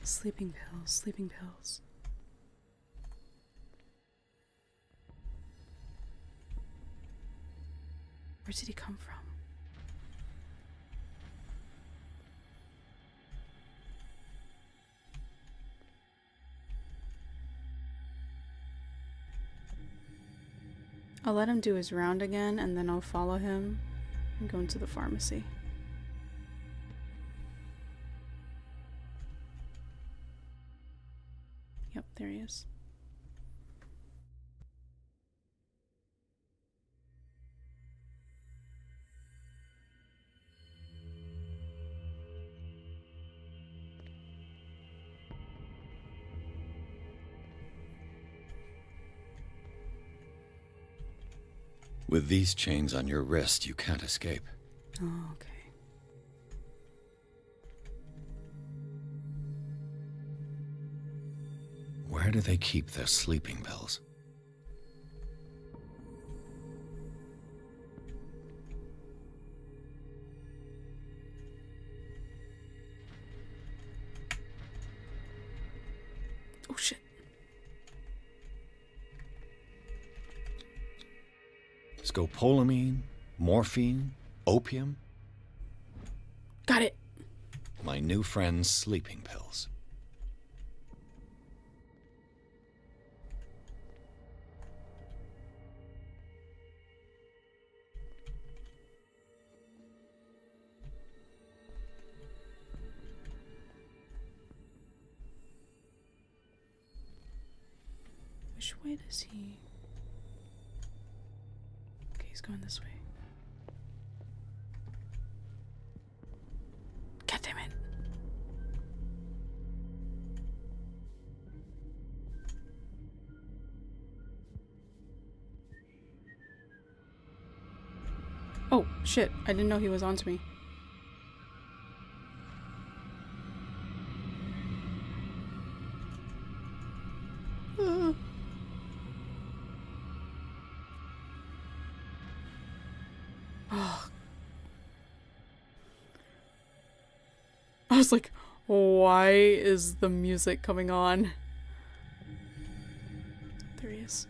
Sleeping pills, sleeping pills. Where did he come from? I'll let him do his round again, and then I'll follow him and go into the pharmacy. Yep, there he is. With these chains on your wrist, you can't escape. Oh, okay. Where do they keep their sleeping pills? Oh shit. Scopolamine, morphine, opium. Got it. My new friend's sleeping pills. Which way does he... Okay, he's going this way. God damn it. Oh, shit. I didn't know he was onto me. Oh. I was like, why is the music coming on? There he is.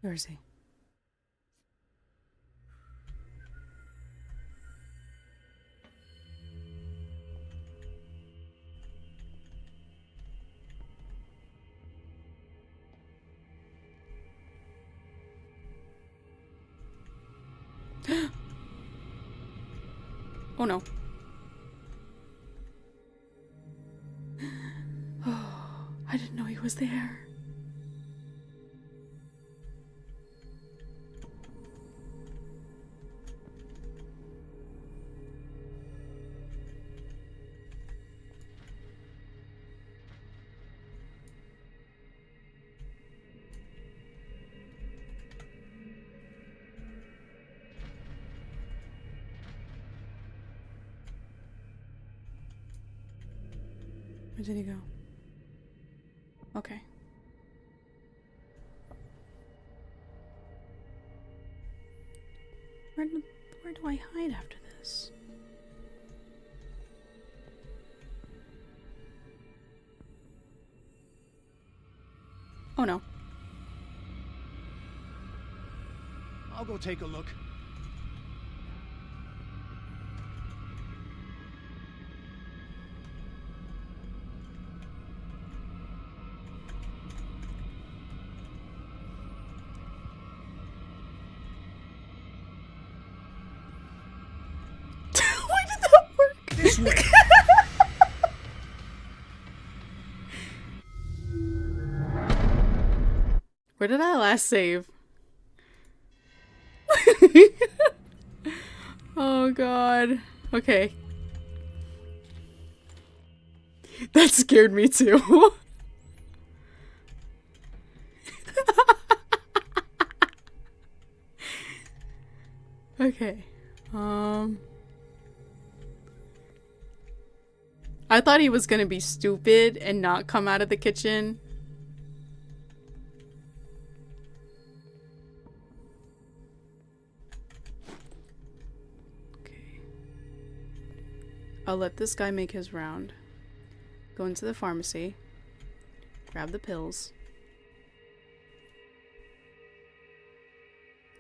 Where is he? Oh no. Oh, I didn't know he was there. Where did he go? Okay. Where do I hide after this? Oh no. I'll go take a look. Why did that work? This way. Where did I last save? Oh god. Okay. That scared me too. Okay. I thought he was gonna be stupid and not come out of the kitchen. Okay. I'll let this guy make his round. Go into the pharmacy. Grab the pills.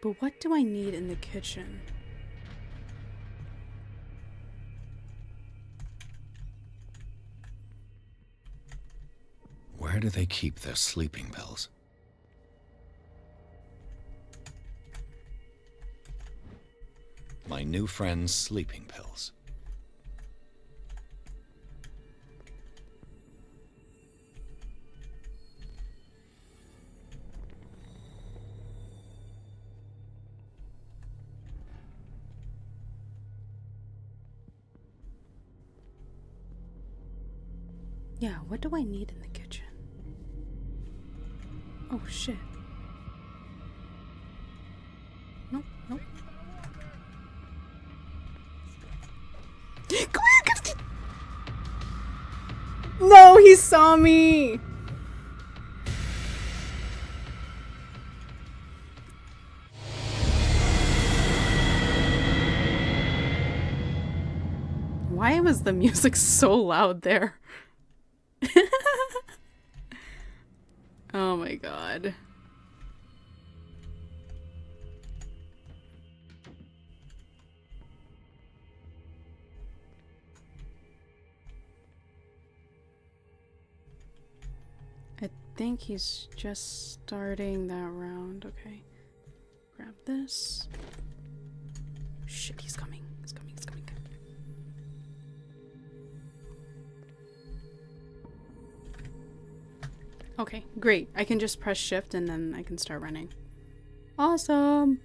But what do I need in the kitchen? Where do they keep their sleeping pills? My new friend's sleeping pills. Yeah, what do I need in the kitchen? Oh shit. Nope, nope. Come here, come. No, he saw me. Why was the music so loud there? Oh my god. I think he's just starting that round. Okay. Grab this. Shit, he's coming. He's coming, he's coming. Okay, great. I can just press shift and then I can start running. Awesome!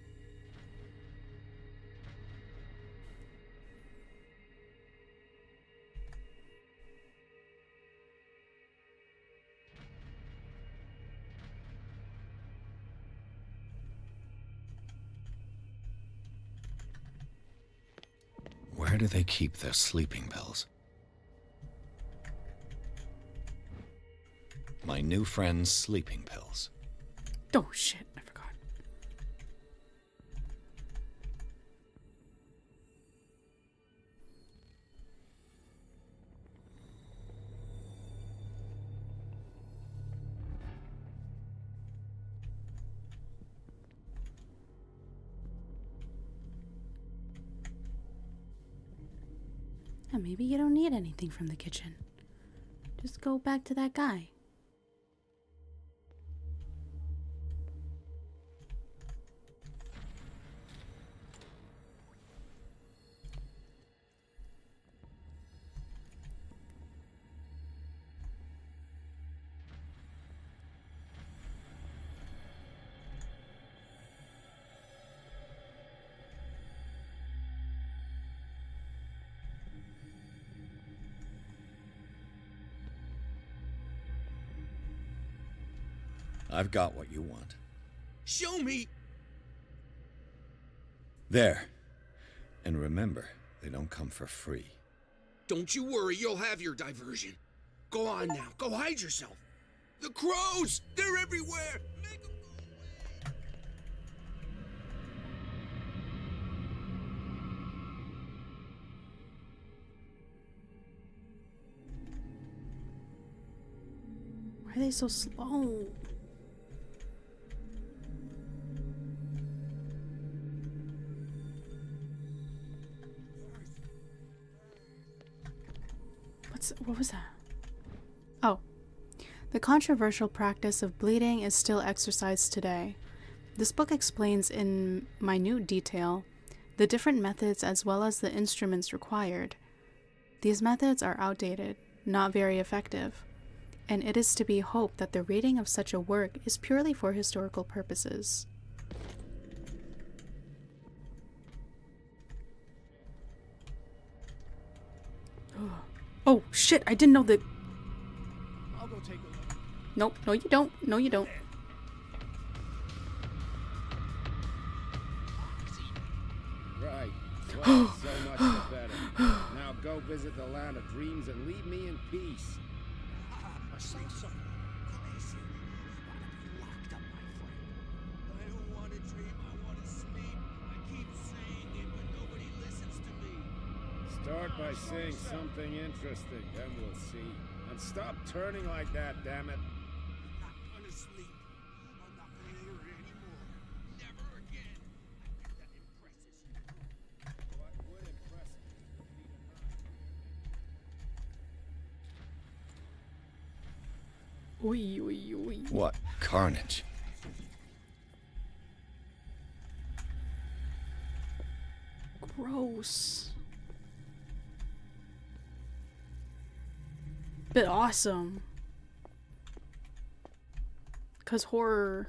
Where do they keep their sleeping pills? My new friend's sleeping pills. Oh, shit. I forgot. And maybe you don't need anything from the kitchen. Just go back to that guy. I've got what you want. Show me! There. And remember, they don't come for free. Don't you worry, you'll have your diversion. Go on now, go hide yourself. The crows! They're everywhere! Make them go away! Why are they so slow? What was that? Oh. The controversial practice of bleeding is still exercised today. This book explains in minute detail the different methods as well as the instruments required. These methods are outdated, not very effective, and it is to be hoped that the reading of such a work is purely for historical purposes. Oh shit, I didn't know that. I'll go take a look. Nope, no you don't. No you don't. Right. Well, so much the better. Now go visit the land of dreams and leave me in peace. I say something. Listen, you wanna be locked up, my friend. I don't want to dream, I want to sleep. I keep saying it, but nobody listens to me. Start by saying something interesting, then we'll see. And stop turning like that, damn it. I'm not gonna sleep. I'm not gonna hear it anymore. Never again. I think that impresses you. What would impress me? Oi, oi, oi. What carnage. Gross. But awesome. 'Cause horror.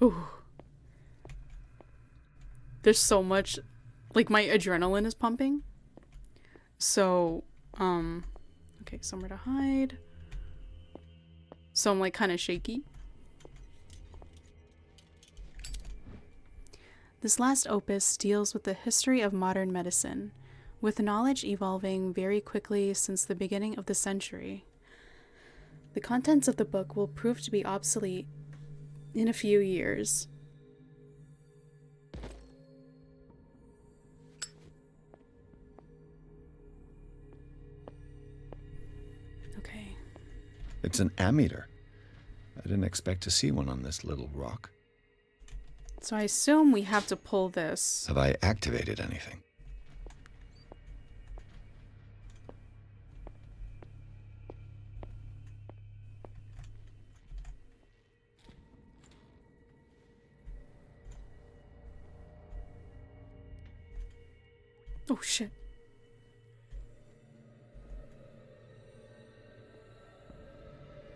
Ooh. There's so much, like, my adrenaline is pumping. So, okay, somewhere to hide. So I'm like kind of shaky. This last opus deals with the history of modern medicine, with knowledge evolving very quickly since the beginning of the century. The contents of the book will prove to be obsolete in a few years. Okay. It's an ammeter. I didn't expect to see one on this little rock. So I assume we have to pull this. Have I activated anything? Oh shit.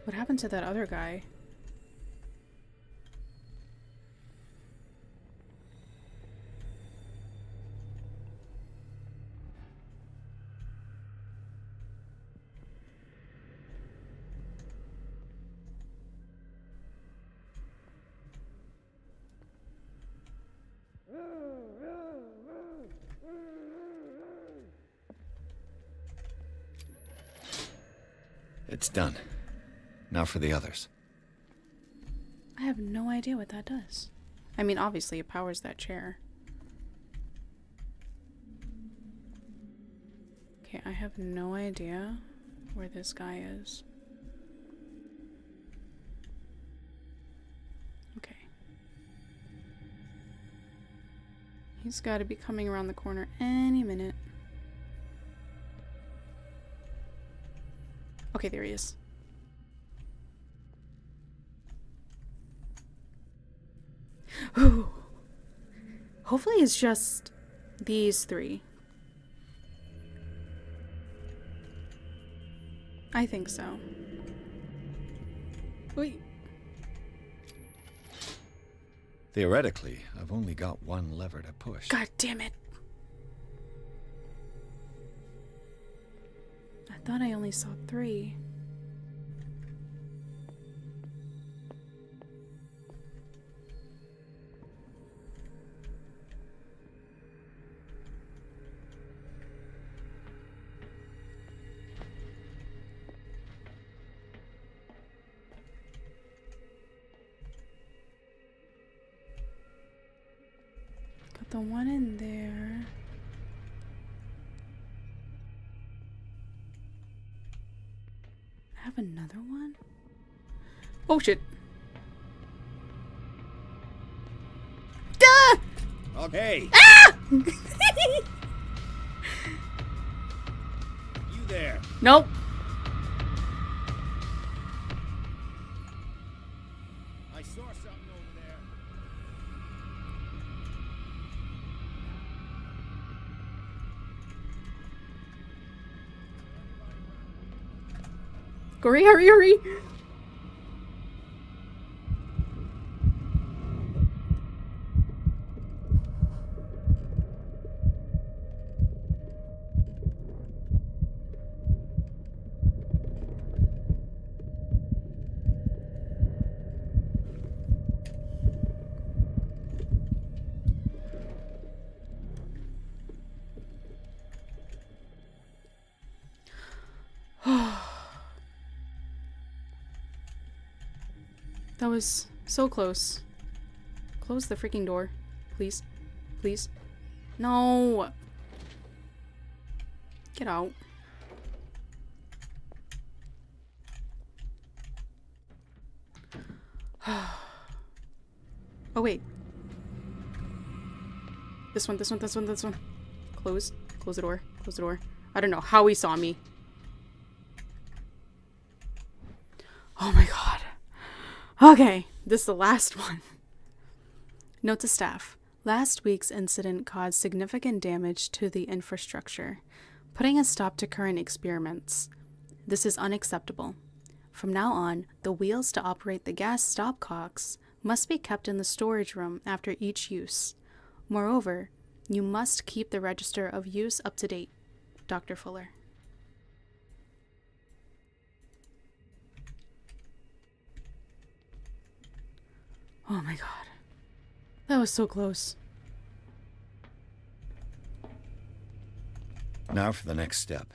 What happened to that other guy? It's done. Now for the others. I have no idea what that does. I mean, obviously it powers that chair. Okay, I have no idea where this guy is. Okay. He's got to be coming around the corner any minute. Okay, there he is. Ooh. Hopefully it's just these three. I think so. Wait. Theoretically, I've only got one lever to push. God damn it. I thought I only saw 3. Got the one in there. I have another one? Oh shit. Ah! Okay. Ah! You there. Nope. I saw something over there. Hurry, hurry, hurry. That was so close. Close the freaking door. Please. Please. No. Get out. Oh, wait. This one, this one, this one, this one. Close. Close the door. Close the door. I don't know how he saw me. Oh my god. Okay, this is the last one. Note to staff. Last week's incident caused significant damage to the infrastructure, putting a stop to current experiments. This is unacceptable. From now on, the wheels to operate the gas stopcocks must be kept in the storage room after each use. Moreover, you must keep the register of use up to date. Dr. Fuller. Oh my god. That was so close. Now for the next step.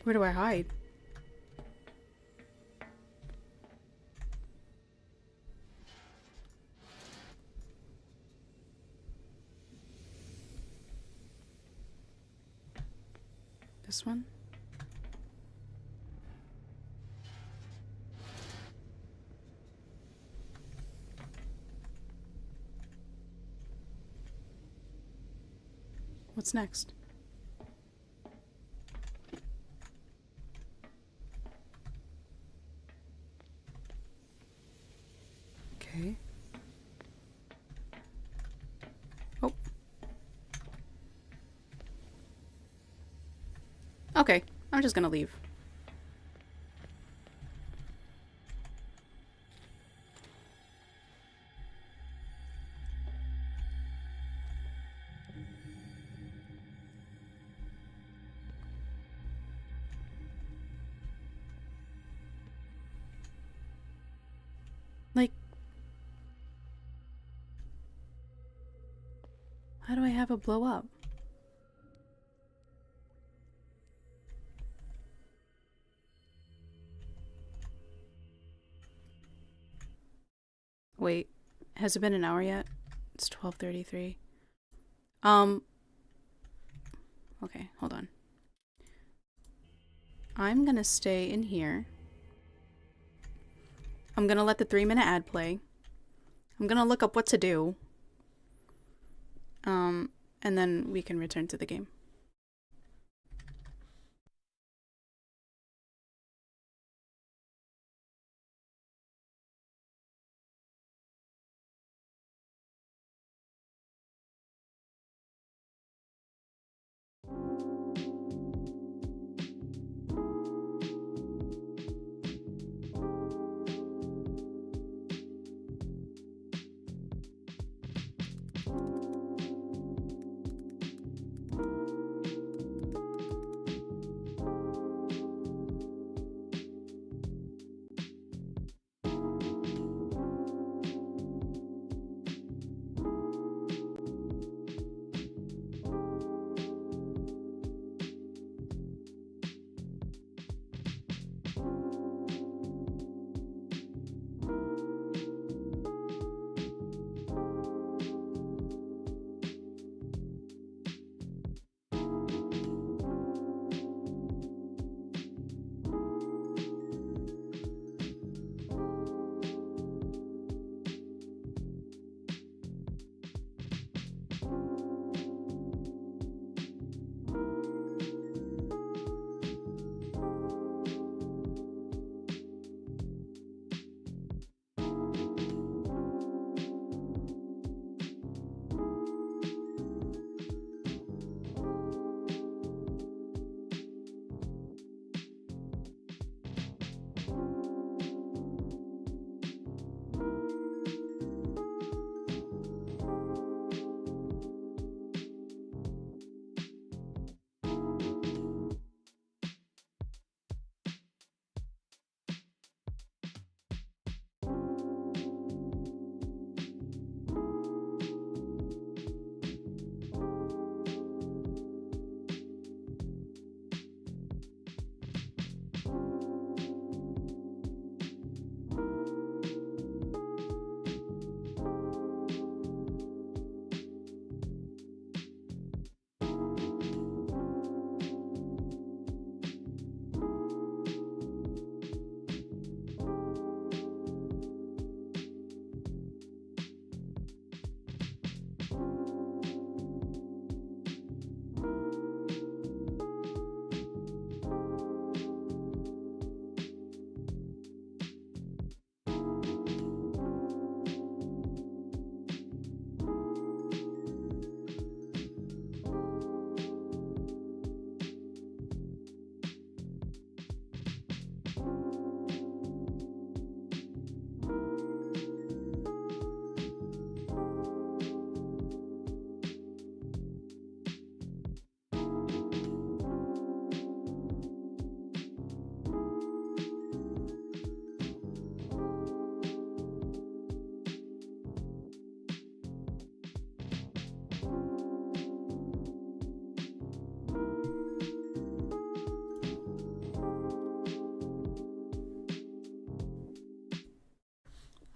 Where do I hide? This one? What's next? Okay. Oh. Okay, I'm just gonna leave. Like, How do I have it blow up? Wait, has it been an hour yet? It's 12:33. Okay, hold on. I'm gonna stay in here. I'm gonna let the 3-minute ad play. I'm gonna look up what to do. And then we can return to the game.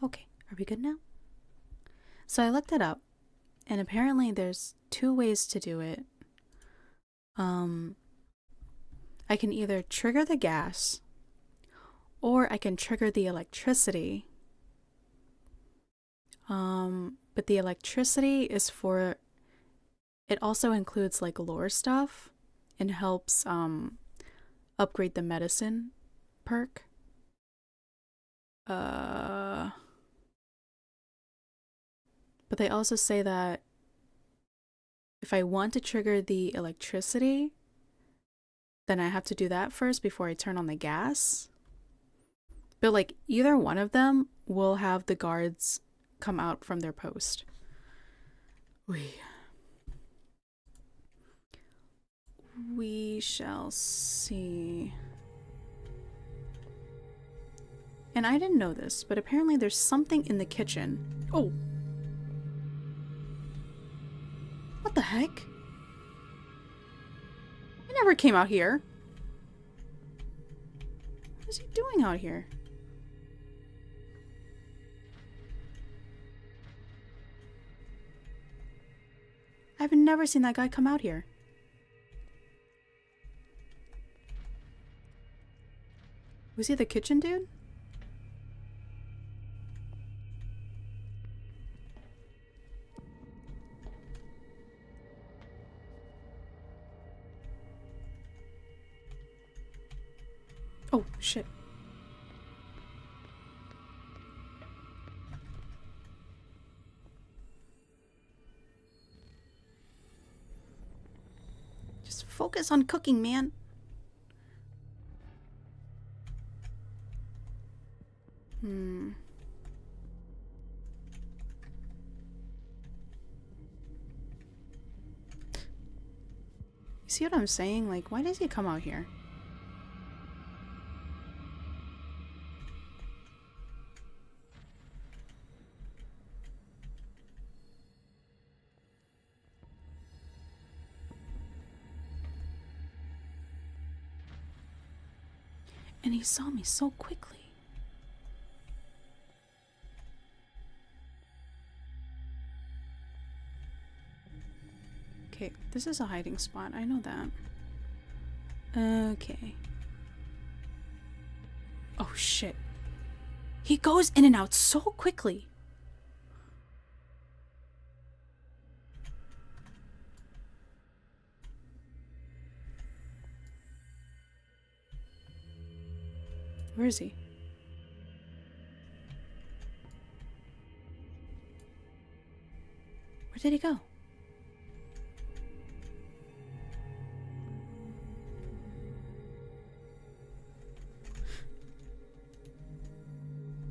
Okay, are we good now? So I looked it up, and apparently there's 2 ways to do it. I can either trigger the gas, or I can trigger the electricity. But the electricity is for, it also includes like lore stuff and helps upgrade the medicine perk. But they also say that if I want to trigger the electricity, then I have to do that first before I turn on the gas. But like either one of them will have the guards come out from their post. We shall see. And I didn't know this, but apparently there's something in the kitchen. Oh! What What the heck? I never came out here. What is he doing out here? I've never seen that guy come out here. Was he the kitchen dude? Oh, shit. Just focus on cooking, man. You see what I'm saying? Like, why does he come out here? And he saw me so quickly. Okay, this is a hiding spot. I know that. Okay. Oh shit. He goes in and out so quickly. Where is he? Where did he go?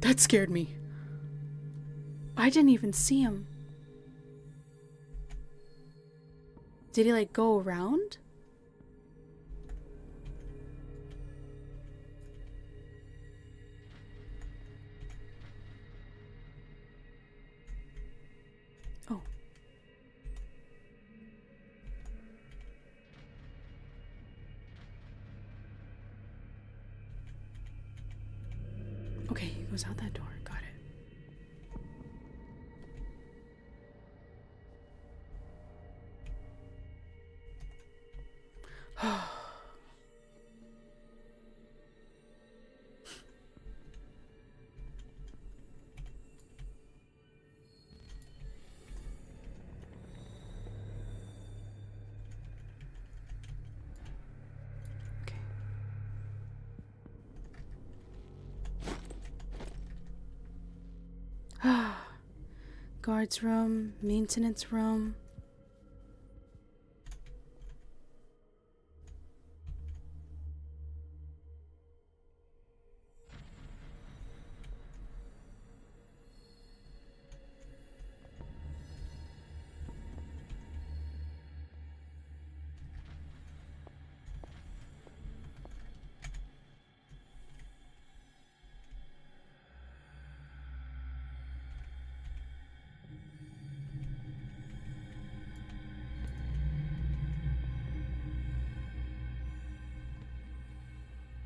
That scared me. I didn't even see him. Did he like go around? Oh. Okay, he goes out that door. Got it. Guards room, maintenance room.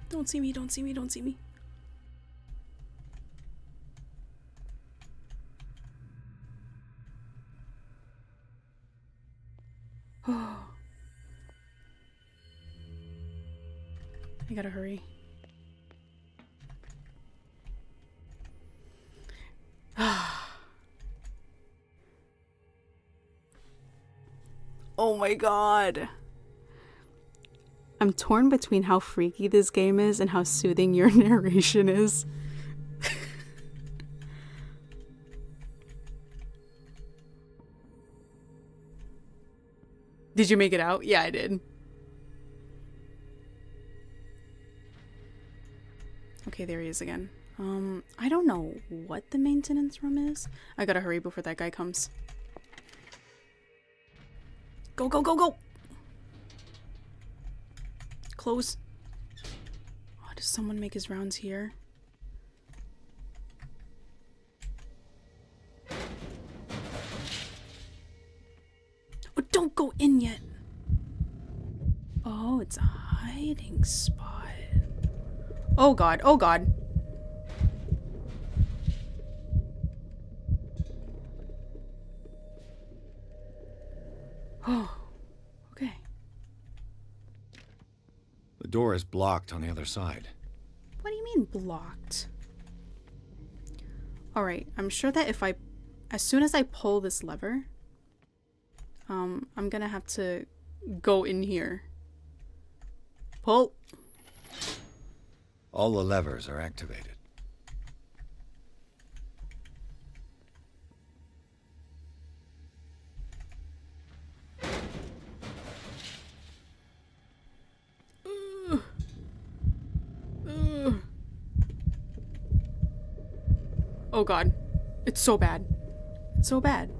Don't see me, don't see me, don't see me. Oh. I gotta hurry. Oh my god. I'm torn between how freaky this game is and how soothing your narration is. Did you make it out? Yeah, I did. Okay, there he is again. I don't know what the maintenance room is. I gotta hurry before that guy comes. Go, go, go, go! Close. Oh, does someone make his rounds here? Oh, Don't go in yet. Oh, it's a hiding spot. Oh god, oh god. Oh, okay. The door is blocked on the other side. What do you mean blocked? Alright, I'm sure that if as soon as I pull this lever, I'm gonna have to go in here. Pull. All the levers are activated. Oh god. It's so bad. It's so bad.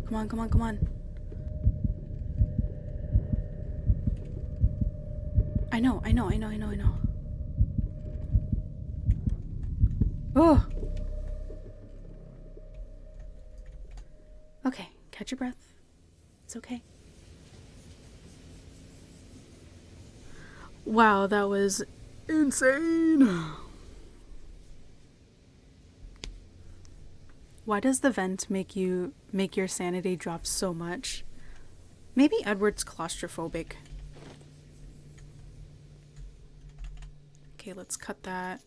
Come on, come on, come on. I know. Oh! Okay, catch your breath. It's okay. Wow, that was insane! Why does the vent make your sanity drop so much? Maybe Edward's claustrophobic. Okay, let's cut that.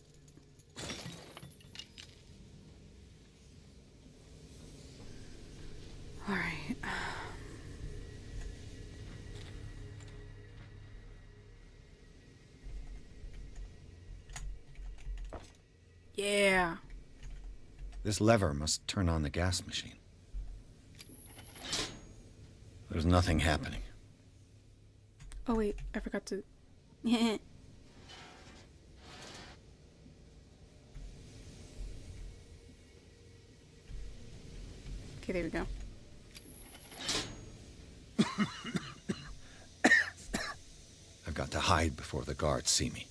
All right. Yeah. This lever must turn on the gas machine. There's nothing happening. Oh wait, I forgot to... Okay, there we go. I've got to hide before the guards see me.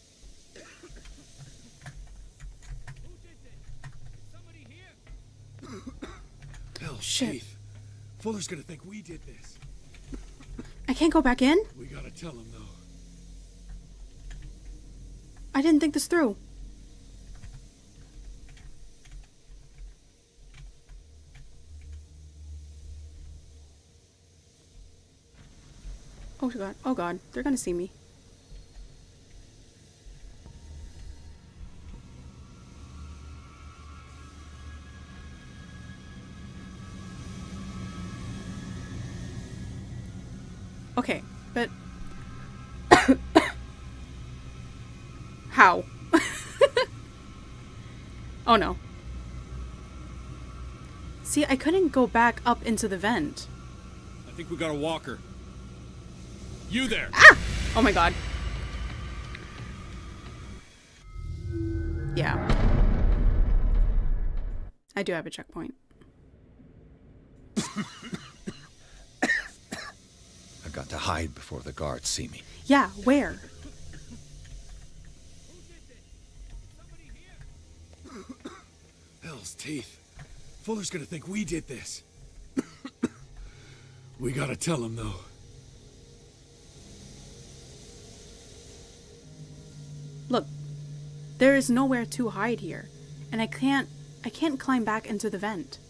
Hell, shit. Keith. Fuller's gonna think we did this. I can't go back in? We gotta tell him, though. I didn't think this through. Oh god, oh god, they're gonna see me. Okay, but how? Oh no. See, I couldn't go back up into the vent. I think we got a walker. You there! Ah! Oh my god. Yeah. I do have a checkpoint. I've got to hide before the guards see me. Yeah, where? Hell's teeth. Fuller's gonna think we did this. We gotta tell him, though. Look, there is nowhere to hide here, and I can't climb back into the vent.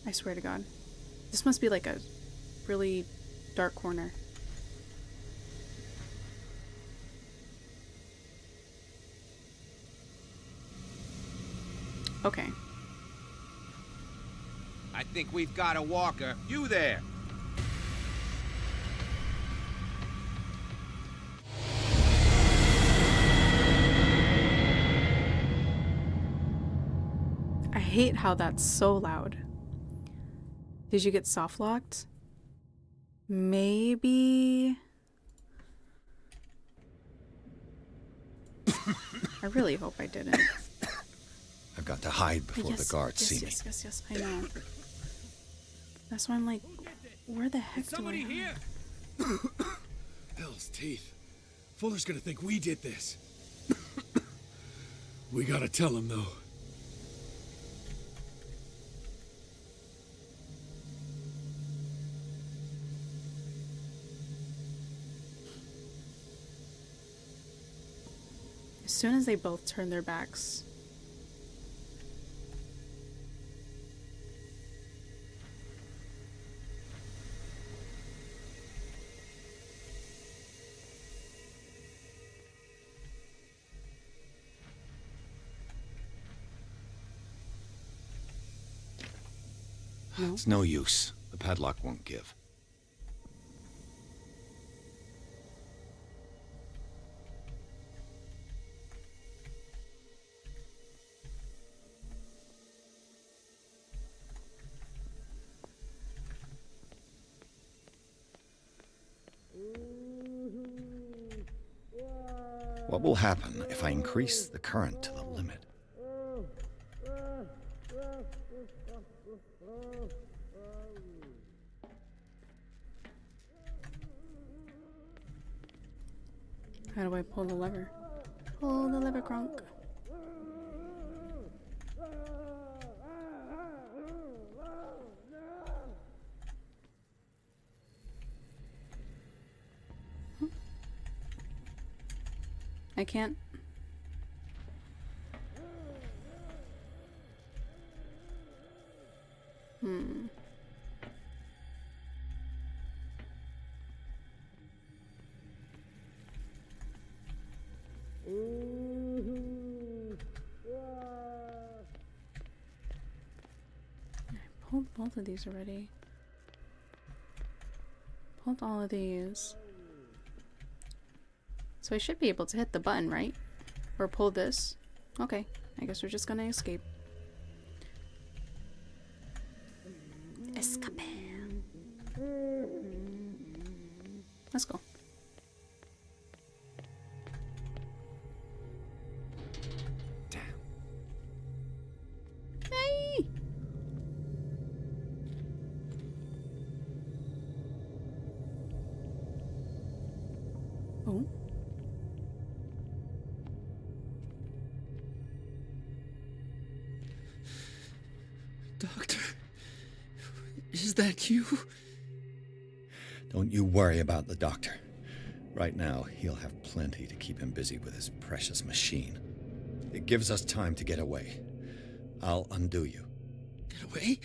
I swear to God. This must be like a really dark corner. Okay. I think we've got a walker. You there! I hate how that's so loud. Did you get soft locked? Maybe. I really hope I didn't. I've got to hide before the guards see me. Yes, I know. That's why I'm like, where the heck do I hide? Here? Hell's teeth. Fuller's gonna think we did this. We gotta tell him, though. As soon as they both turn their backs. No. It's no use. The padlock won't give. What will happen if I increase the current to the limit? How do I pull the lever? Pull the lever, Kronk. I can't. I pulled both of these already. Pulled all of these. So I should be able to hit the button, right? Or pull this. Okay, I guess we're just gonna escape. Escape. Let's go. Damn. Hey! Oh. Doctor, is that you? Don't you worry about the doctor. Right now, he'll have plenty to keep him busy with his precious machine. It gives us time to get away. I'll undo you. Get away?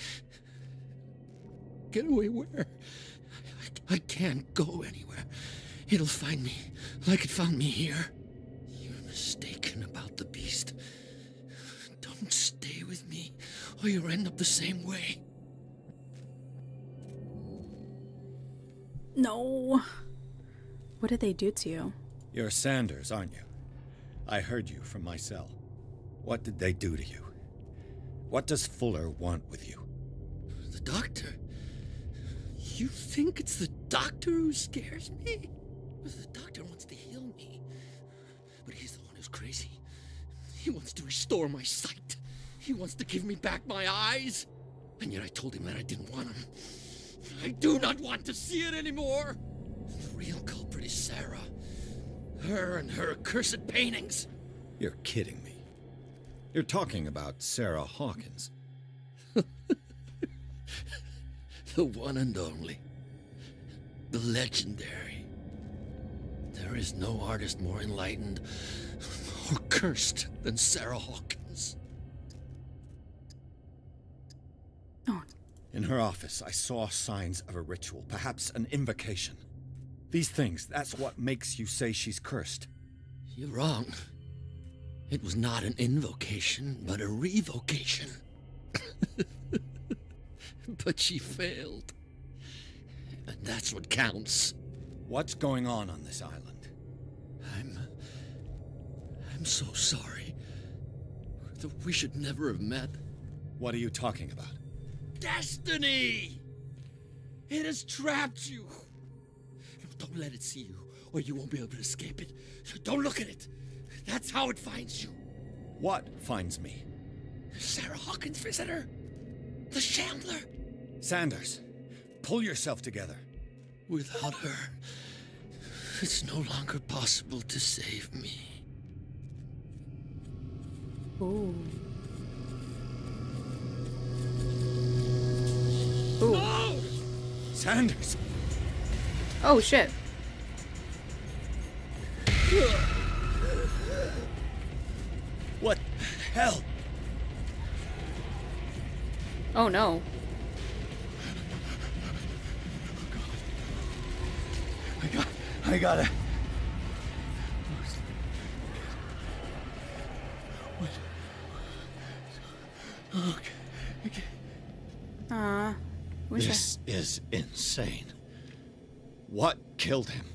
Get away where? I can't go anywhere. It'll find me, like it found me here. You're mistaken about the beast. Don't stay with me, or you'll end up the same way. No. What did they do to you? You're Sanders, aren't you? I heard you from my cell. What did they do to you? What does Fuller want with you? The doctor? You think it's the doctor who scares me? The doctor wants to heal me. But he's the one who's crazy. He wants to restore my sight. He wants to give me back my eyes. And yet I told him that I didn't want him. I do not want to see it anymore. The real culprit is Sarah. Her and her accursed paintings. You're kidding me. You're talking about Sarah Hawkins. The one and only. The legendary. There is no artist more enlightened or cursed than Sarah Hawkins. Oh. In her office, I saw signs of a ritual, perhaps an invocation. These things, that's what makes you say she's cursed. You're wrong. It was not an invocation, but a revocation. But she failed. And that's what counts. What's going on this island? I'm so sorry. We should never have met. What are you talking about? Destiny! It has trapped you. Don't let it see you, or you won't be able to escape it. Don't look at it. That's how it finds you. What finds me? Sarah Hawkins' visitor. The Shambler. Sanders, pull yourself together. Without her, it's no longer possible to save me. Ooh. Ooh. No! Sanders! Oh, shit. What the hell? Oh no. I gotta. Okay. This is insane. What killed him?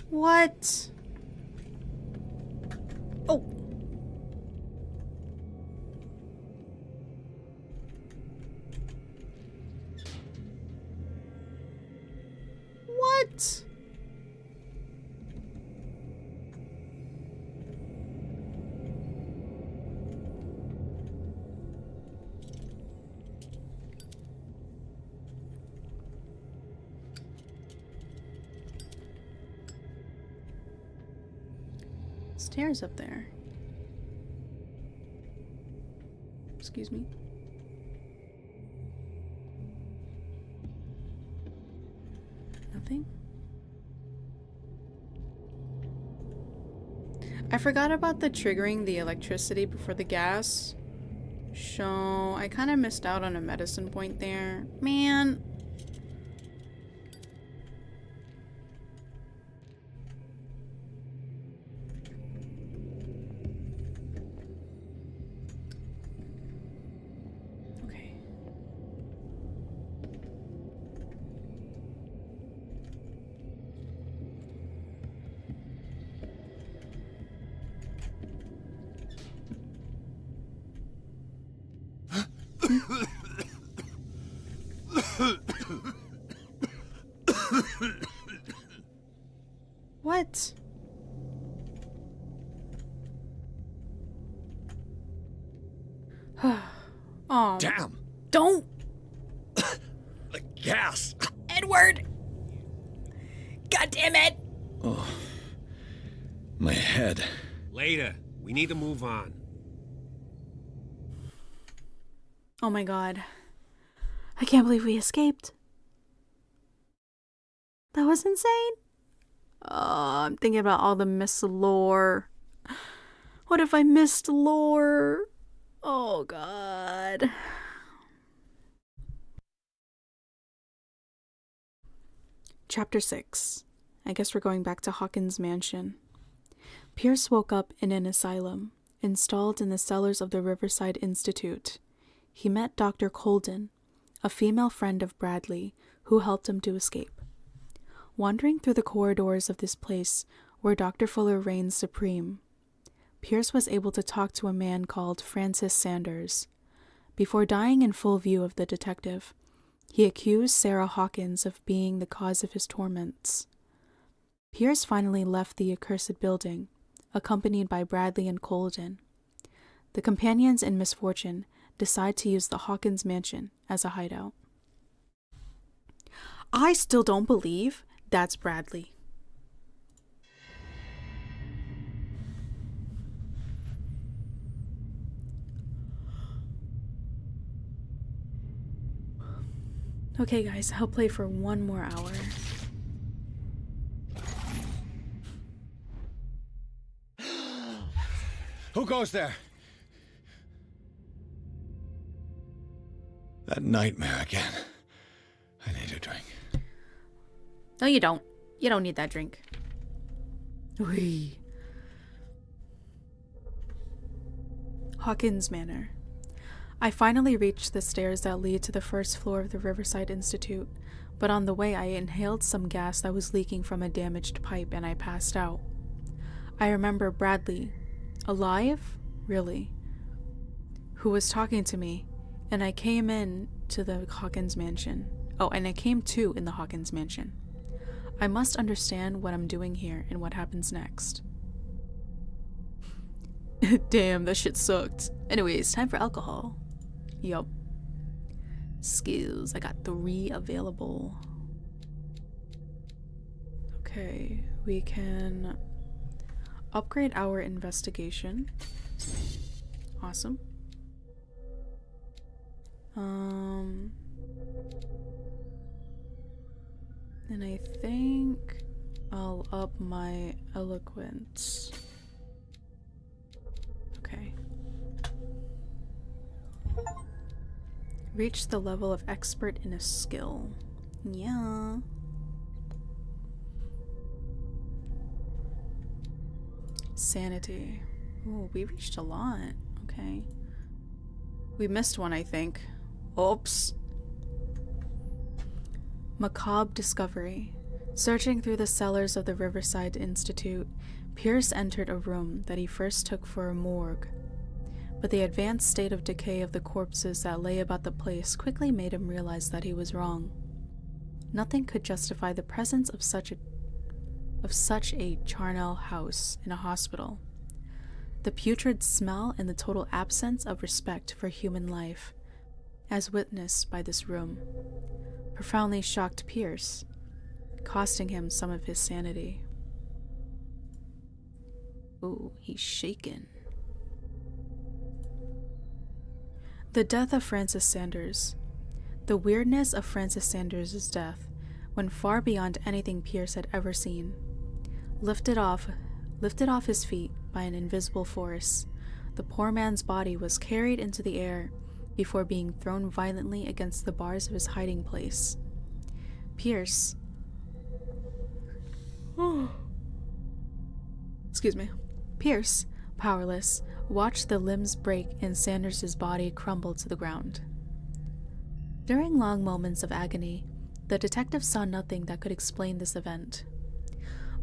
What? Oh. What? Stairs up there. Excuse me. Nothing? I forgot about the triggering the electricity before the gas. So I kind of missed out on a medicine point there. Man. What? Oh. Damn! Don't! The gas! Edward! God damn it! Oh. My head. Later. We need to move on. Oh my god. I can't believe we escaped. That was insane. Oh, I'm thinking about all the missed lore. What if I missed lore? Oh god. Chapter 6. I guess we're going back to Hawkins' mansion. Pierce woke up in an asylum, installed in the cellars of the Riverside Institute. He met Dr. Colden, a female friend of Bradley, who helped him to escape. Wandering through the corridors of this place where Dr. Fuller reigns supreme, Pierce was able to talk to a man called Francis Sanders. Before dying in full view of the detective, he accused Sarah Hawkins of being the cause of his torments. Pierce finally left the accursed building, accompanied by Bradley and Colden. The companions in misfortune decide to use the Hawkins mansion as a hideout. I still don't believe that's Bradley. Okay guys, I'll play for one more hour. Who goes there? That nightmare again. I need a drink. No, you don't. You don't need that drink. Whee. Hawkins Manor. I finally reached the stairs that lead to the first floor of the Riverside Institute, but on the way I inhaled some gas that was leaking from a damaged pipe and I passed out. I remember Bradley, alive? Really? Who was talking to me, and I came in to the Hawkins mansion. Oh, and I came to in the Hawkins mansion. I must understand what I'm doing here and what happens next. Damn, that shit sucked. Anyways, time for alcohol. Yup. Skills. I got 3 available. Okay, we can upgrade our investigation. Awesome. And I think I'll up my eloquence. Okay. Reach the level of expert in a skill. Yeah. Sanity. Ooh, we reached a lot. Okay. We missed one, I think. Oops. Macabre discovery. Searching through the cellars of the Riverside Institute, Pierce entered a room that he first took for a morgue. But the advanced state of decay of the corpses that lay about the place quickly made him realize that he was wrong. Nothing could justify the presence of such a charnel house in a hospital. The putrid smell and the total absence of respect for human life, as witnessed by this room, profoundly shocked Pierce, costing him some of his sanity. Ooh, he's shaken. The death of Francis Sanders. The weirdness of Francis Sanders' death went far beyond anything Pierce had ever seen. Lifted off his feet by an invisible force, the poor man's body was carried into the air before being thrown violently against the bars of his hiding place. Pierce, powerless, watched the limbs break and Sanders' body crumble to the ground. During long moments of agony, the detective saw nothing that could explain this event.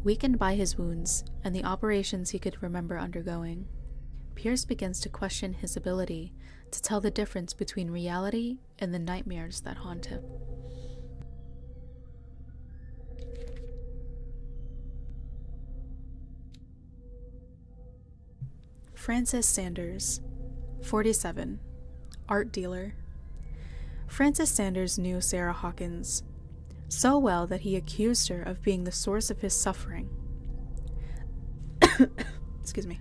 Weakened by his wounds and the operations he could remember undergoing, Pierce begins to question his ability to tell the difference between reality and the nightmares that haunt him. Francis Sanders, 47, art dealer. Francis Sanders knew Sarah Hawkins so well that he accused her of being the source of his suffering. Excuse me.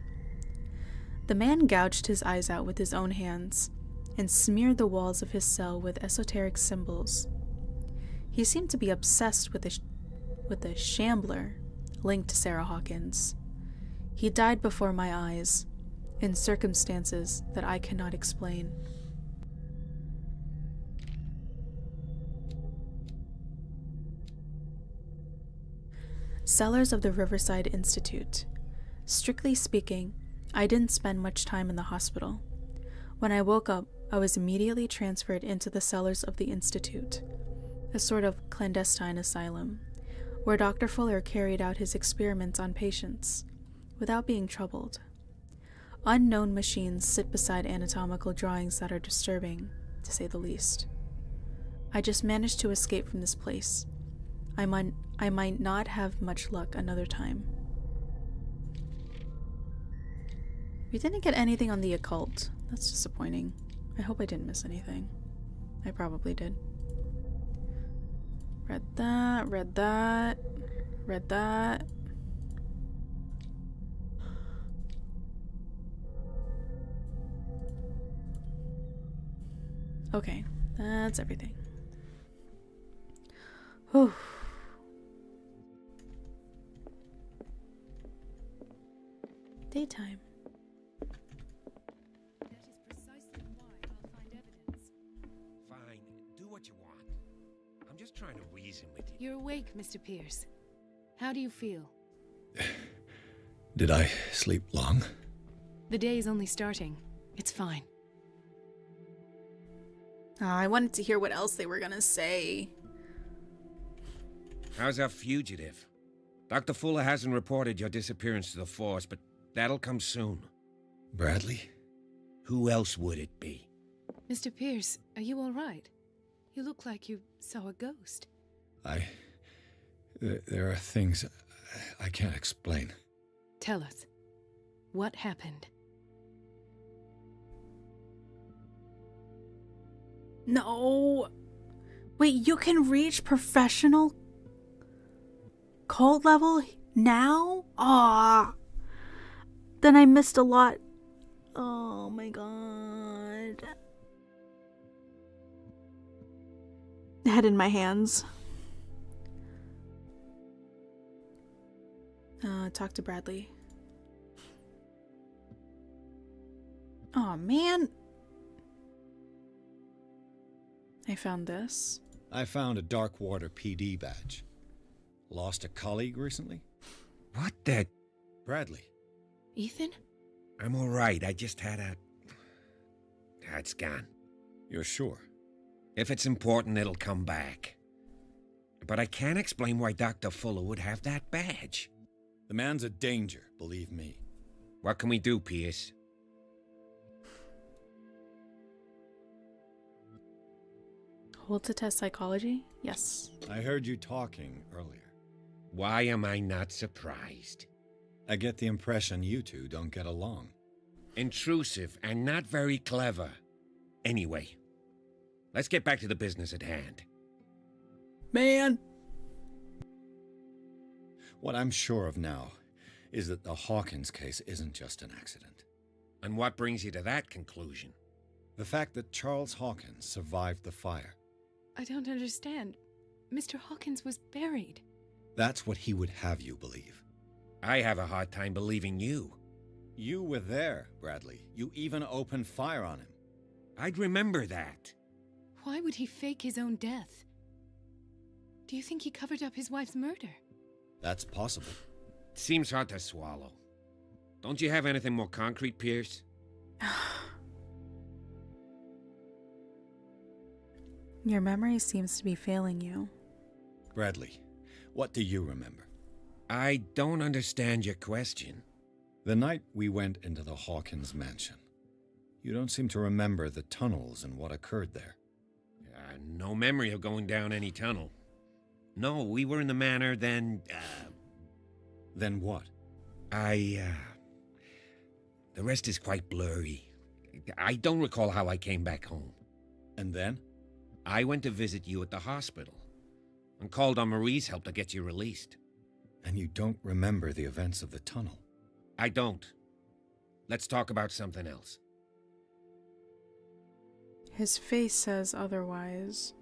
The man gouged his eyes out with his own hands and smeared the walls of his cell with esoteric symbols. He seemed to be obsessed with a shambler linked to Sarah Hawkins. He died before my eyes, in circumstances that I cannot explain. Cellars of the Riverside Institute. Strictly speaking, I didn't spend much time in the hospital. When I woke up, I was immediately transferred into the cellars of the Institute, a sort of clandestine asylum, where Dr. Fuller carried out his experiments on patients, without being troubled. Unknown machines sit beside anatomical drawings that are disturbing, to say the least. I just managed to escape from this place. I might not have much luck another time. We didn't get anything on the occult. That's disappointing. I hope I didn't miss anything. I probably did. Read that, read that, read that. Okay, that's everything. Whew. Daytime. That is precisely why I'll find evidence. Fine, do what you want. I'm just trying to reason with you. You're awake, Mr. Pierce. How do you feel? Did I sleep long? The day is only starting. It's fine. I wanted to hear what else they were gonna say. How's our fugitive? Dr. Fuller hasn't reported your disappearance to the force, but that'll come soon. Bradley? Who else would it be? Mr. Pierce, are you all right? You look like you saw a ghost. There are things I can't explain. Tell us. What happened? No. Wait, you can reach professional cult level now? Ah. Then I missed a lot. Oh my god. Head in my hands. Talk to Bradley. Oh man. I found this. I found a Darkwater PD badge. Lost a colleague recently? What the? Bradley. Ethan? I'm all right. I just had a... It's gone. You're sure? If it's important, it'll come back. But I can't explain why Dr. Fuller would have that badge. The man's a danger, believe me. What can we do, Pierce? Hold to test psychology? Yes. I heard you talking earlier. Why am I not surprised? I get the impression you two don't get along. Intrusive and not very clever. Anyway, let's get back to the business at hand. Man! What I'm sure of now is that the Hawkins case isn't just an accident. And what brings you to that conclusion? The fact that Charles Hawkins survived the fire. I don't understand. Mr. Hawkins was buried. That's what he would have you believe. I have a hard time believing you. You were there, Bradley. You even opened fire on him. I'd remember that. Why would he fake his own death? Do you think he covered up his wife's murder? That's possible. Seems hard to swallow. Don't you have anything more concrete, Pierce? Your memory seems to be failing you. Bradley, what do you remember? I don't understand your question. The night we went into the Hawkins mansion. You don't seem to remember the tunnels and what occurred there. No memory of going down any tunnel. No, we were in the manor, then... Then what? The rest is quite blurry. I don't recall how I came back home. And then? I went to visit you at the hospital and called on Marie's help to get you released. And you don't remember the events of the tunnel? I don't. Let's talk about something else. His face says otherwise.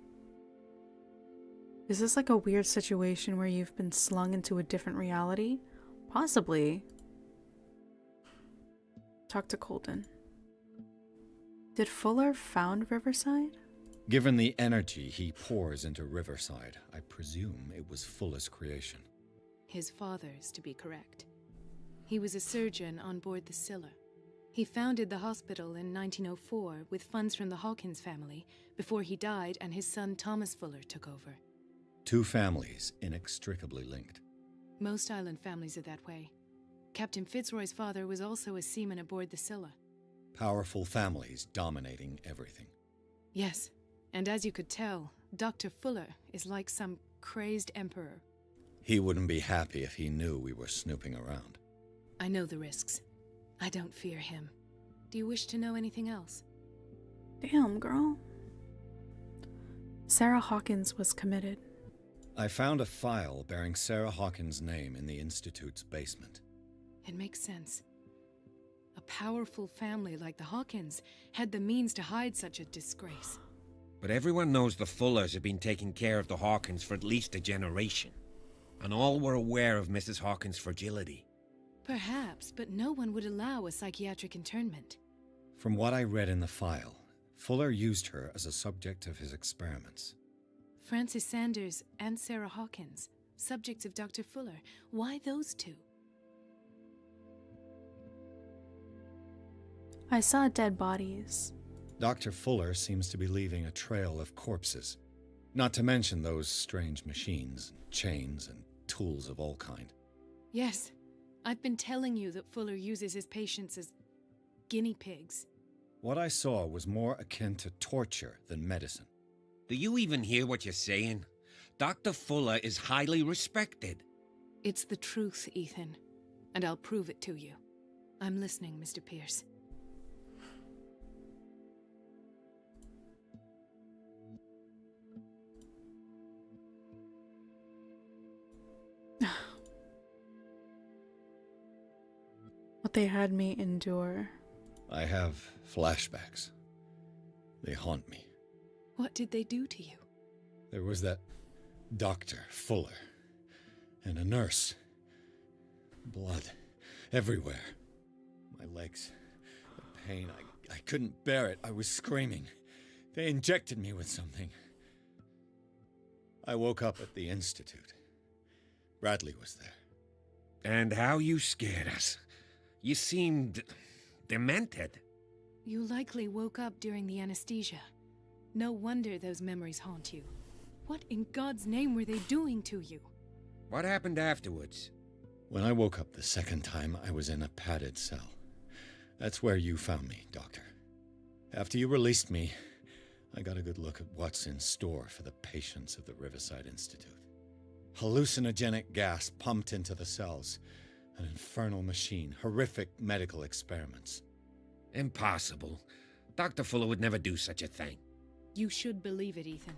Is this like a weird situation where you've been slung into a different reality? Possibly. Talk to Colton. Did Fuller found Riverside? Given the energy he pours into Riverside, I presume it was Fuller's creation. His father's, to be correct. He was a surgeon on board the Scylla. He founded the hospital in 1904 with funds from the Hawkins family before he died and his son Thomas Fuller took over. Two families inextricably linked. Most island families are that way. Captain Fitzroy's father was also a seaman aboard the Scylla. Powerful families dominating everything. Yes, and as you could tell, Dr. Fuller is like some crazed emperor. He wouldn't be happy if he knew we were snooping around. I know the risks. I don't fear him. Do you wish to know anything else? Damn, girl. Sarah Hawkins was committed. I found a file bearing Sarah Hawkins' name in the Institute's basement. It makes sense. A powerful family like the Hawkins had the means to hide such a disgrace. But everyone knows the Fullers have been taking care of the Hawkins for at least a generation. And all were aware of Mrs. Hawkins' fragility. Perhaps, but no one would allow a psychiatric internment. From what I read in the file, Fuller used her as a subject of his experiments. Francis Sanders and Sarah Hawkins, subjects of Dr. Fuller. Why those two? I saw dead bodies. Dr. Fuller seems to be leaving a trail of corpses. Not to mention those strange machines, chains, and tools of all kind. Yes. I've been telling you that Fuller uses his patients as guinea pigs. What I saw was more akin to torture than medicine. Do you even hear what you're saying? Dr. Fuller is highly respected. It's the truth, Ethan. And I'll prove it to you. I'm listening, Mr. Pierce. What they had me endure. I have flashbacks. They haunt me. What did they do to you? There was that Dr. Fuller and a nurse. Blood everywhere. My legs, the pain, I couldn't bear it. I was screaming. They injected me with something. I woke up at the Institute. Bradley was there. And how you scared us. You seemed demented. You likely woke up during the anesthesia. No wonder those memories haunt you. What in God's name were they doing to you? What happened afterwards? When I woke up the second time, I was in a padded cell. That's where you found me, Doctor. After you released me, I got a good look at what's in store for the patients of the Riverside Institute. Hallucinogenic gas pumped into the cells, an infernal machine, horrific medical experiments. Impossible. Dr. Fuller would never do such a thing. You should believe it, Ethan.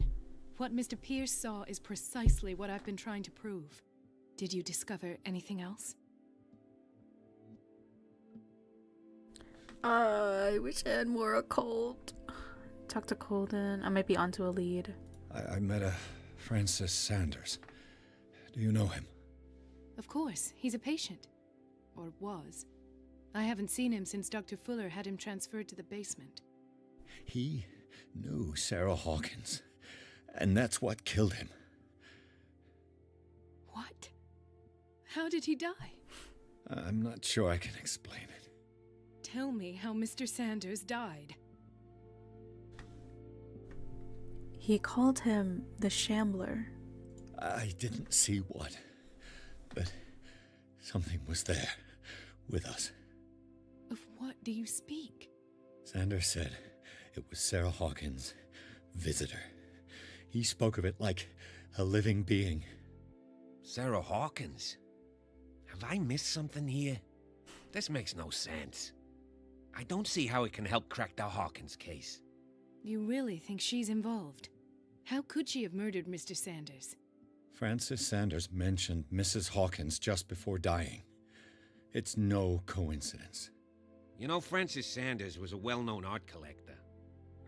What Mr. Pierce saw is precisely what I've been trying to prove. Did you discover anything else? I wish I had more occult. Talk to Colden. I might be onto a lead. I met a Francis Sanders. Do you know him? Of course. He's a patient. Or was. I haven't seen him since Dr. Fuller had him transferred to the basement. He knew Sarah Hawkins, and that's what killed him. What? How did he die? I'm not sure I can explain it. Tell me how Mr. Sanders died. He called him the Shambler. I didn't see what, but something was there with us. Of what do you speak? Sanders said it was Sarah Hawkins' visitor. He spoke of it like a living being. Sarah Hawkins? Have I missed something here? This makes no sense. I don't see how it can help crack the Hawkins case. You really think she's involved? How could she have murdered Mr. Sanders? Francis Sanders mentioned Mrs. Hawkins just before dying. It's no coincidence. You know, Francis Sanders was a well-known art collector.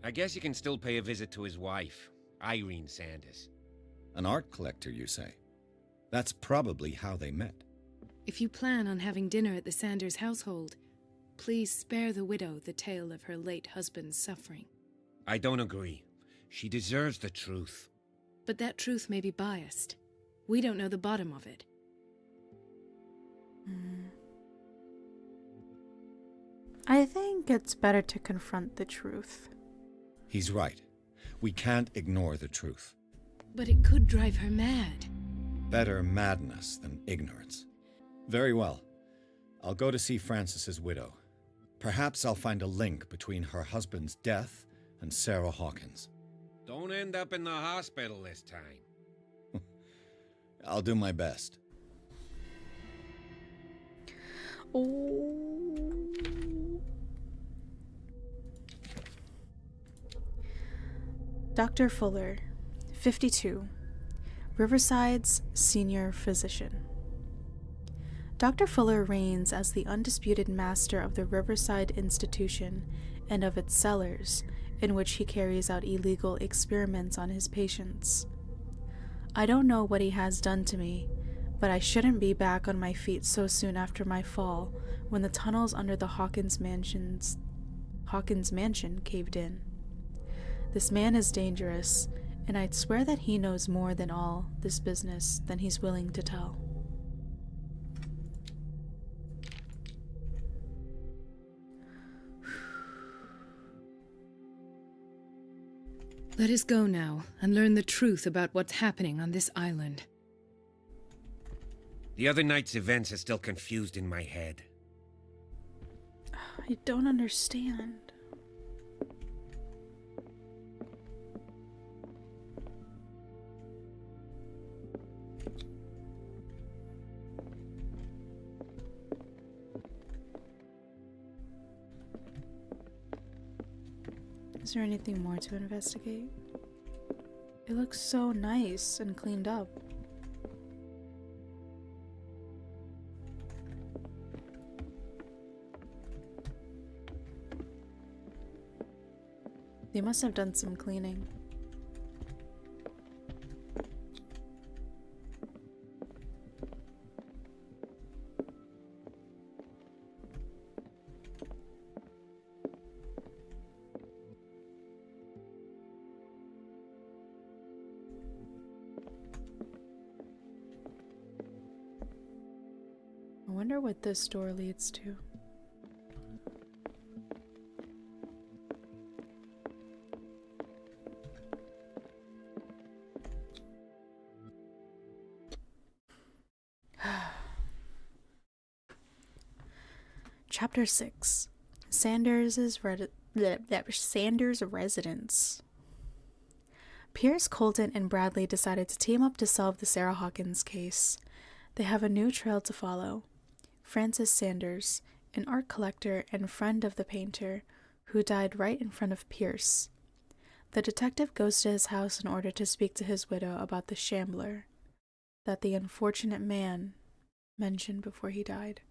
I guess you can still pay a visit to his wife, Irene Sanders. An art collector, you say? That's probably how they met. If you plan on having dinner at the Sanders household, please spare the widow the tale of her late husband's suffering. I don't agree. She deserves the truth. But that truth may be biased. We don't know the bottom of it. I think it's better to confront the truth. He's right. We can't ignore the truth. But it could drive her mad. Better madness than ignorance. Very well. I'll go to see Francis's widow. Perhaps I'll find a link between her husband's death and Sarah Hawkins. Don't end up in the hospital this time. I'll do my best. Oh. Dr. Fuller, 52, Riverside's senior physician. Dr. Fuller reigns as the undisputed master of the Riverside Institution and of its cellars, in which he carries out illegal experiments on his patients. I don't know what he has done to me, but I shouldn't be back on my feet so soon after my fall when the tunnels under the Hawkins Mansion caved in. This man is dangerous, and I'd swear that he knows more than all this business than he's willing to tell. Let us go now and learn the truth about what's happening on this island. The other night's events are still confused in my head. I don't understand. Is there anything more to investigate? It looks so nice and cleaned up. They must have done some cleaning. wonder what this door leads to. Chapter 6. Sanders' residence. Pierce, Colton, and Bradley decided to team up to solve the Sarah Hawkins case. They have a new trail to follow. Francis Sanders, an art collector and friend of the painter, who died right in front of Pierce. The detective goes to his house in order to speak to his widow about the shambler that the unfortunate man mentioned before he died.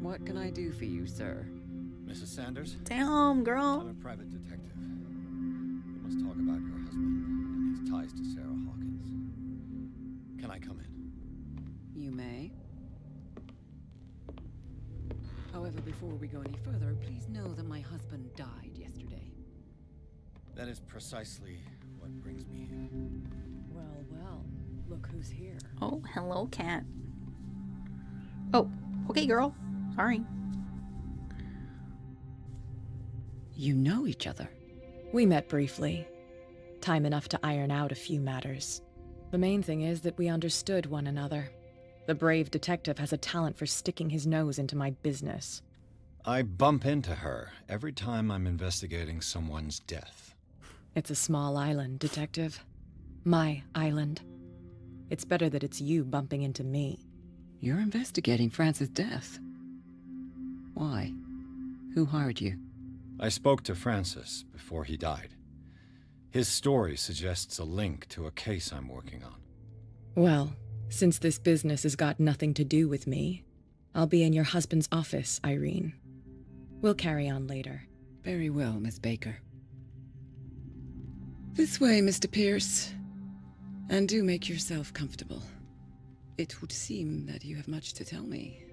What can I do for you, sir? Mrs. Sanders? Damn, girl. I'm a private detective. We must talk about your husband and his ties to Sarah Hawkins. Can I come in? You may. However, before we go any further, please know that my husband died yesterday. That is precisely what brings me here. Well, well, look who's here. Oh, hello, cat. Oh, okay, girl. Sorry. You know each other? We met briefly. Time enough to iron out a few matters. The main thing is that we understood one another. The brave detective has a talent for sticking his nose into my business. I bump into her every time I'm investigating someone's death. It's a small island, detective. My island. It's better that it's you bumping into me. You're investigating Francis' death. Why? Who hired you? I spoke to Francis before he died. His story suggests a link to a case I'm working on. Well, since this business has got nothing to do with me, I'll be in your husband's office, Irene. We'll carry on later. Very well, Miss Baker. This way, Mr. Pierce. And do make yourself comfortable. It would seem that you have much to tell me.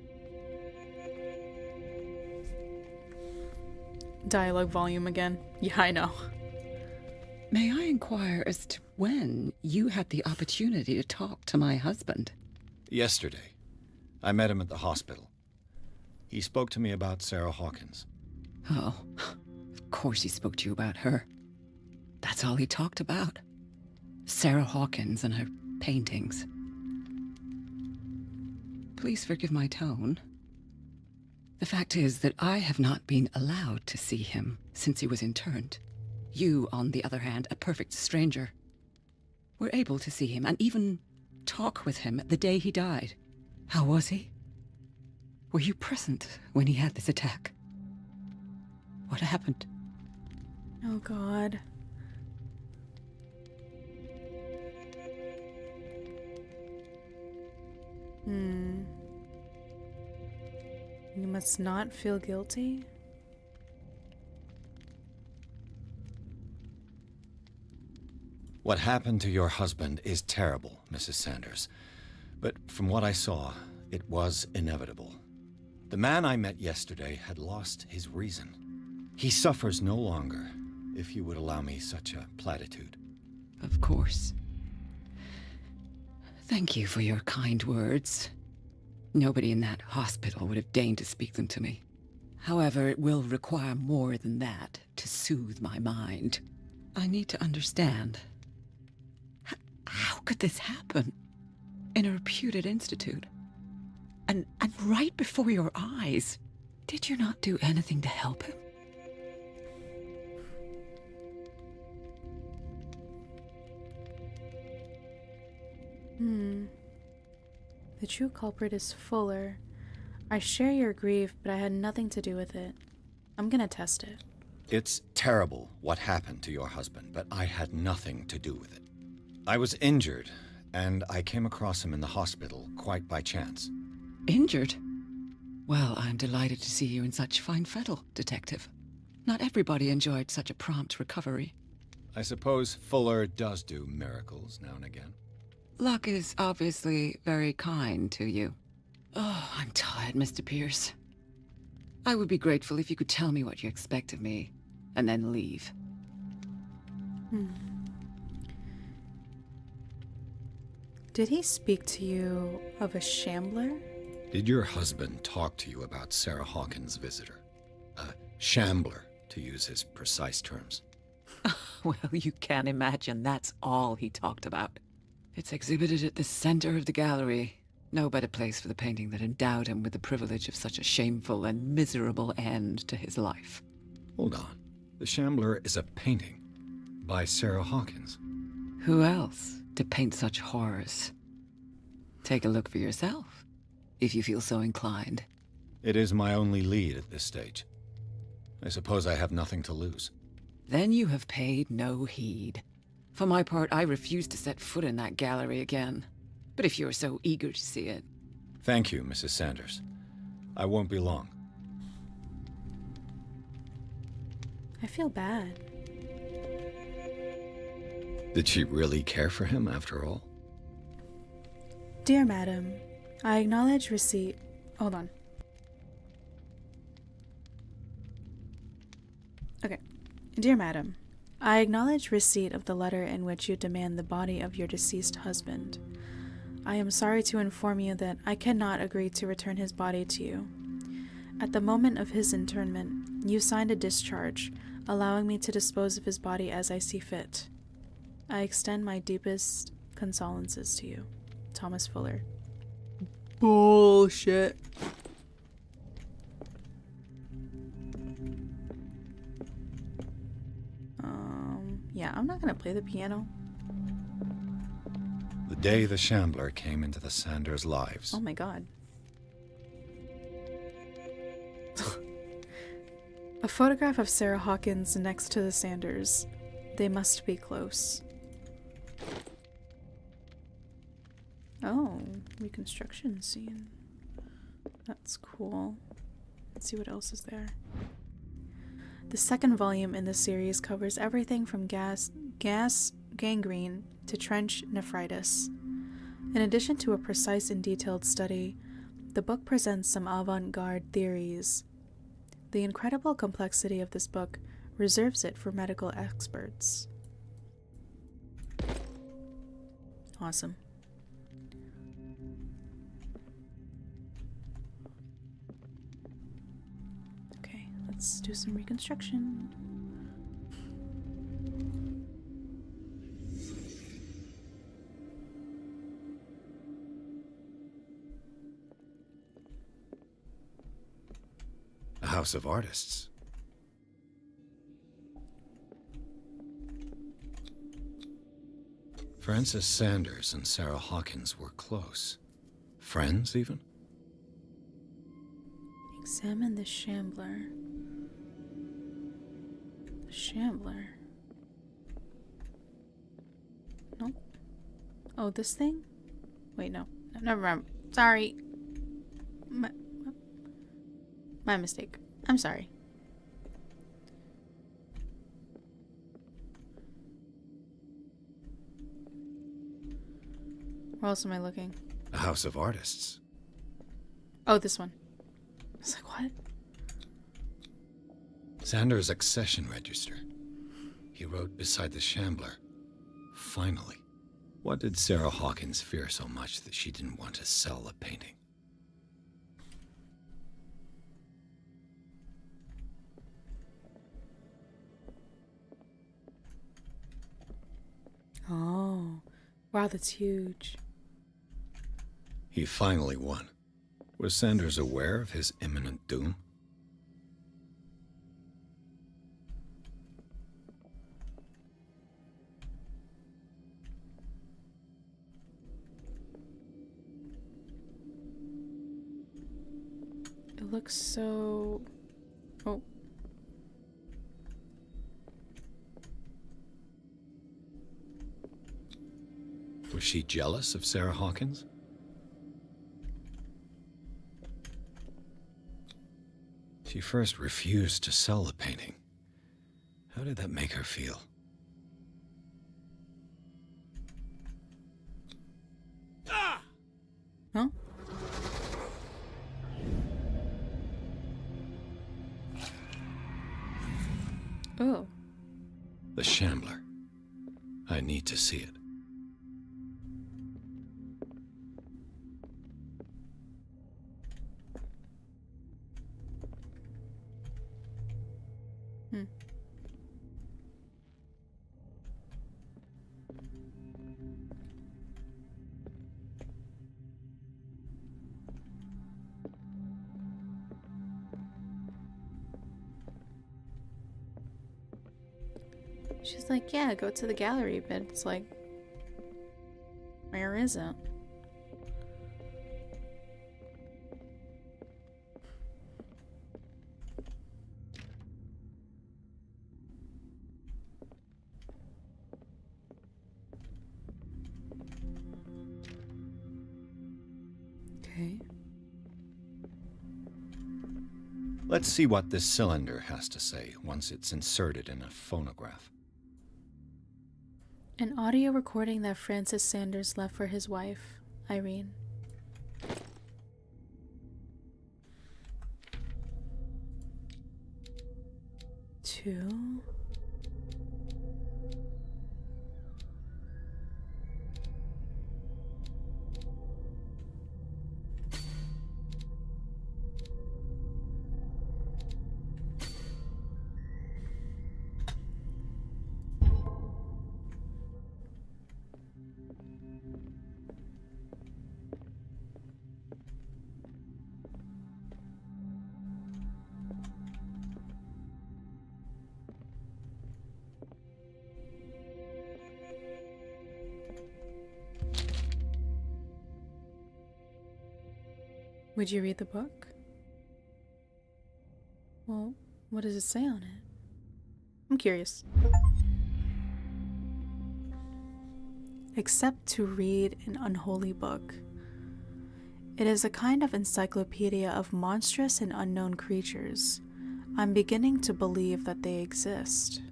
Dialogue volume again. Yeah, I know. May I inquire as to when you had the opportunity to talk to my husband? Yesterday. I met him at the hospital. He spoke to me about Sarah Hawkins. Oh, of course he spoke to you about her. That's all he talked about. Sarah Hawkins and her paintings. Please forgive my tone. The fact is that I have not been allowed to see him since he was interned. You, on the other hand, a perfect stranger, were able to see him and even talk with him the day he died. How was he? Were you present when he had this attack? What happened? Oh, God. You must not feel guilty? What happened to your husband is terrible, Mrs. Sanders. But from what I saw, it was inevitable. The man I met yesterday had lost his reason. He suffers no longer, if you would allow me such a platitude. Of course. Thank you for your kind words. Nobody in that hospital would have deigned to speak them to me. However, it will require more than that to soothe my mind. I need to understand. How could this happen? In a reputed institute? And right before your eyes? Did you not do anything to help him? The true culprit is Fuller. I share your grief, but I had nothing to do with it. I'm gonna test it. It's terrible what happened to your husband, but I had nothing to do with it. I was injured, and I came across him in the hospital quite by chance. Injured? Well, I'm delighted to see you in such fine fettle, Detective. Not everybody enjoyed such a prompt recovery. I suppose Fuller does do miracles now and again. Luck is obviously very kind to you. Oh, I'm tired, Mr. Pierce. I would be grateful if you could tell me what you expect of me, and then leave. Did he speak to you of a shambler? Did your husband talk to you about Sarah Hawkins' visitor? A shambler, to use his precise terms. Well, you can imagine that's all he talked about. It's exhibited at the center of the gallery. No better place for the painting that endowed him with the privilege of such a shameful and miserable end to his life. Hold on. The Shambler is a painting by Sarah Hawkins. Who else to paint such horrors? Take a look for yourself, if you feel so inclined. It is my only lead at this stage. I suppose I have nothing to lose. Then you have paid no heed. For my part, I refuse to set foot in that gallery again. But if you're so eager to see it... Thank you, Mrs. Sanders. I won't be long. I feel bad. Did she really care for him after all? Dear Madam, I acknowledge receipt... Hold on. Okay. Dear Madam, I acknowledge receipt of the letter in which you demand the body of your deceased husband. I am sorry to inform you that I cannot agree to return his body to you. At the moment of his internment, you signed a discharge, allowing me to dispose of his body as I see fit. I extend my deepest condolences to you. Thomas Fuller. Bullshit. Yeah, I'm not gonna play the piano. The day the Shambler came into the Sanders' lives. Oh my god. A photograph of Sarah Hawkins next to the Sanders. They must be close. Oh, reconstruction scene. That's cool. Let's see what else is there. The second volume in the series covers everything from gas gangrene to trench nephritis. In addition to a precise and detailed study, the book presents some avant-garde theories. The incredible complexity of this book reserves it for medical experts. Awesome. Okay, let's do some reconstruction. A house of artists. Frances Sanders and Sarah Hawkins were close. Friends, even? Examine the Shambler. The Shambler. No. Oh, this thing? Wait, no. Never mind. Sorry. My mistake. I'm sorry. Where else am I looking? A house of artists. Oh, this one. I was like, what? Sanders' accession register. He wrote beside the Shambler, "Finally." What did Sarah Hawkins fear so much that she didn't want to sell the painting? Oh, wow, that's huge. He finally won. Was Sanders aware of his imminent doom? It looks so... Oh. Was she jealous of Sarah Hawkins? She first refused to sell the painting. How did that make her feel? Huh? Oh. The Shambler. I need to see it. She's like, yeah, go to the gallery, but it's like, where is it? Okay. Let's see what this cylinder has to say once it's inserted in a phonograph. An audio recording that Francis Sanders left for his wife, Irene. Two. Would you read the book? Well, what does it say on it? I'm curious. Except to read an unholy book. It is a kind of encyclopedia of monstrous and unknown creatures. I'm beginning to believe that they exist.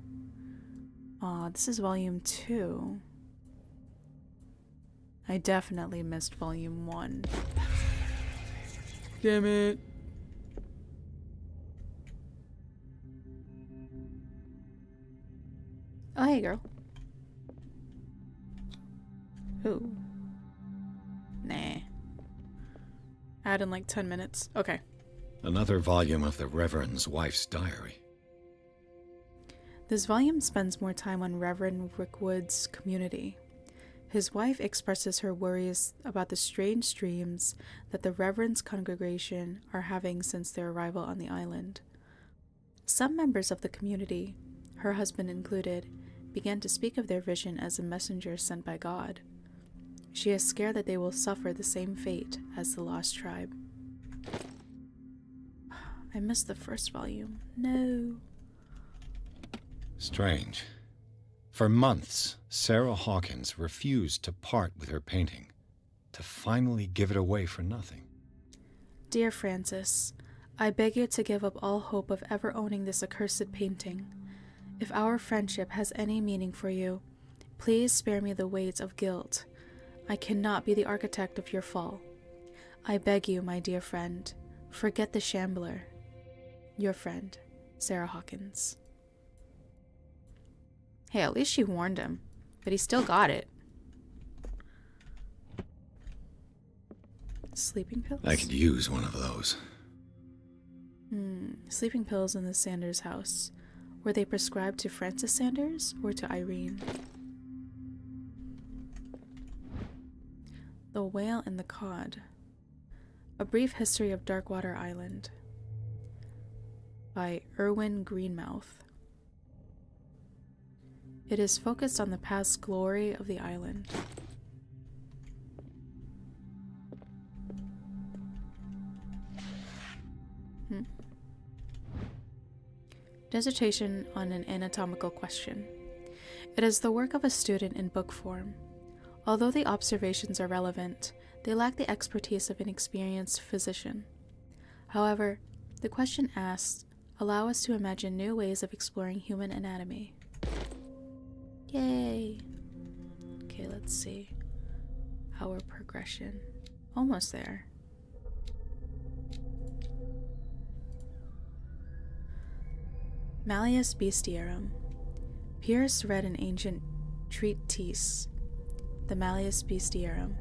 This is volume 2. I definitely missed volume 1. Damn it. Oh, hey, girl. Ooh. Nah. Add in like 10 minutes. Okay. Another volume of the Reverend's wife's diary. This volume spends more time on Reverend Rickwood's community. His wife expresses her worries about the strange dreams that the Reverend's congregation are having since their arrival on the island. Some members of the community, her husband included, began to speak of their vision as a messenger sent by God. She is scared that they will suffer the same fate as the lost tribe. I missed the first volume. No. Strange. For months, Sarah Hawkins refused to part with her painting, to finally give it away for nothing. Dear Francis, I beg you to give up all hope of ever owning this accursed painting. If our friendship has any meaning for you, please spare me the weight of guilt. I cannot be the architect of your fall. I beg you, my dear friend, forget the shambler. Your friend, Sarah Hawkins. Hey, at least she warned him, but he still got it. Sleeping pills? I could use one of those. Sleeping pills in the Sanders house. Were they prescribed to Francis Sanders or to Irene? The Whale and the Cod. A Brief History of Darkwater Island. By Erwin Greenmouth. It is focused on the past glory of the island. Dissertation on an anatomical question. It is the work of a student in book form. Although the observations are relevant, they lack the expertise of an experienced physician. However, the question asked allow us to imagine new ways of exploring human anatomy. Yay! Okay, let's see. Our progression. Almost there. Malleus Bestiarum. Pierce read an ancient treatise, the Malleus Bestiarum.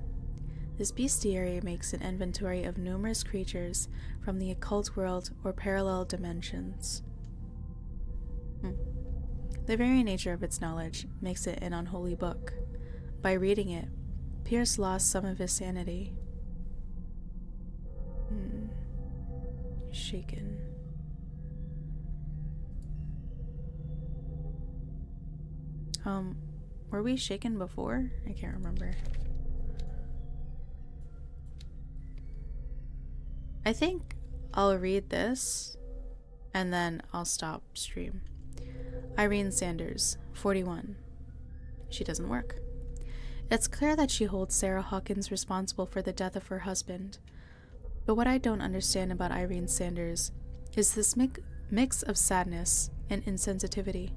This bestiary makes an inventory of numerous creatures from the occult world or parallel dimensions. The very nature of its knowledge makes it an unholy book. By reading it, Pierce lost some of his sanity. Shaken. Were we shaken before? I can't remember. I think I'll read this and then I'll stop stream. Irene Sanders, 41. She doesn't work. It's clear that she holds Sarah Hawkins responsible for the death of her husband. But what I don't understand about Irene Sanders is this mix of sadness and insensitivity.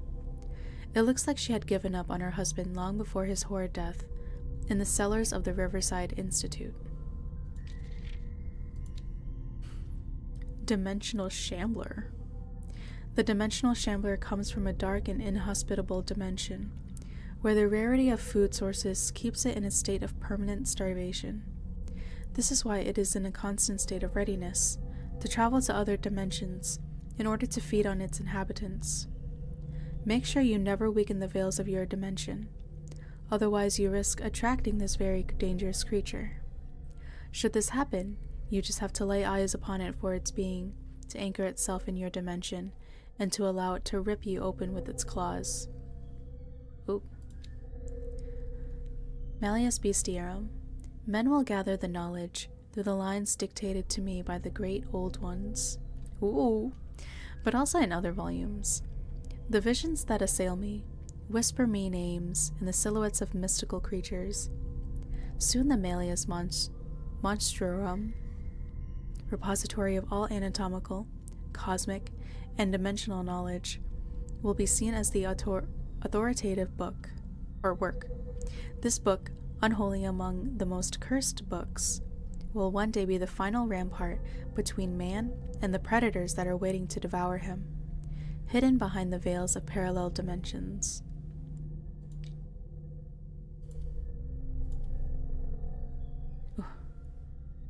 It looks like she had given up on her husband long before his horrid death in the cellars of the Riverside Institute. Dimensional Shambler. The Dimensional Shambler comes from a dark and inhospitable dimension, where the rarity of food sources keeps it in a state of permanent starvation. This is why it is in a constant state of readiness to travel to other dimensions in order to feed on its inhabitants. Make sure you never weaken the veils of your dimension, otherwise you risk attracting this very dangerous creature. Should this happen, you just have to lay eyes upon it for its being, to anchor itself in your dimension, and to allow it to rip you open with its claws. Oop. Malleus Bestiarum. Men will gather the knowledge through the lines dictated to me by the great old ones. Ooh. But also in other volumes. The visions that assail me whisper me names and the silhouettes of mystical creatures. Soon the Malleus Monstrum, repository of all anatomical, cosmic, and dimensional knowledge, will be seen as the authoritative book, or work. This book, unholy among the most cursed books, will one day be the final rampart between man and the predators that are waiting to devour him, hidden behind the veils of parallel dimensions.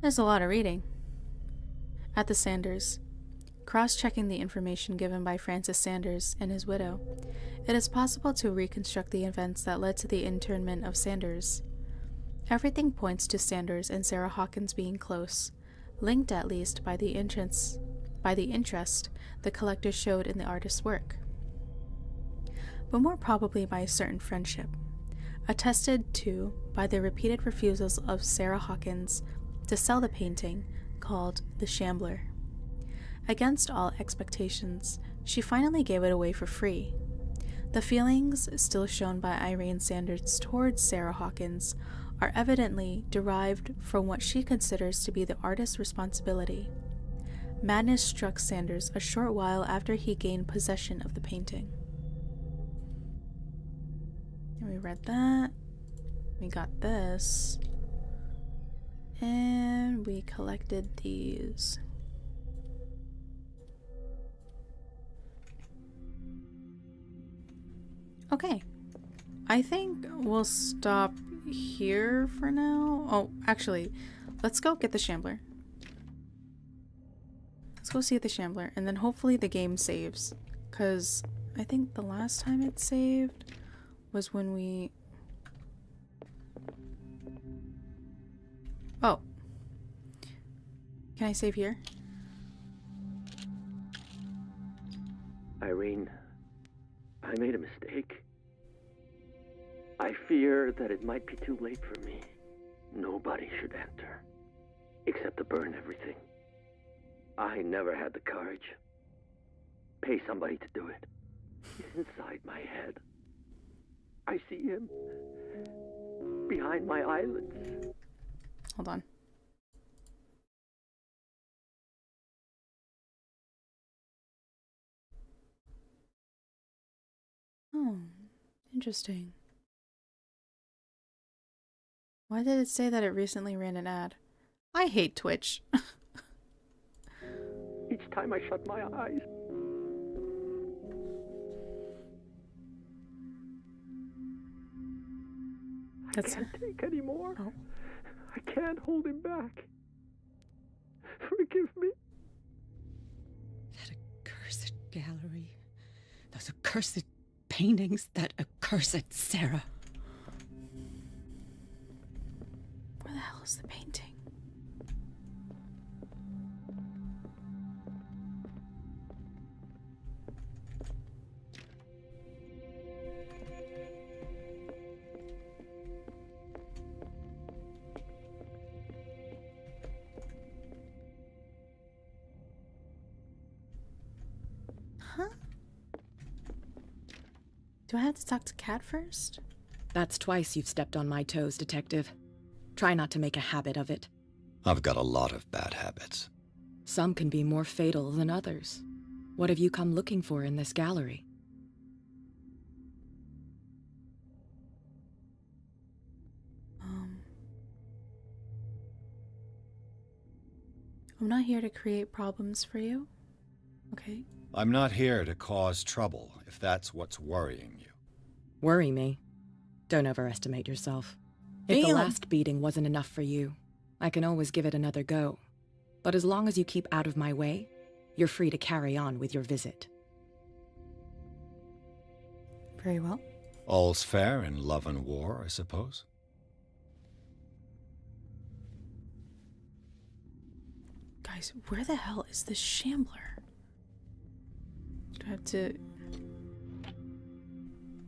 There's a lot of reading. At the Sanders. Cross-checking the information given by Francis Sanders and his widow, it is possible to reconstruct the events that led to the internment of Sanders. Everything points to Sanders and Sarah Hawkins being close, linked at least by the interest the collector showed in the artist's work, but more probably by a certain friendship, attested to by the repeated refusals of Sarah Hawkins to sell the painting called The Shambler. Against all expectations, she finally gave it away for free. The feelings still shown by Irene Sanders towards Sarah Hawkins are evidently derived from what she considers to be the artist's responsibility. Madness struck Sanders a short while after he gained possession of the painting. And we read that. We got this. And we collected these. Okay. I think we'll stop here for now. Oh, actually, let's go get the Shambler. Let's go see the Shambler, and then hopefully the game saves. Because I think the last time it saved was when we... Oh. Can I save here? Irene, I made a mistake. I fear that it might be too late for me. Nobody should enter, except to burn everything. I never had the courage. Pay somebody to do it. He's inside my head. I see him behind my eyelids. Hold on. Oh, interesting. Why did it say that it recently ran an ad? I hate Twitch. Each time I shut my eyes, I can't take anymore. Oh. I can't hold him back. Forgive me. That accursed gallery. Those accursed paintings. That accursed Sarah. Where the hell is the painting? Do I have to talk to Cat first? That's twice you've stepped on my toes, Detective. Try not to make a habit of it. I've got a lot of bad habits. Some can be more fatal than others. What have you come looking for in this gallery? I'm not here to create problems for you. Okay? I'm not here to cause trouble, if that's what's worrying you. Worry me? Don't overestimate yourself. If the Damn. last beating wasn't enough for you, I can always give it another go. But as long as you keep out of my way, you're free to carry on with your visit. Very well. All's fair in love and war, I suppose. Guys, where the hell is this shambler? Do I have to...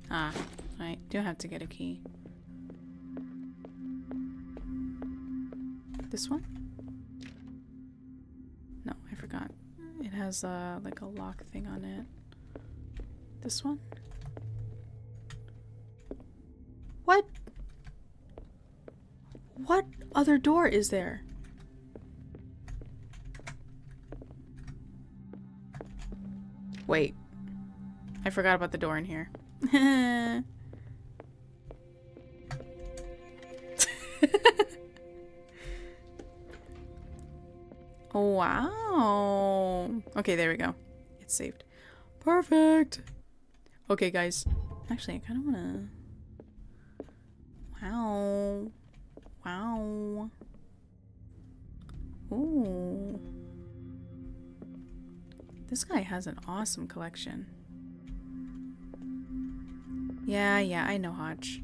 Ah, I do have to get a key. This one? No, I forgot. It has like a lock thing on it. This one? What? What other door is there? Wait. I forgot about the door in here. Wow. Okay, there we go. It's saved. Perfect. Okay, guys. Actually, I kind of want to... Wow. Wow. Ooh. This guy has an awesome collection. Yeah, I know Hodge.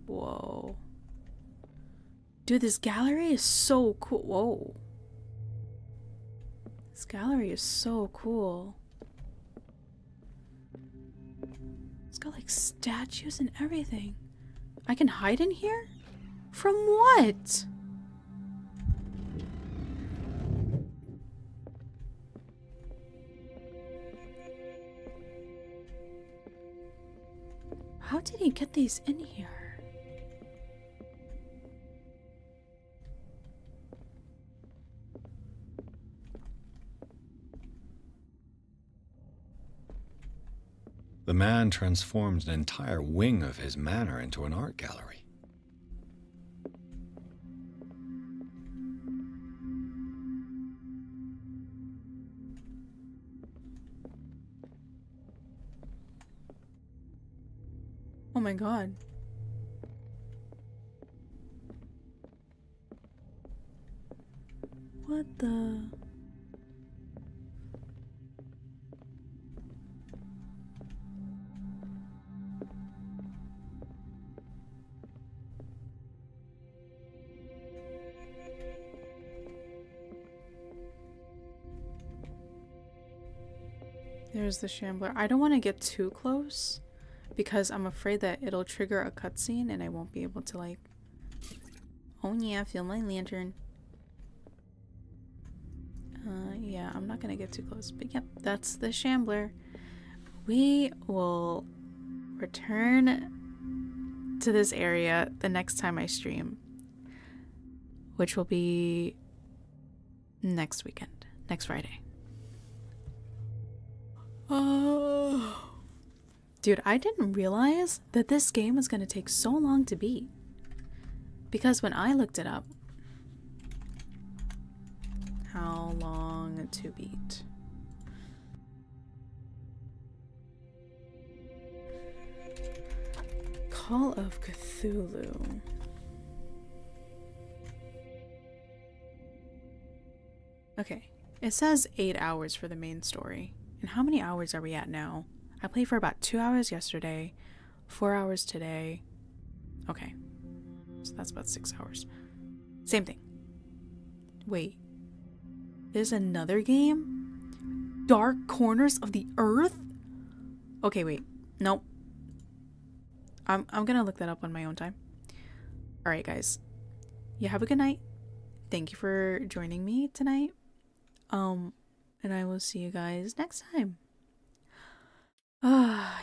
Whoa. Dude, this gallery is so cool. Whoa. This gallery is so cool. It's got like statues and everything. I can hide in here? From what? How did he get these in here? The man transformed an entire wing of his manor into an art gallery. Oh my god. What the... There's the shambler. I don't want to get too close because I'm afraid that it'll trigger a cutscene and I won't be able to like... Oh yeah, feel my lantern. Yeah, I'm not gonna get too close. But yep, that's the shambler. We will return to this area the next time I stream, which will be next weekend, next Friday. Oh, dude, I didn't realize that this game was gonna take so long to beat. Because when I looked it up, how long to beat? Call of Cthulhu. Okay, it says 8 hours for the main story. And how many hours are we at now? I played for about 2 hours yesterday, 4 hours today. Okay, so that's about 6 hours. Same thing. Wait, there's another game? Dark Corners of the Earth? Okay, wait, nope. I'm gonna look that up on my own time. Alright guys, you have a good night. Thank you for joining me tonight. And I will see you guys next time.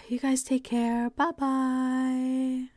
You guys take care. Bye bye.